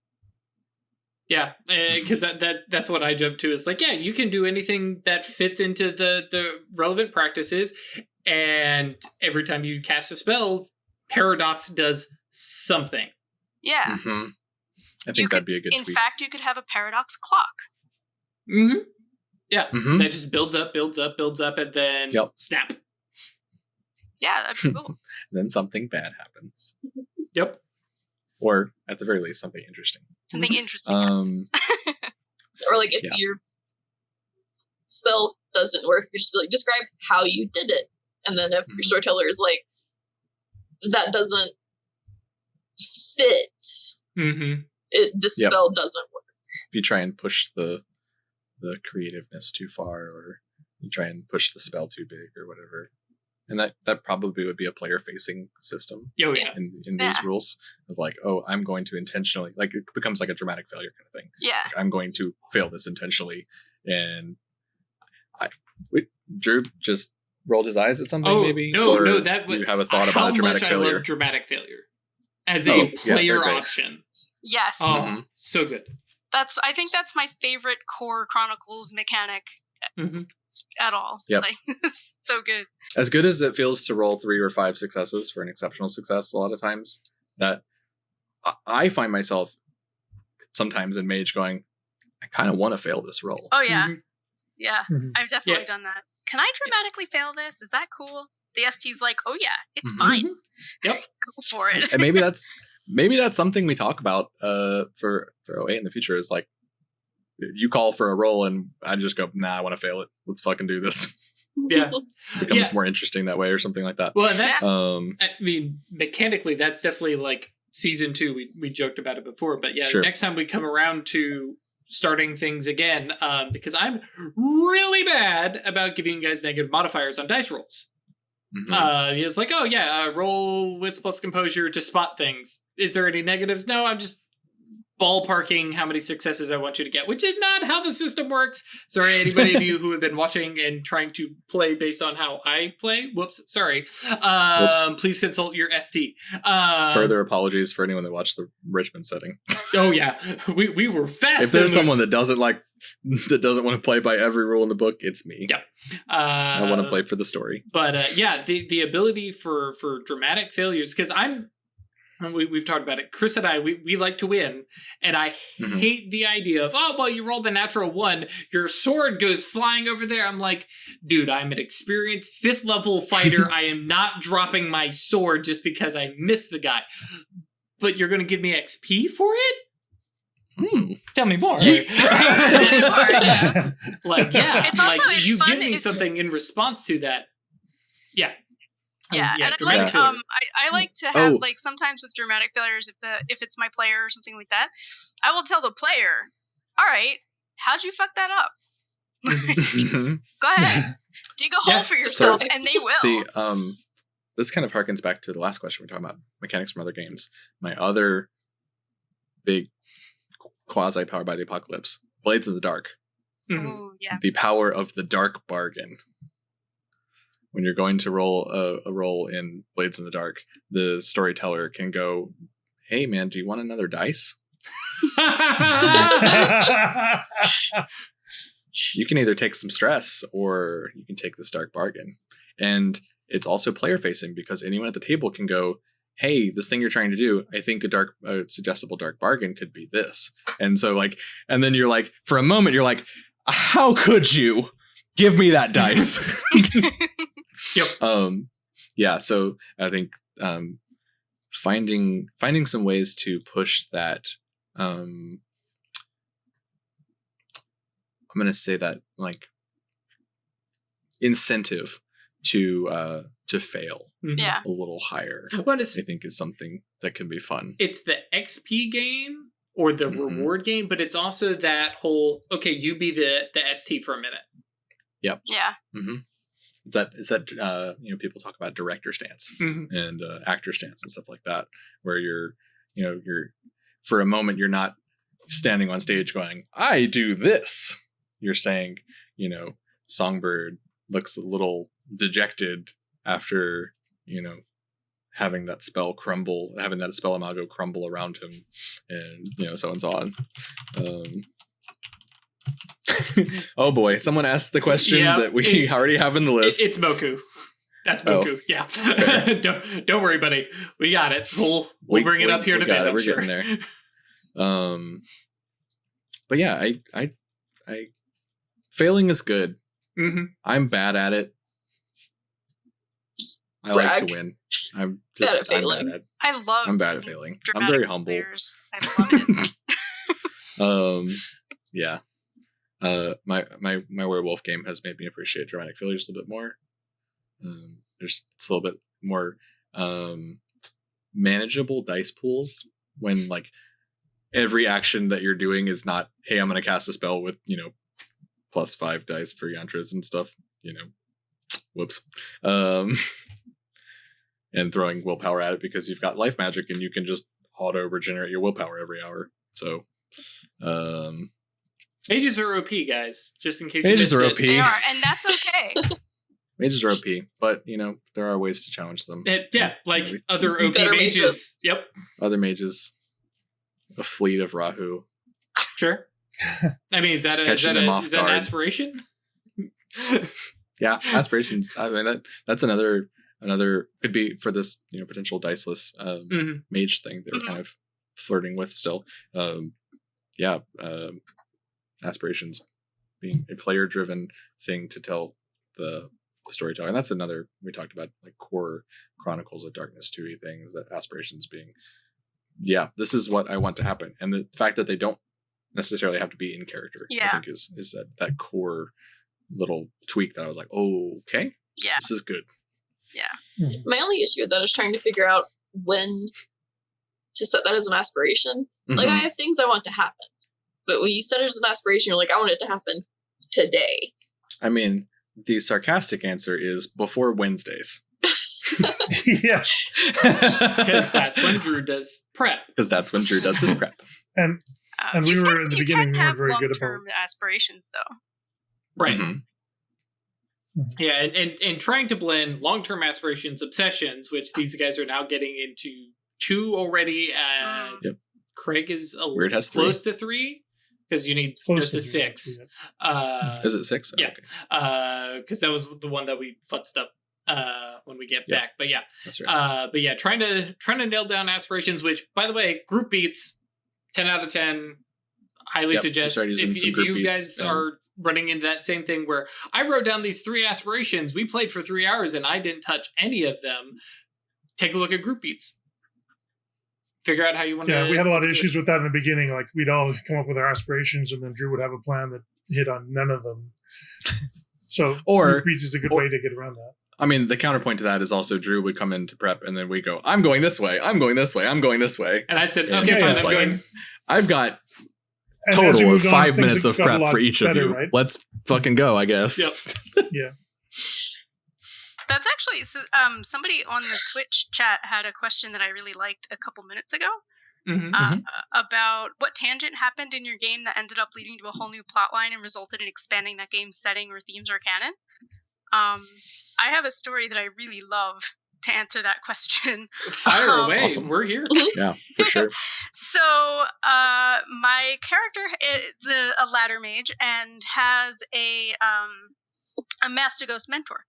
Yeah, because that's what I jump to is like, yeah, you can do anything that fits into the relevant practices, and every time you cast a spell, Paradox does something. Yeah. I think that'd be a good In tweak. fact, you could have a Paradox clock. Yeah, that just builds up, and then snap. Yeah, that'd be cool. Then something bad happens. Yep. Or at the very least, something interesting. Something interesting happens. Or like if your spell doesn't work, you just be like, describe how you did it. And then if your storyteller is like, that doesn't fit, the spell doesn't work. If you try and push the creativeness too far, or you try and push the spell too big or whatever. And that probably would be a player-facing system in these rules of like, oh, I'm going to intentionally, like it becomes like a dramatic failure kind of thing. Yeah. Like, I'm going to fail this intentionally. And Drew just rolled his eyes at something maybe? No, that you have a thought about a dramatic failure? I love dramatic failure as a player option. Yes. Oh, so good. I think that's my favorite core Chronicles mechanic at all. Yep. Like, so good. As good as it feels to roll 3 or 5 successes for an exceptional success, a lot of times that I find myself sometimes in Mage going, I kind of want to fail this roll. Oh yeah. Yeah. I've definitely done that. Can I dramatically fail this? Is that cool? The ST's like, oh yeah, it's fine. Yep. Go for it. And maybe that's something we talk about for OA in the future is like, you call for a roll and I just go, nah, I want to fail it. Let's fucking do this. Yeah. It becomes more interesting that way or something like that. Well, and that's, I mean, mechanically, that's definitely like season 2. We joked about it before, but yeah, next time we come around to starting things again, because I'm really bad about giving you guys negative modifiers on dice rolls. It's like, oh yeah, roll wits plus composure to spot things. Is there any negatives? No, I'm just ballparking how many successes I want you to get, which is not how the system works. Sorry, anybody of you who have been watching and trying to play based on how I play. Whoops, sorry. Please consult your ST. Further apologies for anyone that watched the Richmond setting. Oh yeah, we were fast. If there's someone that doesn't want to play by every rule in the book, it's me. Yeah, I want to play for the story. But the ability for dramatic failures, because we've talked about it. Chris and I, we like to win, and I hate the idea of, oh, well, you rolled a natural 1, your sword goes flying over there. I'm like, dude, I'm an experienced 5th level fighter. I am not dropping my sword just because I missed the guy. But you're going to give me XP for it? Tell me more. Like, yeah, it's also, like you give me something in response to that. Yeah. Yeah, and I like to have like sometimes with dramatic failures, if it's my player or something like that, I will tell the player, all right, how'd you fuck that up? Mhm. Go ahead. Dig a hole for yourself, so and they will. This kind of harkens back to the last question we're talking about, mechanics from other games. My other big quasi powered by the apocalypse, Blades in the Dark. Mhm. Ooh, yeah. The power of the dark bargain. When you're going to roll a roll in Blades in the Dark, the storyteller can go, "Hey man, do you want another dice? You can either take some stress or you can take this dark bargain." And it's also player facing because anyone at the table can go, "Hey, this thing you're trying to do, I think a suggestible dark bargain could be this." And so and then you're like, for a moment, you're like, "How could you give me that dice?" Yep. Yeah. So I think finding some ways to push that. I'm going to say that incentive to fail Yeah. a little higher. What is I think is something that can be fun. it's the XP gain or the reward gain, but it's also that whole you be the ST for a minute. Yep. Yeah. Mm-hmm. Is that people talk about director stance and actor stance and stuff like that, where you're for a moment you're not standing on stage going, "I do this." You're saying, Songbird looks a little dejected after having that spell imago crumble around him, and so and so on. Oh boy, someone asked the question that we already have in the list. It's Moku. That's Moku. Yeah. Okay. don't worry, buddy. We got it. We'll bring it up here in a bit. We're getting there. But yeah, I failing is good. Mm-hmm. I'm bad at it. I like to win. I'm bad at failing. I'm bad at failing. I'm very humble. Players. I love it. Yeah. My werewolf game has made me appreciate dramatic failures a little bit more. It's a little bit more manageable dice pools when every action that you're doing is not, "Hey, I'm going to cast a spell with +5 dice for yantras and stuff." Whoops. And throwing willpower at it because you've got life magic and you can just auto regenerate your willpower every hour. So, Mages are OP, guys. Just in case Mages you are missed OP. it. They are, and that's okay. Mages are OP, but there are ways to challenge them. Other OP Better mages. mages. Yep. Other mages. A fleet of Rahu. Sure. I mean, is that an aspiration? Yeah, aspirations. I mean, that's another could be for this potential diceless mage thing they're kind of flirting with still. Aspirations being a player driven thing to tell the storytelling. And that's another, we talked about core Chronicles of Darkness 2-y things, that aspirations being, this is what I want to happen. And the fact that they don't necessarily have to be in character, I think is that core little tweak that I was like, oh, okay, this is good. Yeah. My only issue with that is trying to figure out when to set that as an aspiration. I have things I want to happen, but when you set it as an aspiration, you're like, I want it to happen today. I mean, the sarcastic answer is before Wednesdays. Yes. Because that's when Drew does prep. Because that's when Drew does his prep. And we were in the beginning, we weren't very good about long-term aspirations, though. Right. Mm-hmm. Yeah, and trying to blend long-term aspirations, obsessions, which these guys are now getting into 2 already. Yep. Craig is Weird has close to 3 because you need close to 6. Is it 6? Yeah. Because that was the one that we futzed up when we get back. But yeah, that's right. But yeah, trying to nail down aspirations. Which, by the way, group beats 10 out of 10. Highly suggest if you guys are running into that same thing where I wrote down these 3 aspirations, we played for 3 hours and I didn't touch any of them. Take a look at group beats. Figure out how you want to. Yeah, we had a lot of issues with that in the beginning. We'd all come up with our aspirations, and then Drew would have a plan that hit on none of them. So, group beats is a good way to get around that. I mean, the counterpoint to that is also Drew would come into prep, and then we go, "I'm going this way. I'm going this way. I'm going this way." And I said, "Okay, fine. I'm going." I've got total of 5 minutes of prep for each of you. Right? Let's fucking go, I guess. Yep. Yeah. That's actually somebody on the Twitch chat had a question that I really liked a couple minutes ago about what tangent happened in your game that ended up leading to a whole new plotline and resulted in expanding that game's setting or themes or canon. I have a story that I really love to answer that question. Fire away. Awesome. We're here. Yeah, for sure. So, my character is a ladder mage and has a Mastigos mentor.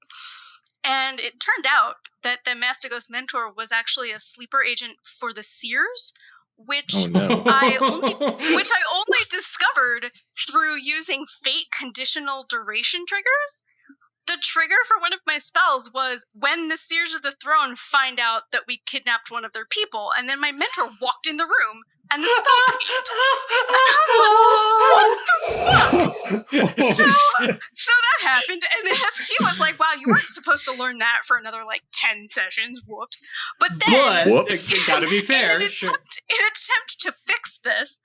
And it turned out that the Mastigos mentor was actually a sleeper agent for the Seers, which I only discovered through using fate conditional duration triggers. The trigger for one of my spells was when the Seers of the Throne find out that we kidnapped one of their people, and then my mentor walked in the room, and the spell paid. And I was like, what the fuck? So that happened, and the ST was like, wow, you weren't supposed to learn that for another, 10 sessions, whoops. But then, whoops. Gotta be fair. in an attempt to fix this,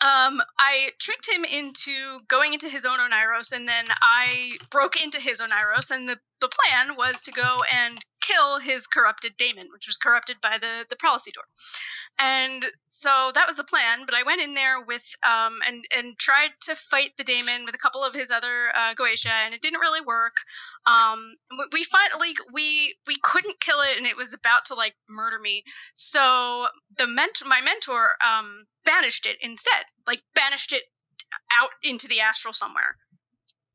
I tricked him into going into his own Onyros, and then I broke into his Onyros, and the plan was to go and kill his corrupted daemon, which was corrupted by the Prelacy door. And so that was the plan, but I went in there with and tried to fight the daemon with a couple of his other Goche, and it didn't really work. We finally we couldn't kill it, and it was about to murder me. So my mentor banished it instead, banished it out into the astral somewhere.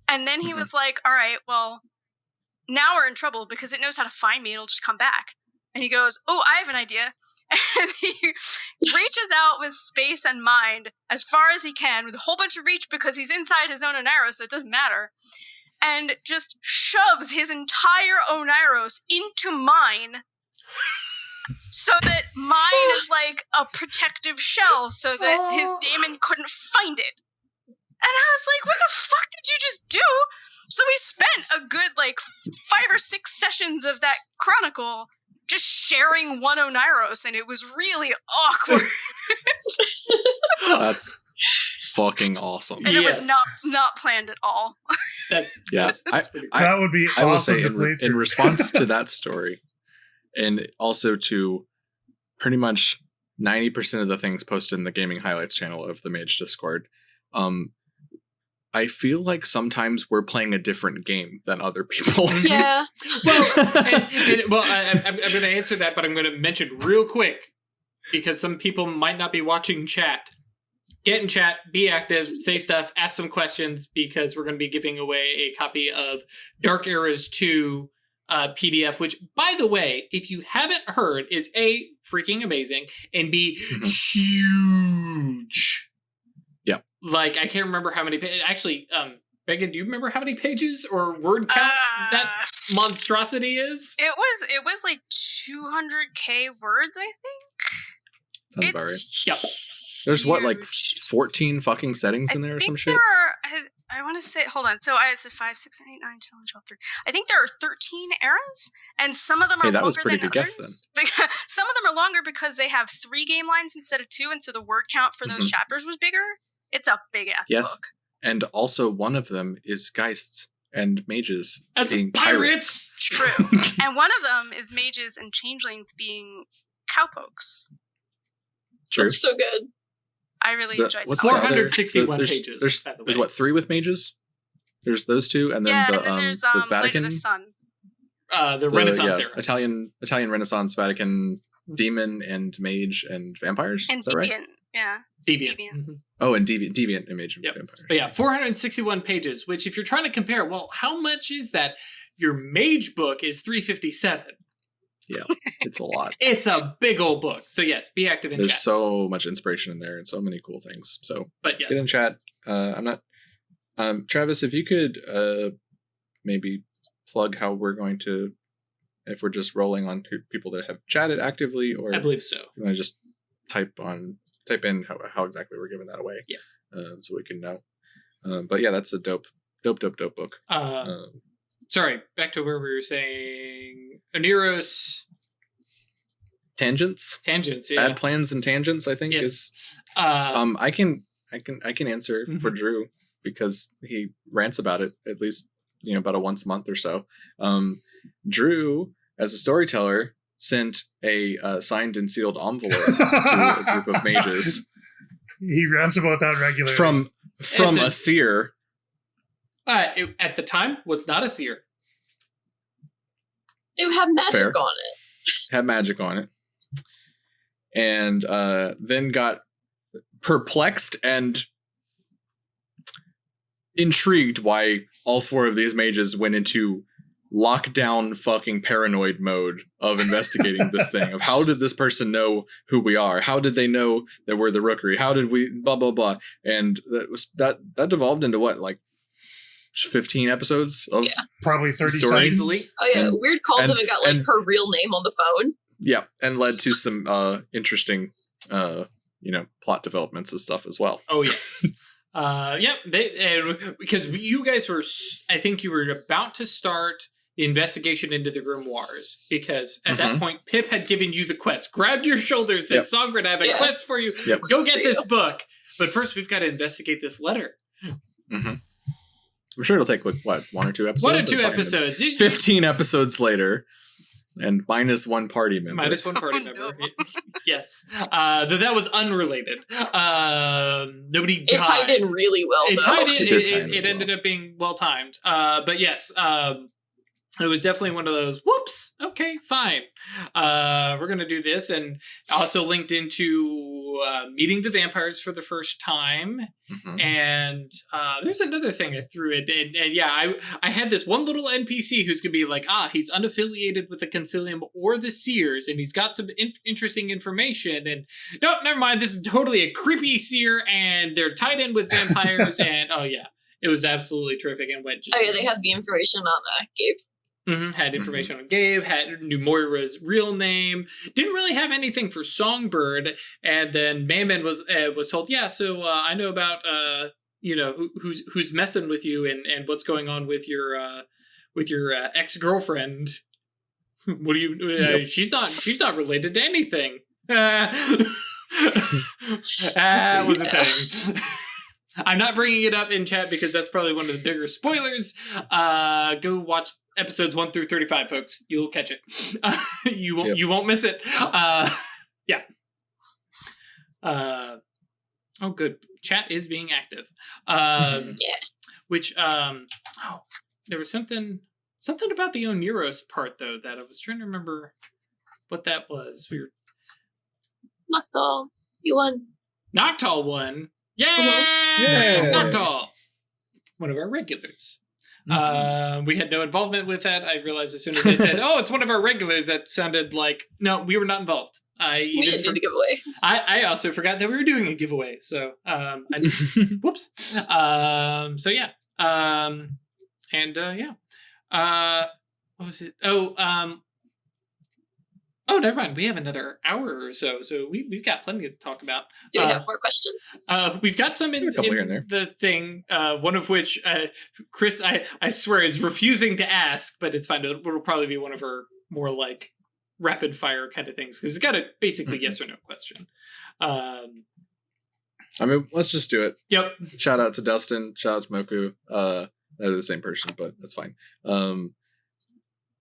And then he was like, all right, well, now we're in trouble because it knows how to find me. It'll just come back. And he goes, oh, I have an idea. And he reaches out with space and mind as far as he can with a whole bunch of reach because he's inside his own Onyros, so it doesn't matter. And just shoves his entire Onyros into mine so that mine is like a protective shell so that his daemon couldn't find it. And I was like, what the fuck did you just do? So we spent a good 5 or 6 sessions of that chronicle just sharing one Onyros, and it was really awkward. That's fucking awesome. And it was not planned at all. That's pretty cool. That would be awesome. I will say to in response to that story, and also to pretty much 90% of the things posted in the gaming highlights channel of the Mage Discord, I feel like sometimes we're playing a different game than other people. Yeah. I'm going to answer that, but I'm going to mention real quick because some people might not be watching chat. Get in chat, be active, say stuff, ask some questions because we're going to be giving away a copy of Dark Eras 2 PDF, which, by the way, if you haven't heard, is A, freaking amazing, and B, huge. Yeah. I can't remember how many pages. Actually, Megan, do you remember how many pages or word count that monstrosity is? It was 200k words, I think. Sounds about right. Yep. There's huge. 14 fucking settings in there or some shit? I want to say, hold on. So it's a 5, 6, 7, 8, 9, 10, 11, 12, 13. I think there are 13 eras, and some of them are longer than others. Some of them are longer because they have 3 game lines instead of 2, and so the word count for those chapters was bigger. It's a big ass book. And also one of them is Geists and Mages being pirates. True. And one of them is Mages and Changelings being cowpokes. True. That's so good. I really enjoyed what's that. 461 pages. There's 3 with Mages? There's those 2, and then there's the Vatican. Light of the Sun. The Renaissance era. Italian Renaissance, Vatican, Demon and Mage and Vampires. And is that Deviant, right? yeah. Deviant. Mm-hmm. Oh, and Deviant and Mage and Yep. Vampires. But yeah, 461 pages, which if you're trying to compare, well, how much is that? Your Mage book is 357. Yeah, it's a lot. It's a big old book. So yes, be active in There's chat. so much inspiration in there and so many cool things. So but yes. get in chat. I'm not Travis, if you could maybe plug how we're going to, if we're just rolling on to people that have chatted actively, or I believe so. You want to just type in how exactly we're giving that away. Yeah. So we can know. But yeah, that's a dope book. Sorry, back to where we were saying Onyros Tangents, yeah. Bad plans and tangents, I think yes. is I can answer for Drew because he rants about it at least, about a once a month or so. Drew, as a storyteller, sent a signed and sealed envelope to a group of mages. He rants about that regularly. From a seer. It, at the time, was not a seer. It had magic Fair. on it. Had magic on it. And then got perplexed and intrigued why all 4 of these mages went into lockdown fucking paranoid mode of investigating this thing. Of how did this person know who we are? How did they know that we're the Rookery? How did we blah blah blah? And that devolved into what, like 15 episodes of probably 30 story? seconds. Oh yeah, And- Weird called and- them and got like and- her real name on the phone. Yeah, and led to some interesting plot developments and stuff as well. Oh yes. Yep. Because you guys were, I think you were about to start the investigation into the grimoires, because at that point Pip had given you the quest, grabbed your shoulders, said, Yep. Songbird, I have a quest for you. Yep. Go get this book. But first we've got to investigate this letter. Mm-hmm. I'm sure it'll take 1 or 2 episodes. 1 or 2 Fine. episodes. 15 episodes later, and minus 1 party member. Minus 1 party Oh, member. no. Yes. Though that was unrelated. Nobody died. It tied in really well. It though. tied in. It did tie in It really ended up being well timed. But yes, it was definitely one of those. Whoops. Okay, fine. We're gonna do this, and also linked into meeting the vampires for the first time. Mhm. And there's another thing I threw in, and yeah, I had this one little NPC who's gonna be like, he's unaffiliated with the Concilium or the Seers, and he's got some interesting information. And nope, never mind. This is totally a creepy seer, and they're tied in with vampires. And oh yeah, it was absolutely terrific. And went. Oh yeah, they had the information on Gabe. Had information on Gabe, knew Moira's real name, didn't really have anything for Songbird, and then Mayman was told, yeah, so I know about who's messing with you and what's going on with your ex-girlfriend. What do you? She's not related to anything. That was a thing. I'm not bringing it up in chat because that's probably one of the bigger spoilers. Go watch episodes 1 through 35, folks. You'll catch it. You won't. Yep. You won't miss it. Yeah. Oh, good. Chat is being active. Yeah. Which there was something about the Oneros part though that I was trying to remember what that was. We were Noctal, you won. Noctal won. Yay! Yay! Noctal. One of our regulars. We had no involvement with that. I realized as soon as they said, "Oh, it's one of our regulars," that sounded like no, we were not involved. We didn't do the giveaway. I also forgot that we were doing a giveaway. So whoops. So yeah. What was it? Oh, never mind. We have another hour or so, so we've got plenty to talk about. Do we have more questions? We've got some in the thing, one of which Chris, I swear, is refusing to ask, but it's fine. It'll probably be one of her more like rapid fire kind of things, because it's got a basically yes or no question. I mean, let's just do it. Yep. Shout out to Dustin. Shout out to Moku. They're the same person, but that's fine.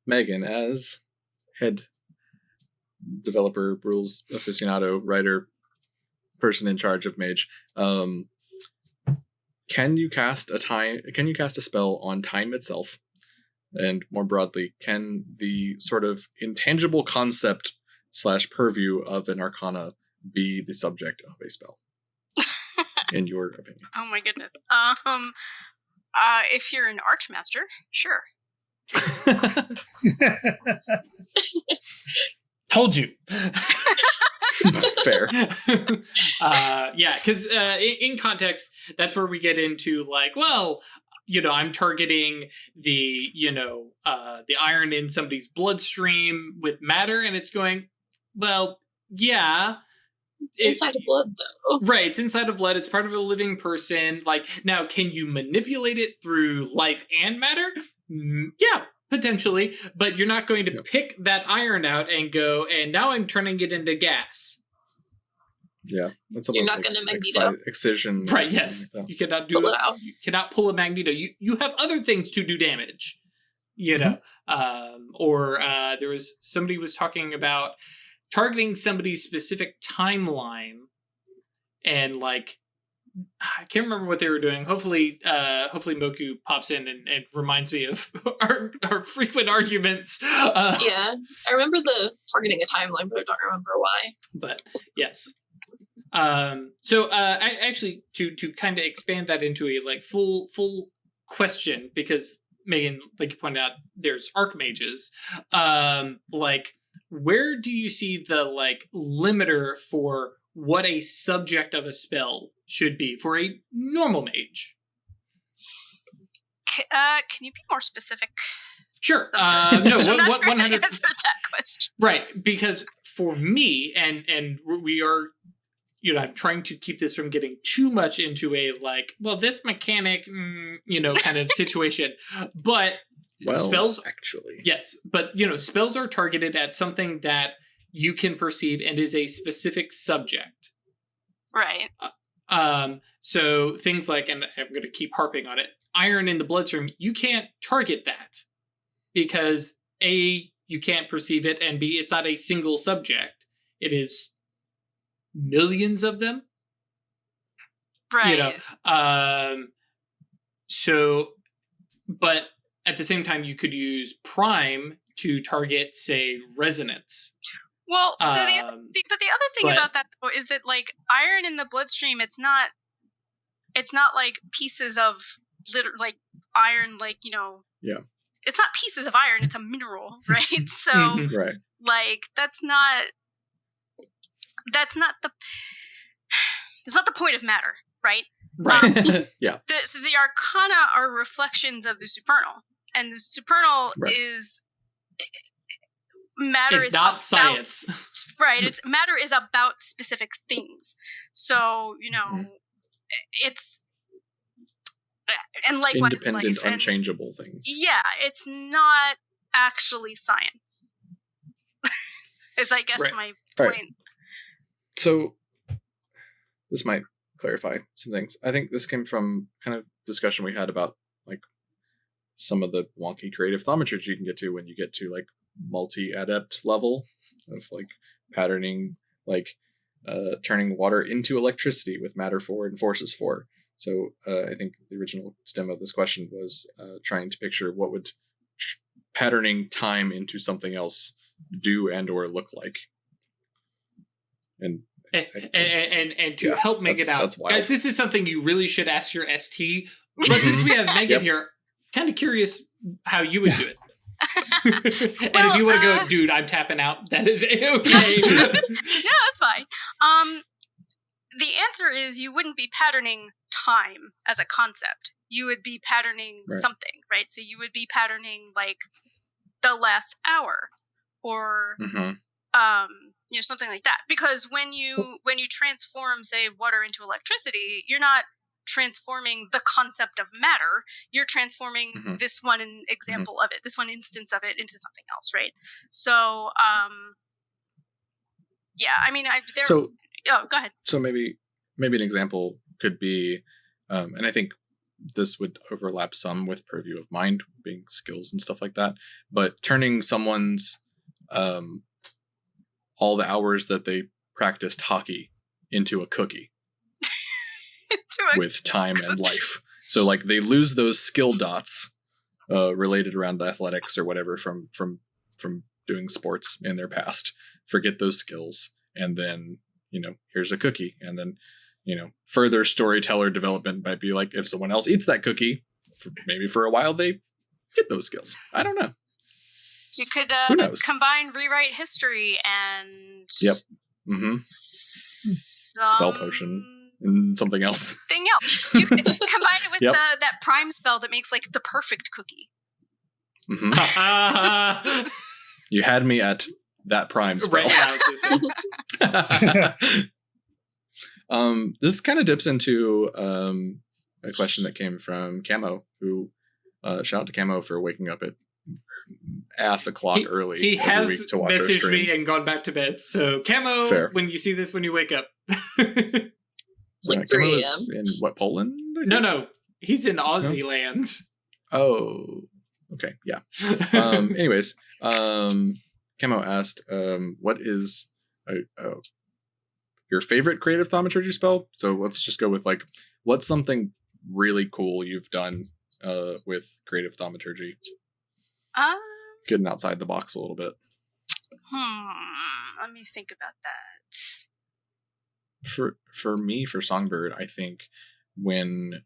Megan, as head developer, rules aficionado, writer, person in charge of Mage, can you cast a spell on time itself? And more broadly, can the sort of intangible concept / purview of an arcana be the subject of a spell? In your opinion? Oh my goodness. If you're an archmaster, sure. Told you. Fair. Yeah, because in context, that's where we get into like, well, I'm targeting the iron in somebody's bloodstream with matter, and it's going, well, yeah. It's inside of blood, though. Right, it's inside of blood. It's part of a living person. Like, now, can you manipulate it through life and matter? Yeah, potentially. But you're not going to pick that iron out and go, and now I'm turning it into gas. Yeah, that's You're almost not like gonna Magneto. Excision. Right, yes. Like You cannot do Pull it out. You cannot pull a Magneto. You have other things to do damage. You know. Or there was somebody was talking about targeting somebody's specific timeline, and like I can't remember what they were doing. Hopefully Moku pops in and reminds me of our frequent arguments. Yeah, I remember the targeting a timeline, but I don't remember why. But yes. So I actually to kind of expand that into a like full question, because Megan, like you pointed out, there's archmages. Like, where do you see the like limiter for what a subject of a spell should be for a normal mage? Can you be more specific? Sure. No, I'm not sure 100 to answer that question. Right, because for me, and we are, I'm trying to keep this from getting too much into a like, well, this mechanic, kind of situation. But spells, actually, yes, but spells are targeted at something that you can perceive and is a specific subject. Right. So things like, and I'm going to keep harping on it, iron in the bloodstream, you can't target that because A, you can't perceive it, and B, it's not a single subject. It is millions of them. Right. So, but at the same time, you could use prime to target, say, resonance. Well, so but the other thing about that though is that like iron in the bloodstream, it's not like pieces of like iron, like Yeah. It's not pieces of iron; it's a mineral, right? So, right. Like that's not it's not the point of matter, right? Right. Yeah. So the arcana are reflections of the supernal, and the supernal is matter. It's is not about, science, right? It's matter is about specific things. So it's and likewise, independent, life, unchangeable things. Yeah, it's not actually science. Is I guess my point. Right. So this might clarify some things. I think this came from kind of discussion we had about like some of the wonky creative thaumaturgy you can get to when you get to like multi-adept level of like patterning, like turning water into electricity with matter 4 and forces 4. So I think the original stem of this question was trying to picture what would patterning time into something else do and or look like. And to help make it out, guys, this is something you really should ask your ST. But since we have Megan here, kind of curious how you would do it. And if you want to go, dude, I'm tapping out, that is okay. No, that's fine. The answer is you wouldn't be patterning time as a concept. You would be patterning something, right? So you would be patterning like the last hour or something like that. Because when you transform, say, water into electricity, you're not transforming the concept of matter. You're transforming this one example of it, this one instance of it into something else, right? So, I mean, go ahead. So maybe an example could be, and I think this would overlap some with Purview of Mind being skills and stuff like that, but turning someone's all the hours that they practiced hockey into a cookie with time and life. So like they lose those skill dots related around athletics or whatever from doing sports in their past, forget those skills, and then here's a cookie. And then further storyteller development might be like if someone else eats that cookie, maybe for a while they get those skills. I don't know. You could combine rewrite history and spell potion and something else. You could combine it with that prime spell that makes like the perfect cookie. You had me at that prime spell. This kind of dips into a question that came from Camo, who shout out to Camo for waking up at ass o'clock early. He has messaged me and gone back to bed. So Camo, when you see this, when you wake up, It's like 3 a.m. In what, Poland? No, he's in Aussie land. Oh, okay, yeah. Anyways, Camo asked, what is your favorite creative thaumaturgy spell? So let's just go with like, what's something really cool you've done with creative thaumaturgy? Getting outside the box a little bit. Let me think about that. For me, for Songbird, I think when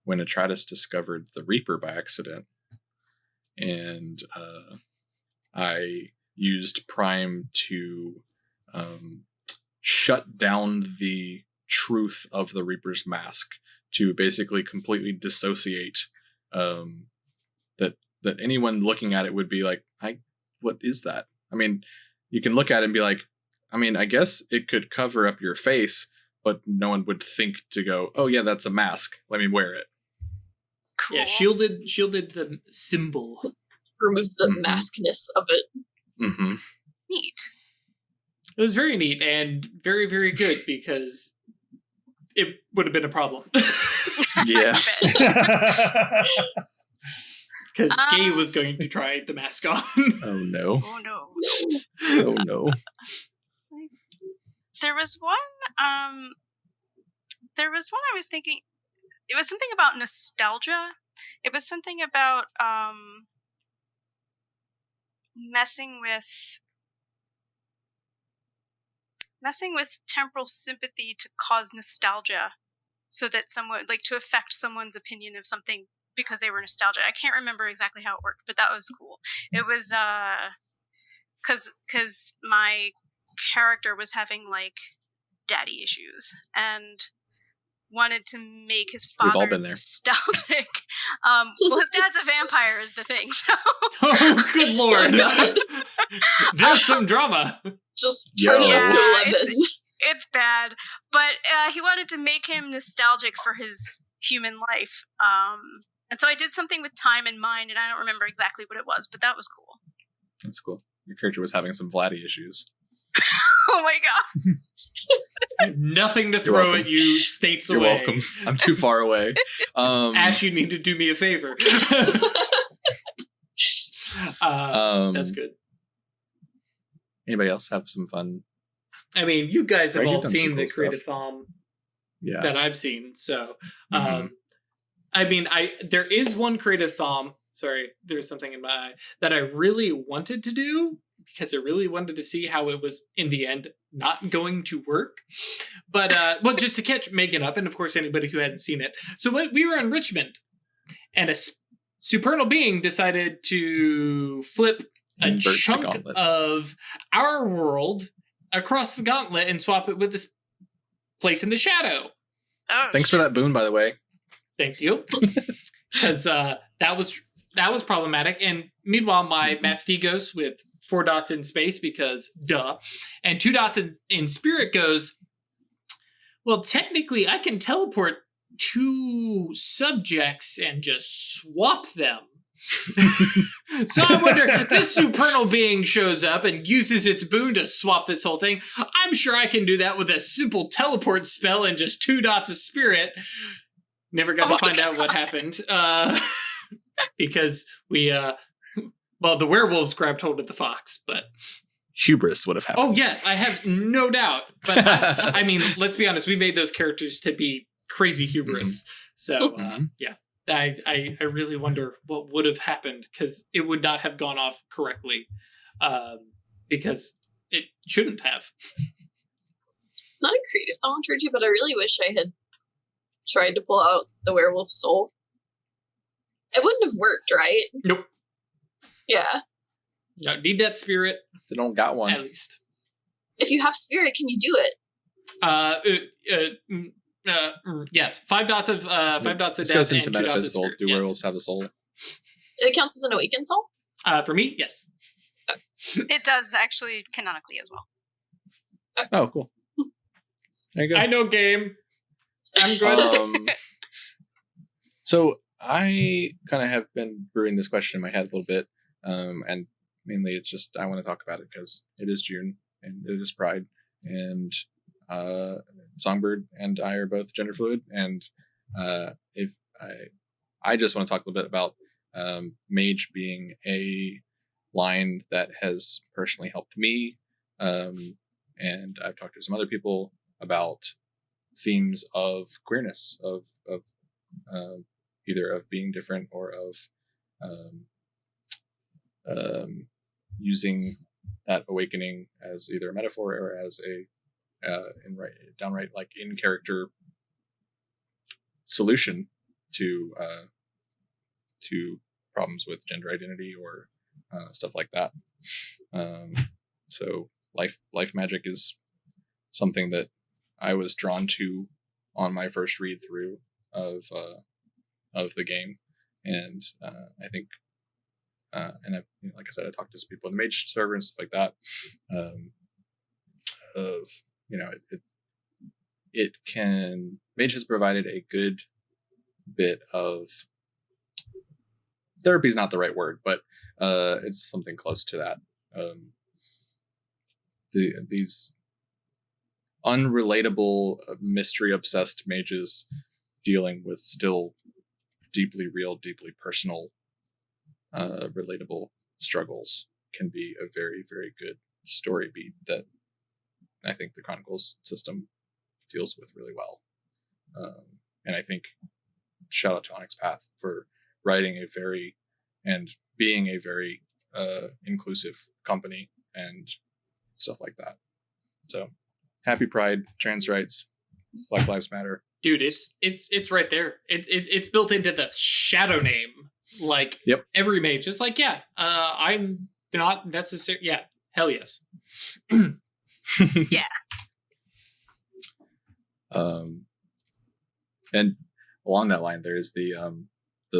Atratus discovered the Reaper by accident, and I used Prime to shut down the truth of the Reaper's mask, to basically completely dissociate that anyone looking at it would be like, what is that? I mean, you can look at it and be like, I mean, I guess it could cover up your face, but no one would think to go, oh yeah, that's a mask, let me wear it. Cool. Yeah, shielded the symbol. Remove the maskness of it. Mm-hmm. Neat. It was very neat and very, very good because it would have been a problem. Yeah. Because Gay was going to try the mask on. Oh no. Oh no. Oh no. There was one I was thinking, it was something about nostalgia. It was something about messing with temporal sympathy to cause nostalgia, so that someone, like, to affect someone's opinion of something because they were nostalgic. I can't remember exactly how it worked, but that was cool. It was because my character was having like daddy issues and wanted to make his We've all father been there. nostalgic. Well, his dad's a vampire is the thing, so Oh, good lord. Oh, God. There's some drama. Just turn it up to 11. it's bad. But he wanted to make him nostalgic for his human life. And so I did something with time in mind, and I don't remember exactly what it was, but that was cool. That's cool. Your character was having some Vladdy issues. Oh my god. Nothing to You're throw welcome. at you states You're away. welcome. I'm too far away. Ash, you need to do me a favor. That's good. Anybody else have some fun? I mean, you guys have Greg, all you've done some seen cool the creative stuff. thom Yeah. that I've seen. So, Mhm. I mean, there is one creative thom. Sorry, there's something in my eye that I really wanted to do because I really wanted to see how it was in the end not going to work. But well, just to catch Megan up, and of course anybody who hadn't seen it. So we were in Richmond, and a supernal being decided to flip a Invert the chunk gauntlet. of our world across the gauntlet and swap it with this place in the shadow. Oh, Thanks for that boon, by the way. Thank you. Because that was problematic. And meanwhile, my Mastigos with 4 dots in space, because duh, and 2 dots in spirit goes, well, technically I can teleport 2 subjects and just swap them. So I wonder, this supernal being shows up and uses its boon to swap this whole thing. I'm sure I can do that with a simple teleport spell and just 2 dots of spirit. Never got to find out what happened. Because we, well, the werewolves grabbed hold of the fox, but... Hubris would have happened. Oh, yes, I have no doubt. But, I mean, let's be honest, we made those characters to be crazy hubris. So, yeah. I really wonder what would have happened, because it would not have gone off correctly, because it shouldn't have. It's not a creative thaumaturgy, but I really wish I had tried to pull out the werewolf soul. It wouldn't have worked, right? Nope. Yeah. No, need that spirit, They don't got one. at least. If you have spirit, can you do it? Yes, 5 dots of 5 dots of This death goes and into 2 dots of metaphysical. spirit. Do Yes. werewolves have a soul? It counts as an awakened soul? For me, yes. it does actually canonically as well. Oh, cool. There you go. I know game. I'm good. So I kind of have been brewing this question in my head a little bit, and mainly it's just I want to talk about it because it is June and it is Pride, and Songbird and I are both gender fluid, and if I just want to talk a little bit about Mage being a line that has personally helped me, and I've talked to some other people about themes of queerness, of either of being different or of using that awakening as either a metaphor or as a downright like in character solution to problems with gender identity or stuff like that. So life magic is something that I was drawn to on my first read through of the game, and I think and like I said, I talked to some people in the Mage server and stuff like that. Mage has provided a good bit of therapy is not the right word, but it's something close to that. These unrelatable, mystery obsessed mages dealing with still deeply real, deeply personal, relatable struggles can be a very, very good story beat that I think the Chronicles system deals with really well. And I think shout out to Onyx Path for writing and being a very inclusive company and stuff like that. So happy Pride, trans rights, Black Lives Matter. Dude, it's right there. It's built into the shadow name. Like, yep. Every mage is like, yeah, I'm not necessary. Yeah, hell yes. Yeah. And along that line, there is the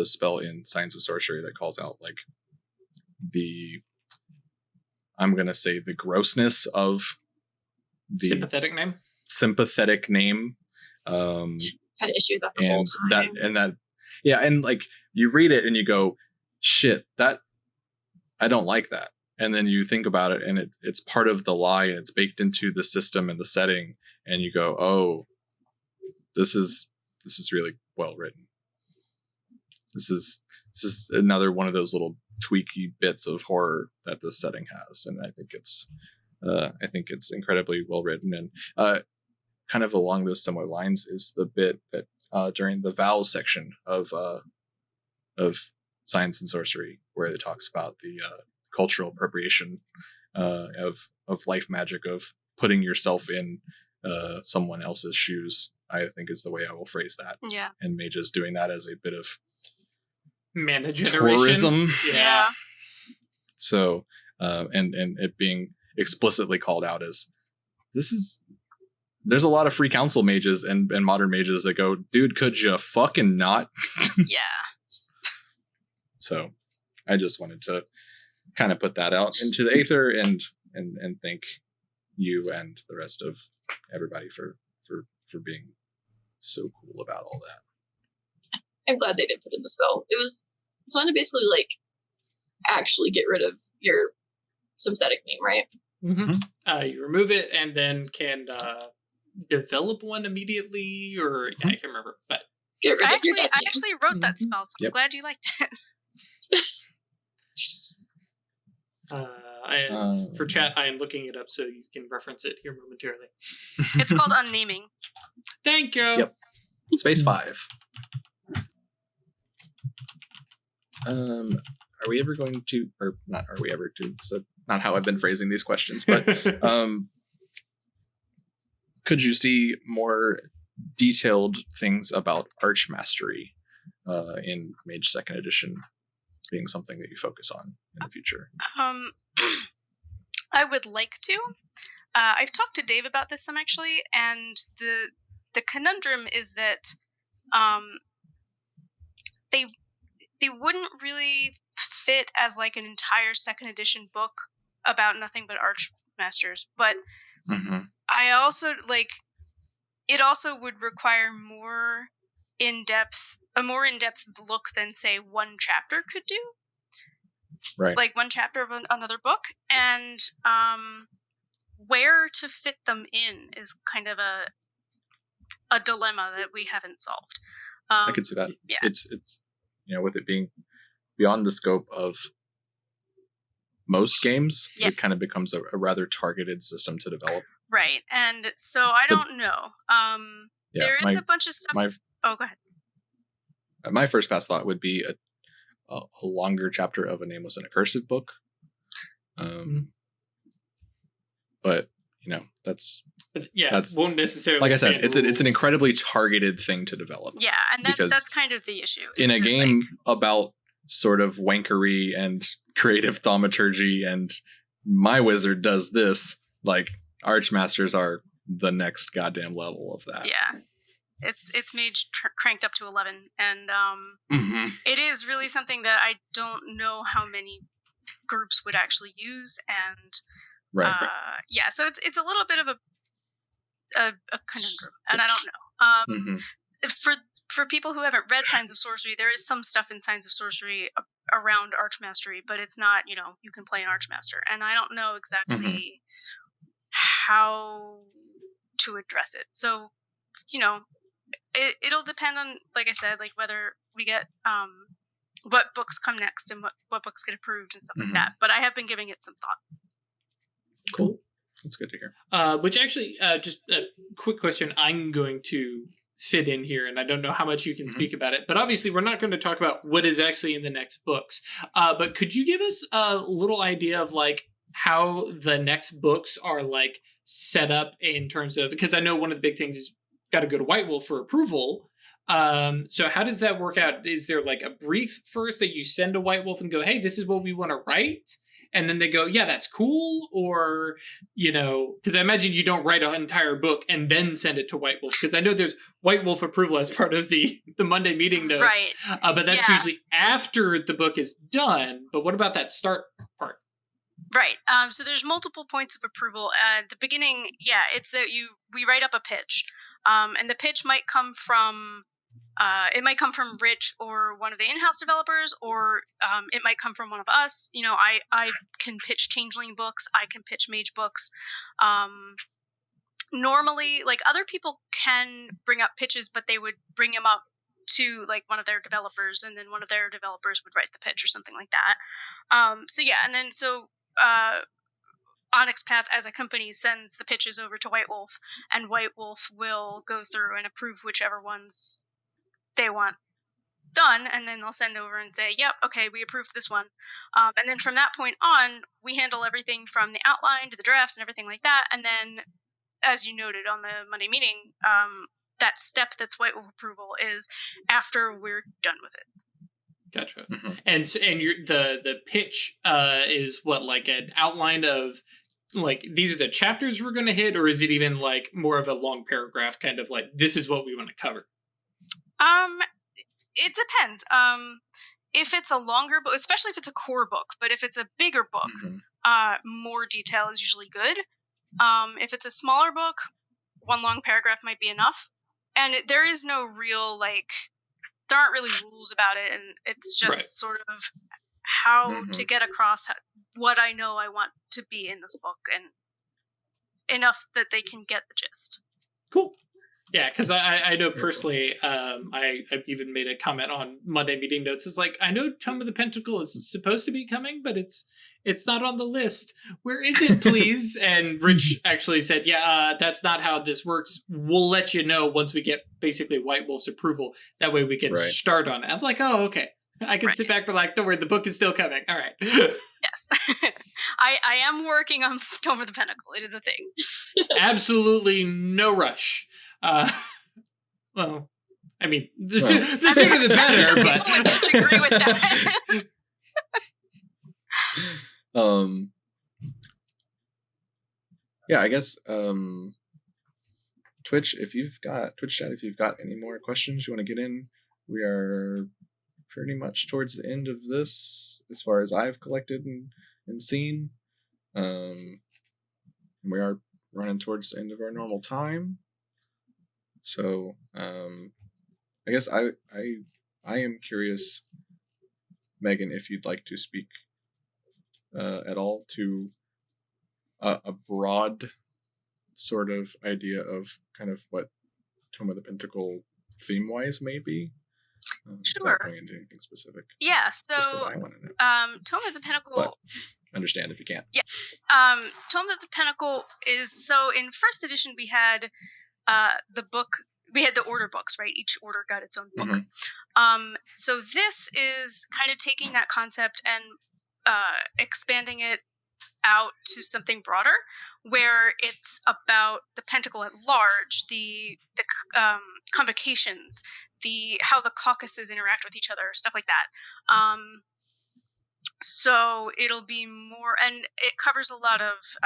spell in Signs of Sorcery that calls out like I'm gonna say the grossness of the sympathetic name. Had an issue with that the whole time. And like you read it and you go, shit, that I don't like that. And then you think about it and it's part of the lie and it's baked into the system and the setting, and you go, oh, this is really well written. This is another one of those little tweaky bits of horror that this setting has, and I think it's incredibly well written. And kind of along those similar lines is the bit that during the vows section of Science and Sorcery, where it talks about the cultural appropriation of life magic, of putting yourself in someone else's shoes, I think is the way I will phrase that. Yeah. And Mage is doing that as a bit of mana generation. Tourism. Yeah. So, and it being explicitly called out as there's a lot of free council mages and modern mages that go, dude, could you fucking not? Yeah. So I just wanted to kind of put that out into the aether and thank you and the rest of everybody for being so cool about all that. I'm glad they did put in the spell. It's fun to basically like actually get rid of your sympathetic name, right? Mm-hmm. You remove it and then can develop one immediately, or I can't remember. But I actually wrote that spell, so I'm glad you liked it. For chat, I am looking it up so you can reference it here momentarily. It's called Unnaming. Thank you. Yep. Space 5. Are we ever going to, or not are we ever to, so not how I've been phrasing these questions, but could you see more detailed things about Archmastery in Mage 2nd Edition being something that you focus on in the future? I would like to. I've talked to Dave about this some actually, and the conundrum is that they wouldn't really fit as like an entire 2nd edition book about nothing but Archmasters, but I also like it also would require a more in-depth look than say one chapter could do. Right. Like one chapter of another book. And where to fit them in is kind of a dilemma that we haven't solved. I could see that. Yeah. It's with it being beyond the scope of most games, it kind of becomes a rather targeted system to develop. Right. And so I don't know. There is a bunch of stuff. Oh, go ahead. My first pass thought would be a longer chapter of A Nameless and Accursed book. But that's won't necessarily. Like I said, it's an incredibly targeted thing to develop. Yeah, and that's kind of the issue. In a game about sort of wankery and creative thaumaturgy, and my wizard does this, like Archmasters are the next goddamn level of that. Yeah, it's Mage cranked up to 11, and it is really something that I don't know how many groups would actually use, and right. Yeah, so it's a little bit of a conundrum, and I don't know. For people who haven't read Signs of Sorcery, there is some stuff in Signs of Sorcery around Archmastery, but it's not, you can play an Archmaster, and I don't know exactly how to address it. So, it'll depend on, like I said, like whether we get what books come next and what books get approved and stuff like that. But I have been giving it some thought. Cool. That's good to hear. Which actually, just a quick question I'm going to fit in here, and I don't know how much you can speak about it, but obviously we're not going to talk about what is actually in the next books. But could you give us a little idea of like how the next books are like set up in terms of, because I know one of the big things is got to go to White Wolf for approval. So how does that work out? Is there like a brief first that you send to White Wolf and go, hey, this is what we want to write? And then they go, yeah, that's cool. Or, because I imagine you don't write an entire book and then send it to White Wolf. Because I know there's White Wolf approval as part of the Monday meeting notes. Right. But that's usually after the book is done. But what about that start part? Right. So there's multiple points of approval. At the beginning, it's that we write up a pitch. And the pitch might come from Rich or one of the in-house developers, or it might come from one of us. I can pitch Changeling books. I can pitch Mage books. Normally, like other people can bring up pitches, but they would bring them up to like one of their developers, and then one of their developers would write the pitch or something like that. Onyx Path as a company sends the pitches over to White Wolf, and White Wolf will go through and approve whichever ones they want done, and then they'll send over and say, yep, okay, we approved this one. And then from that point on, we handle everything from the outline to the drafts and everything like that. And then, as you noted on the Monday meeting, that step that's White Wolf approval is after we're done with it. Gotcha. And the pitch is what, like an outline of like these are the chapters we're going to hit, or is it even like more of a long paragraph kind of like this is what we want to cover? It depends. If it's a longer book, especially if it's a core book, but if it's a bigger book, more detail is usually good. If it's a smaller book, one long paragraph might be enough. And there is no real there aren't really rules about it, and it's just sort of how to get across what I know I want to be in this book, and enough that they can get the gist. Cool. Yeah, because I know personally, I've even made a comment on Monday meeting notes. It's like, I know Tome of the Pentacle is supposed to be coming, but it's not on the list. Where is it, please? And Rich actually said, that's not how this works. We'll let you know once we get basically White Wolf's approval. That way we can start on it. I'm like, oh, okay. I can sit back and relax. Don't worry, the book is still coming. All right. Yes. I am working on Tome of the Pentacle. It is a thing. Absolutely no rush. Well, I mean, the sooner the better. But people would disagree with that. Yeah, I guess Twitch chat, if you've got any more questions you want to get in, we are pretty much towards the end of this as far as I've collected and seen. We are running towards the end of our normal time. So I guess I am curious, Megan, if you'd like to speak at all to a broad sort of idea of kind of what Tome of the Pentacle theme-wise may be? Sure. Without going into anything specific. Yeah, Just 'cause so I want to know. Tome of the Pentacle. But understand if you can't. Yeah. Tome of the Pentacle is, so in first edition we had the book, we had the order books, right? Each order got its own book. So this is kind of taking that concept and expanding it out to something broader, where it's about the Pentacle at large, the convocations, how the caucuses interact with each other, stuff like that. So it'll be more, and it covers a lot of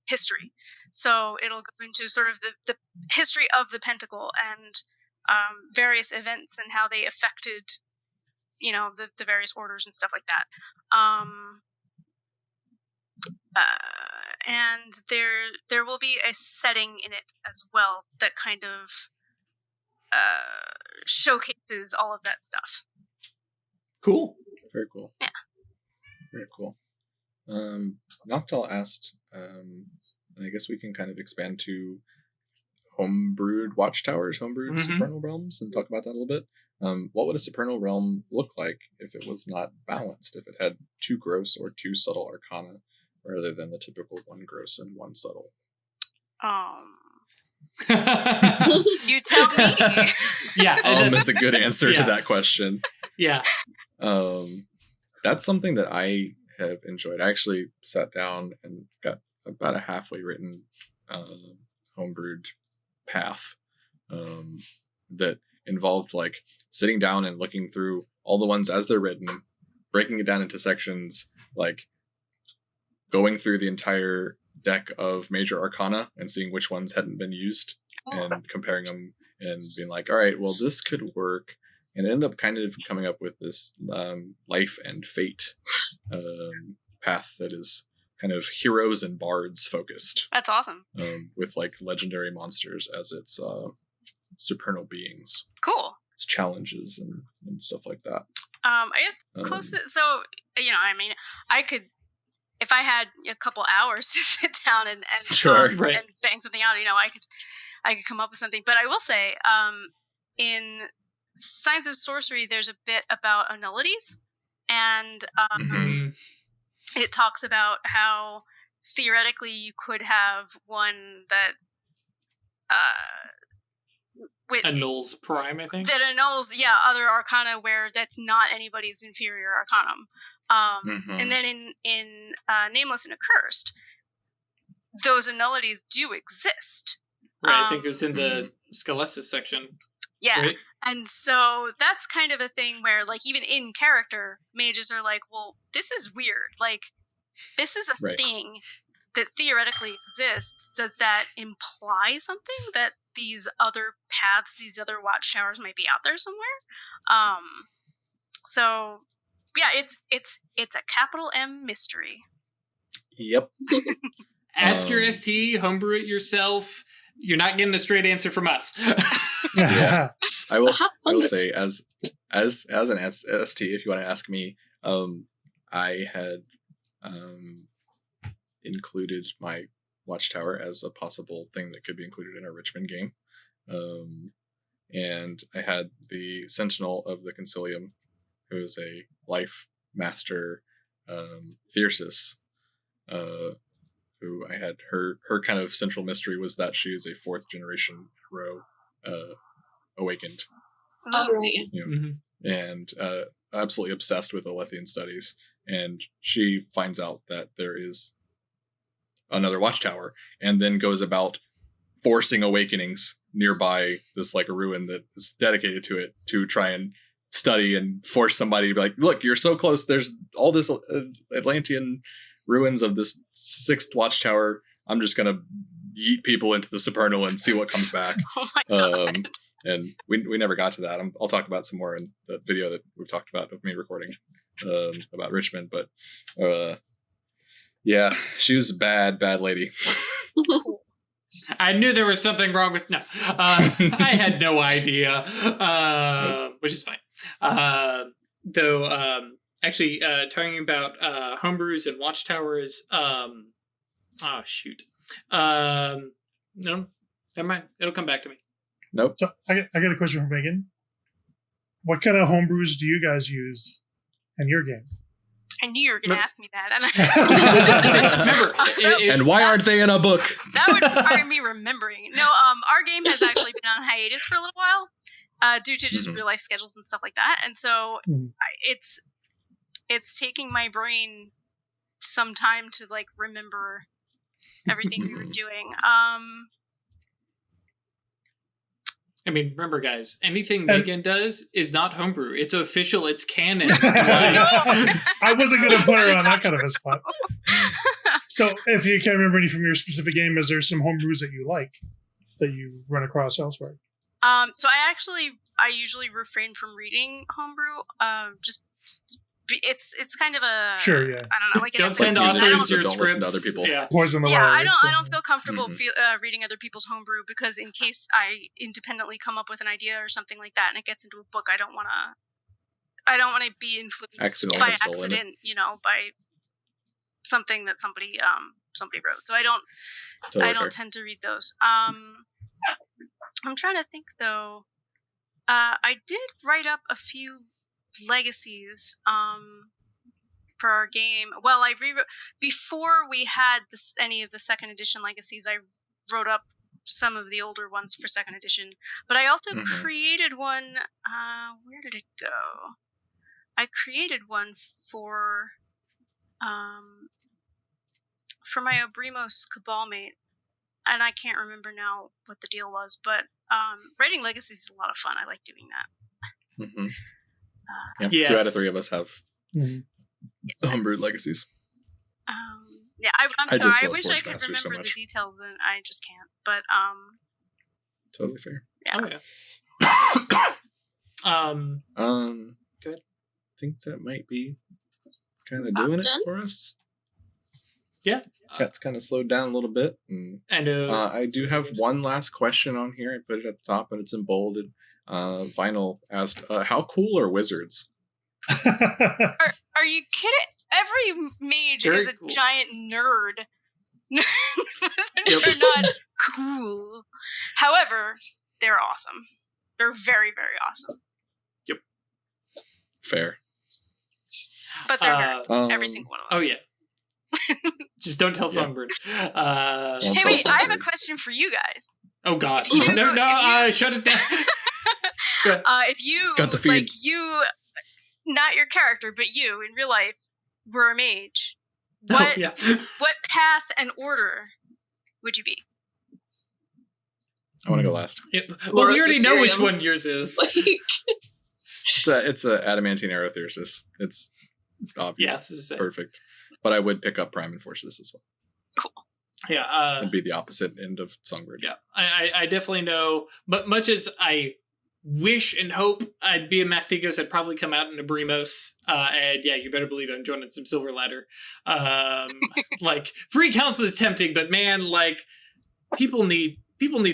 history. So it'll go into sort of the history of the Pentacle and various events and how they affected, the various orders and stuff like that. And there will be a setting in it as well that kind of showcases all of that stuff. Cool. Very cool. Yeah. Very cool. Noctal asked, and I guess we can kind of expand to homebrewed watchtowers, homebrewed supernal realms, and talk about that a little bit. What would a supernal realm look like if it was not balanced, if it had 2 gross or 2 subtle arcana, rather than the typical 1 gross and 1 subtle? You tell me. Yeah. That's a good answer to that question. Yeah. That's something that I have enjoyed. I actually sat down and got about a halfway written homebrewed path that involved like sitting down and looking through all the ones as they're written, breaking it down into sections, like going through the entire deck of major arcana and seeing which ones hadn't been used and comparing them and being like, all right, well, this could work. And ended up kind of coming up with this life and fate path that is kind of heroes and bards focused. That's awesome. With like legendary monsters as its supernal beings. Cool. Its challenges and stuff like that. I guess close to, so, I could, if I had a couple hours to sit down and bang something out, I could come up with something. But I will say, in Science of Sorcery, there's a bit about nullities, and it talks about how theoretically you could have one that annuls prime, I think. That annuls, other arcana where that's not anybody's inferior arcanum. And then in Nameless and Accursed, those nullities do exist. Right, I think it was in the Scalestus section. Yeah. Right? And so that's kind of a thing where, like, even in character, mages are like, well, this is weird. Like, this is a thing that theoretically exists. Does that imply something that these other paths, these other watchtowers might be out there somewhere? So, yeah, it's a capital M mystery. Yep. Ask your ST, homebrew it yourself. You're not getting a straight answer from us. Yeah. I will say as an ST, if you want to ask me, I had included my watchtower as a possible thing that could be included in a Richmond game. And I had the Sentinel of the Concilium, who is a life master Thyrsis, who I had her kind of central mystery was that she is a 4th generation hero awakened. Oh, right. And absolutely obsessed with Alethian studies. And she finds out that there is another watchtower and then goes about forcing awakenings nearby this like a ruin that is dedicated to it to try and study and force somebody to be like, look, you're so close. There's all this Atlantean ruins of this 6th watchtower. I'm just going to yeet people into the supernal and see what comes back. Oh my God. And we never got to that. I'll talk about some more in the video that we've talked about of me recording about Richmond. But yeah, she was a bad lady. I knew there was something wrong with I had no idea, which is fine. Though, actually, talking about homebrews and watchtowers, Oh, shoot. No, never mind. It'll come back to me. Nope. So I got a question for Megan. What kind of homebrews do you guys use in your game? I knew you were going to ask me that. Remember, And why aren't they in a book? That would require me remembering. No, our game has actually been on hiatus for a little while due to just real life schedules and stuff like that. And so it's taking my brain some time to like remember everything we were doing. I mean, remember, guys, anything Megan does is not homebrew. It's official. It's canon. I wasn't going to put her on that kind of a spot. So if you can't remember any from your specific game, is there some homebrews that you like that you run across elsewhere? So I usually refrain from reading homebrew. It's kind of a sure, yeah. I don't know. Like don't send authors your scripts. Listen to other people. Yeah, poison the water. I don't feel comfortable reading other people's homebrew because in case I independently come up with an idea or something like that and it gets into a book, I don't want to be influenced by accident, by something that somebody wrote. So I don't tend to read those. I'm trying to think though. I did write up a few legacies for our game. Well, I rewrote before we had any of the second edition legacies. I wrote up some of the older ones for second edition, but I also created one. Where did it go? I created one for my Obrimos Cabal mate, and I can't remember now what the deal was. But writing legacies is a lot of fun. I like doing that. Yes. 2 out of 3 of us have homebrewed legacies. I'm sorry. I wish I could remember the details, and I just can't. But totally fair. Yeah. Oh, yeah. Good. I think that might be kind of doing it for us. Yeah. Cat's kind of slowed down a little bit. And I do have one last question on here. I put it at the top, and it's in bolded. Vinyl asked, how cool are wizards? Are you kidding? Every mage is a cool. giant nerd. Wizards are not cool. However, they're awesome. They're very, very awesome. Yep. Fair. But they're nerds. Every single one of them. Oh, yeah. Just don't tell Songbird. Hey, wait, I have a question for you guys. Oh, God. No, shut it down. If you, got the feed. like, you, not your character, but you, in real life, were a mage, what path and order would you be? I want to go last. Well, we already know which one yours is. It's a adamantine aerotheresis. It's obvious. Yeah, perfect. But I would pick up Prime and Force this as well. Cool. Yeah. It'd be the opposite end of Songbird. Yeah. I definitely know, but much as I wish and hope I'd be a Mastigos, I'd probably come out in a Brimos. And yeah, you better believe I'm joining some Silver Ladder. Like, free counsel is tempting, but man, like, people need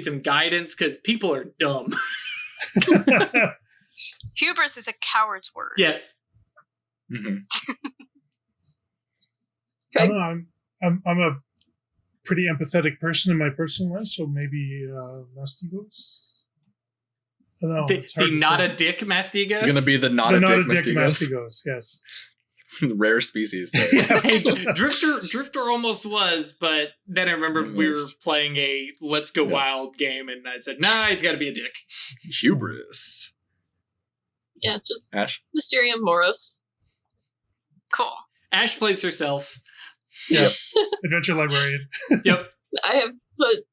some guidance because people are dumb. Hubris is a coward's word. Yes. Mm-hmm. I don't know. I'm a pretty empathetic person in my personal life, so maybe Mastigos. I don't know. The not a dick Mastigos? You're going to be the not a dick Mastigos, yes. Rare species there. Yes. Hey, Drifter almost was, but then I remember we were playing a Let's Go Wild game, and I said, nah, he's got to be a dick. Hubris. Yeah, just Ash? Mysterium Moros. Cool. Ash plays herself. Yep. Adventure Librarian. Yep. I have put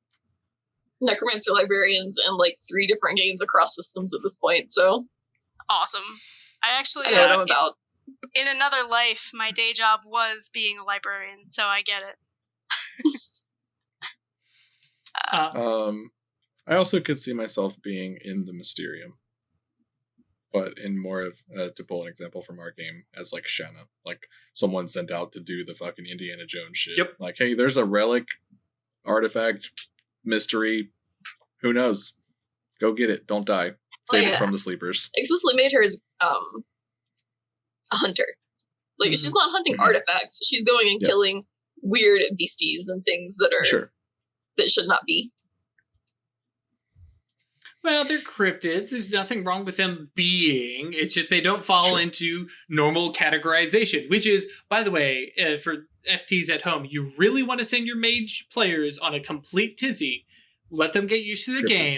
Necromancer Librarians in like 3 different games across systems at this point, so. Awesome. I know what I'm about. In another life, my day job was being a librarian, so I get it. I also could see myself being in the Mysterium. But in more of, to pull an example from our game, as like Shanna. Like, someone sent out to do the fucking Indiana Jones shit. Yep. Like, hey, there's a relic, artifact, mystery. Who knows? Go get it. Don't die. Save it from the sleepers. Explicitly made her as a hunter. Like, she's not hunting artifacts. She's going and killing weird beasties and things that are that should not be. Well, they're cryptids. There's nothing wrong with them being. It's just they don't fall into normal categorization, which is, by the way, for STs at home, you really want to send your mage players on a complete tizzy. Let them get used to the game.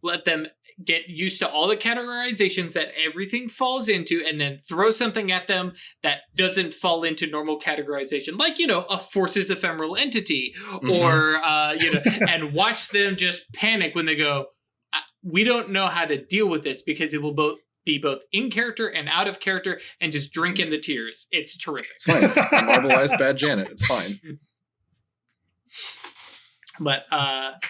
Let them get used to all the categorizations that everything falls into, and then throw something at them that doesn't fall into normal categorization, like, you know, a forces ephemeral entity, or, you know, and watch them just panic when they go, we don't know how to deal with this, because it will be both in character and out of character, and just drink in the tears. It's terrific. It's fine. Marbleized bad Janet. It's fine. But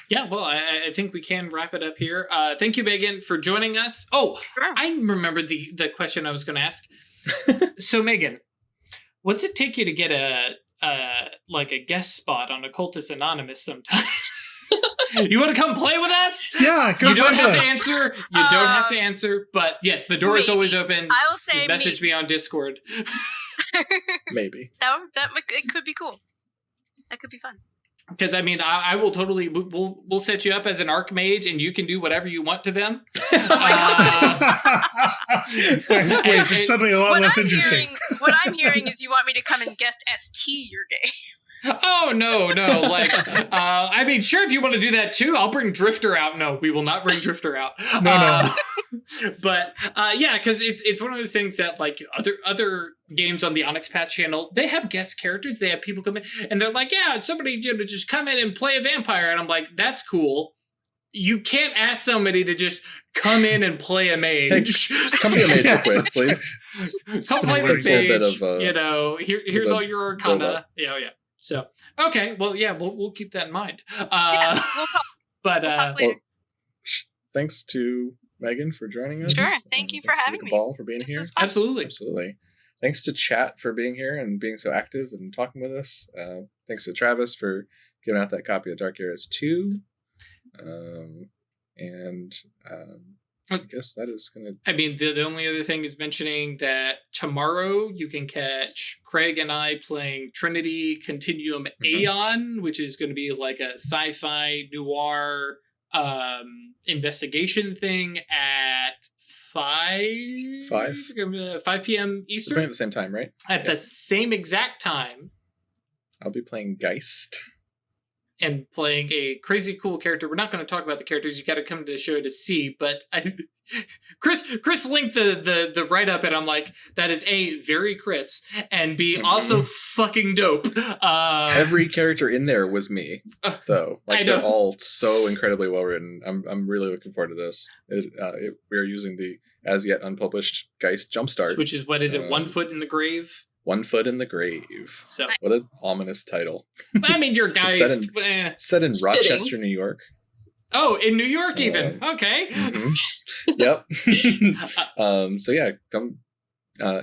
yeah, well, I think we can wrap it up here. Thank you, Megan, for joining us. Oh, I remember the question I was going to ask. So, Megan, what's it take you to get a guest spot on Occultists Anonymous sometime? You want to come play with us? Yeah, you don't have to answer. You don't have to answer. But yes, the door is always open. I will say, just message me on Discord. Maybe it could be cool. That could be fun. Because I mean, I will totally. We'll set you up as an archmage, and you can do whatever you want to them. Wait, it's suddenly a lot less interesting. What I'm hearing is you want me to come and guest ST your game. Oh, no. Like, I mean, sure, if you want to do that too, I'll bring Drifter out. No, we will not bring Drifter out. No. But yeah, because it's one of those things that, like, other games on the Onyx Path channel, they have guest characters. They have people come in, and they're like, yeah, somebody just come in and play a vampire. And I'm like, that's cool. You can't ask somebody to just come in and play a mage. Hey, come be a mage real quick, please. Come play this mage. You know, here's all your arcana. Yeah. So, okay, well, yeah, we'll keep that in mind. We'll talk later. Thanks to Megan for joining us. Sure, thank you for having me. Ball for being here. Absolutely. Thanks to Chat for being here and being so active and talking with us. Thanks to Travis for giving out that copy of Dark Eras 2. I guess that is going to... I mean, the only other thing is mentioning that tomorrow you can catch Craig and I playing Trinity Continuum Aeon, which is going to be like a sci-fi noir investigation thing at 5 p.m. Eastern. We're playing at the same time, right? At the same exact time. I'll be playing Geist. And playing a crazy cool character. We're not going to talk about the characters. You got to come to the show to see. But Chris linked the write up, and I'm like, that is A, very Chris, and B, also fucking dope. Every character in there was me, though. Like, they're all so incredibly well written. I'm really looking forward to this. We are using the as yet unpublished Geist Jumpstart, which is, what is it? 1 foot in the grave. 1 foot in the grave. So nice. What an ominous title. I mean, your guys set in Rochester, New York. Oh, in New York, even. Okay. Yep. So yeah, come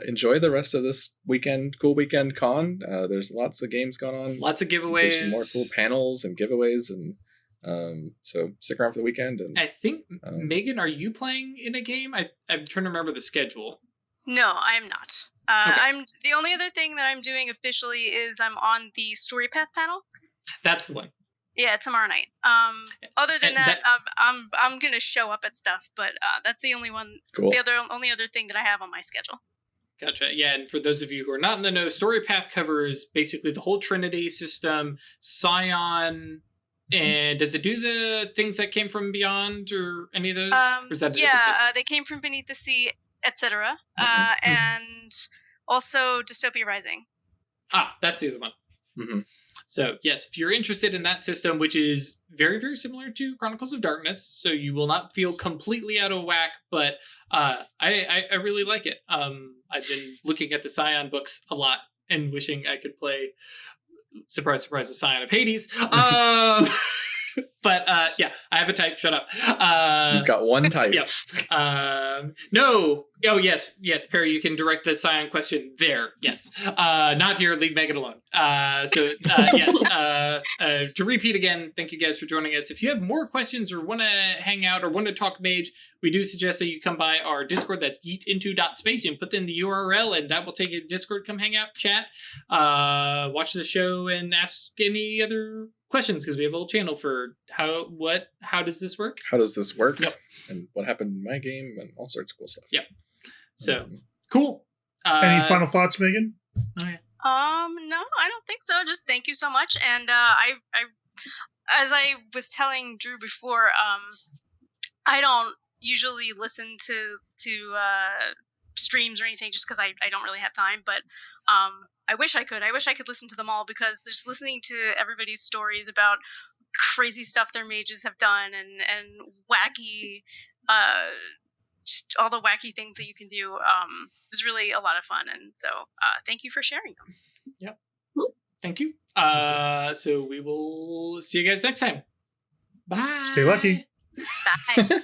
enjoy the rest of this weekend. Cool weekend con. There's lots of games going on. Lots of giveaways. There's some more cool panels and giveaways, and so stick around for the weekend. And I think Megan, are you playing in a game? I'm trying to remember the schedule. No, I am not. Okay. I'm the only other thing that I'm doing officially is I'm on the Story Path panel. That's the one. Yeah, tomorrow night. Other than that, I'm gonna show up at stuff, but that's the only one. Cool. The only other thing that I have on my schedule. Gotcha. Yeah, and for those of you who are not in the know, Story Path covers basically the whole Trinity system, Scion, and does it do the things that came from beyond or any of those? Or is that they came from beneath the sea, etc. And also Dystopia Rising. That's the other one. Mm-hmm. So yes, if you're interested in that system, which is very, very similar to Chronicles of Darkness, so you will not feel completely out of whack, but I really like it. I've been looking at the Scion books a lot and wishing I could play, surprise, surprise, the Scion of Hades. But yeah, I have a type. Shut up. You've got one type. Yep. No. Oh, yes. Perry, you can direct the Scion question there. Yes. Not here. Leave Meghan alone. Yes. To repeat again, thank you guys for joining us. If you have more questions or want to hang out or want to talk Mage, we do suggest that you come by our Discord. That's yeetinto.space. You can put in the URL, and that will take you to Discord. Come hang out, chat, watch the show, and ask any other questions, because we have a whole channel for how does this work? How does this work? Yep. And what happened in my game and all sorts of cool stuff. Yep. So cool. Any final thoughts, Megan? Oh, yeah. No, I don't think so. Just thank you so much. And I as I was telling Drew before, I don't usually listen to streams or anything just because I don't really have time. But I wish I could. I wish I could listen to them all, because just listening to everybody's stories about crazy stuff their mages have done and wacky, just all the wacky things that you can do is really a lot of fun. And so thank you for sharing them. Yep. Thank you. So we will see you guys next time. Bye. Stay lucky. Bye.